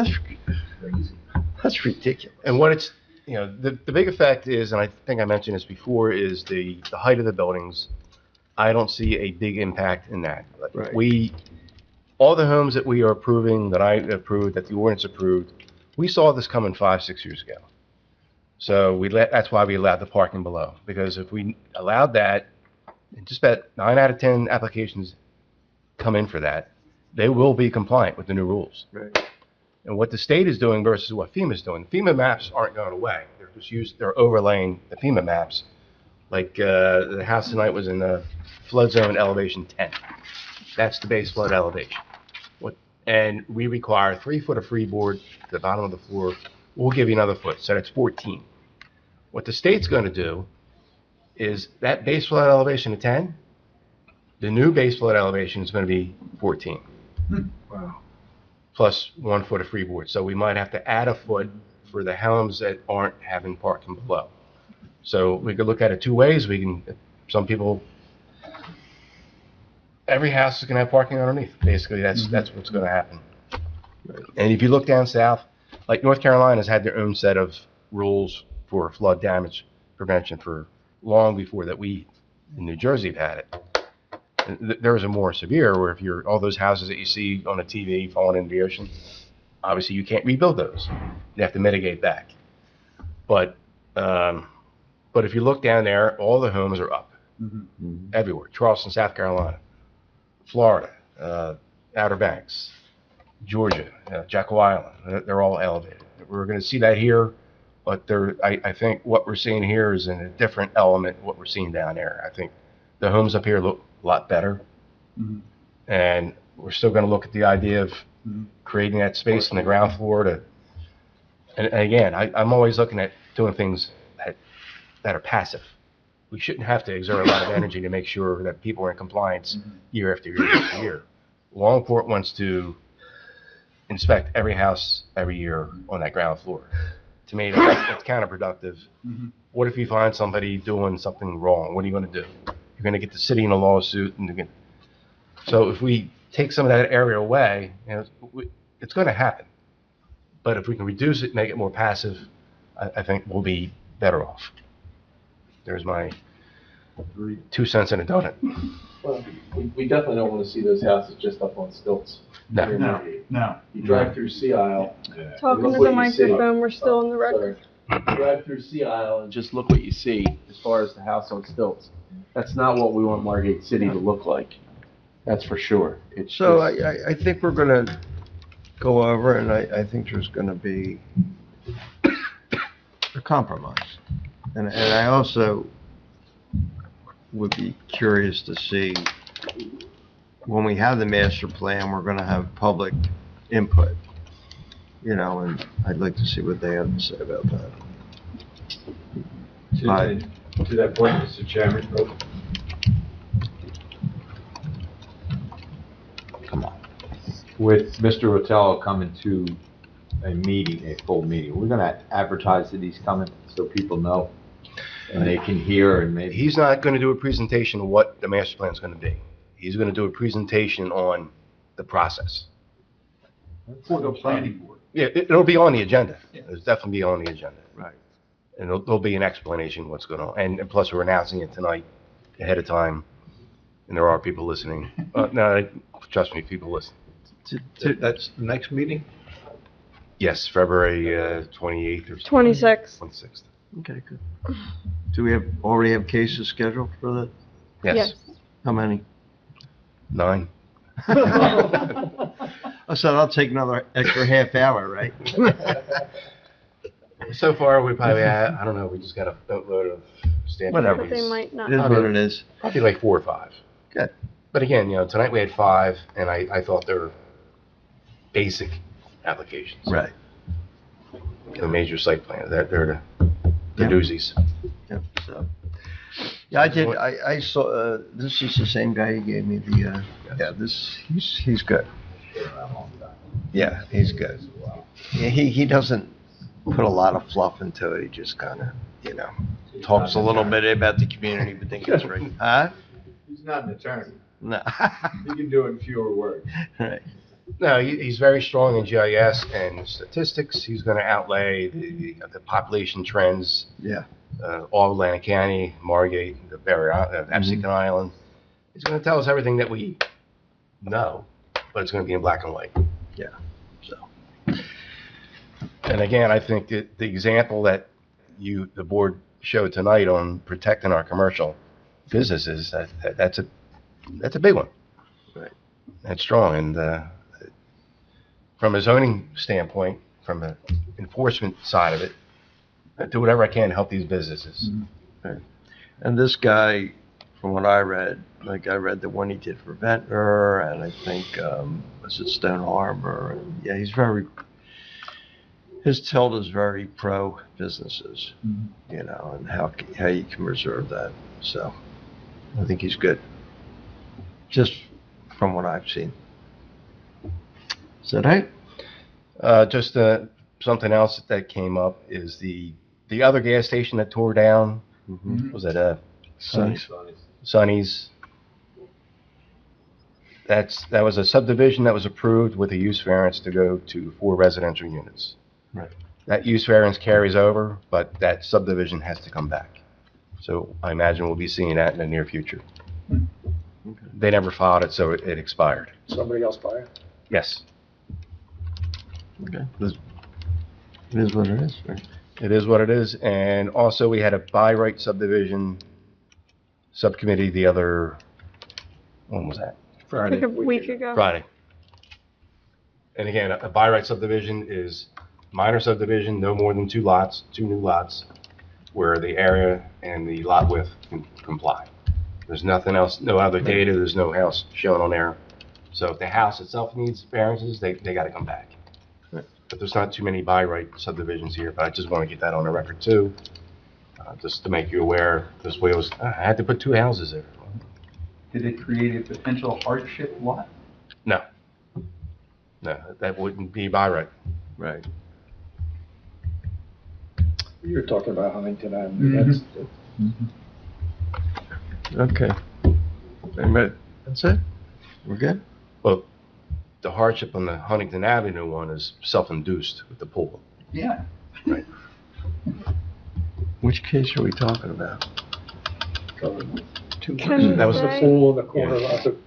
that's ridiculous. And what it's, the big effect is, and I think I mentioned this before, is the height of the buildings. I don't see a big impact in that. Right. All the homes that we are approving, that I approved, that the ordinance approved, we saw this coming 5-6 years ago. So that's why we allowed the parking below, because if we allowed that, just about 9 out of 10 applications come in for that, they will be compliant with the new rules. Right. And what the state is doing versus what FEMA's doing, the FEMA maps aren't going away. They're overlaying the FEMA maps. Like, the house tonight was in the flood zone elevation 10. That's the base flood elevation. And we require 3 foot of freeboard to the bottom of the floor. We'll give you another foot, so that's 14. What the state's going to do is that base flood elevation of 10, the new base flood elevation is going to be 14. Wow. Plus 1 foot of freeboard. So we might have to add a foot for the homes that aren't having parking below. So we could look at it 2 ways. Some people, every house is going to have parking underneath. Basically, that's what's going to happen. And if you look down south, like North Carolina's had their own set of rules for flood damage prevention for long before that we in New Jersey have had it. Theirs are more severe, where if you're, all those houses that you see on the TV falling into the ocean, obviously you can't rebuild those. You have to mitigate back. But if you look down there, all the homes are up. Everywhere. Charleston, South Carolina, Florida, Outer Banks, Georgia, Jekyll Island, they're all elevated. We're going to see that here, but I think what we're seeing here is in a different element what we're seeing down there. I think the homes up here look a lot better, and we're still going to look at the idea of creating that space on the ground floor to, and again, I'm always looking at doing things that are passive. We shouldn't have to exert a lot of energy to make sure that people are in compliance year after year after year. Longport wants to inspect every house every year on that ground floor. To me, that's counterproductive. What if you find somebody doing something wrong? What are you going to do? You're going to get the city in a lawsuit. So if we take some of that area away, it's going to happen. But if we can reduce it, make it more passive, I think we'll be better off. There's my 2 cents in a donut. Well, we definitely don't want to see those houses just up on stilts. No. You drive through Sea Isle. Talking look to what the you see. microphone, we're still in the record. You drive through Sea Isle and just look what you see as far as the house on stilts. That's not what we want Margate City to look like. That's for sure. So I think we're going to go over, and I think there's going to be a compromise. And I also would be curious to see, when we have the master plan, we're going to have public input, and I'd like to see what they have to say about that. To that point, Mr. Chairman, come on. With Mr. Rotello coming to a meeting, a full meeting, we're going to advertise that he's coming so people know and they can hear and maybe. He's not going to do a presentation of what the master plan is going to be. He's going to do a presentation on the process. For the planning board. Yeah, it'll be on the agenda. It'll definitely be on the agenda. Right. And there'll be an explanation of what's going on. And plus, we're announcing it tonight ahead of time, and there are people listening. No, trust me, people listen. That's the next meeting? Yes, February 28th or 26th. 26th. Okay, good. Do we already have cases scheduled for that? Yes. How many? 9. I said I'll take another extra half hour, right? So far, we probably had, I don't know, we just got a boatload of standard. Whatever. But they might not. It is what it is. Probably like 4 or 5. Good. But again, tonight we had 5, and I thought they were basic applications. Right. The major site plan, they're the doozies. Yep, so. Yeah, I saw, this is the same guy who gave me the, he's good. Yeah, he's good. Yeah, he doesn't put a lot of fluff into it, he just kind of, talks a little bit about the community, but then gets right. Huh? He's not an attorney. No. He can do it in fewer words. Right. No, he's very strong in GIS and statistics. He's going to outlay the population trends. Yeah. All of Atlantic County, Margate, the barrier, Absecon Island. He's going to tell us everything that we know, but it's going to be in black and white. Yeah. So. And again, I think that the example that the board showed tonight on protecting our commercial businesses, that's a big one. Right. That's strong. And from a zoning standpoint, from an enforcement side of it, I do whatever I can to help these businesses. Right. And this guy, from what I read, like I read the one he did for Ventnor, and I think, was it Stone Harbor? And yeah, his tilt is very pro businesses, and how you can reserve that. So I think he's good, just from what I've seen. Is that right? Just something else that came up is the other gas station that tore down. Was it Sonny's? That was a subdivision that was approved with a use variance to go to 4 residential units. Right. That use variance carries over, but that subdivision has to come back. So I imagine we'll be seeing that in the near future. They never filed it, so it expired. Somebody else buy it? Yes, Okay. It is what it is, right? it is what it is. And also, we had a by right subdivision subcommittee the other, when was that? Like a week ago. Friday. And again, a by right subdivision is minor subdivision, no more than 2 lots, 2 new lots, where the area and the lot width can comply. There's nothing else, no other data, there's no house shown on there. So if the house itself needs variances, they gotta come back. But there's not too many by right subdivisions here, but I just wanna get that on the record too, just to make you aware. This way I had to put 2 houses there. Did it create a potential hardship lot? No. No, that wouldn't be by right. Right. You're talking about Huntington Avenue, Okay. Anybody? That's it? We're good? Well, the hardship on the Huntington Avenue one is self-induced with the pool. Yeah. Right. Which case are we talking about? Can That was they- The pool in the corner lot of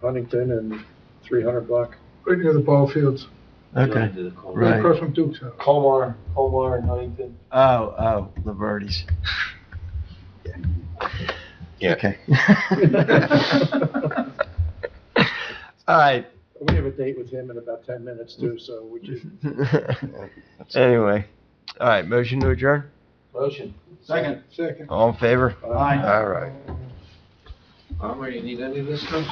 Huntington and 300 block. Right near the ball fields, Okay. right Right. across from Duke's house. Colmar and Huntington. Oh, Laverty's. Yeah. Okay. All right. We have a date with him in about 10 minutes too, so we can. Anyway, all right, motion to adjourn? Motion. Second. All in favor? Aye. All right. Armour, you need any of this stuff?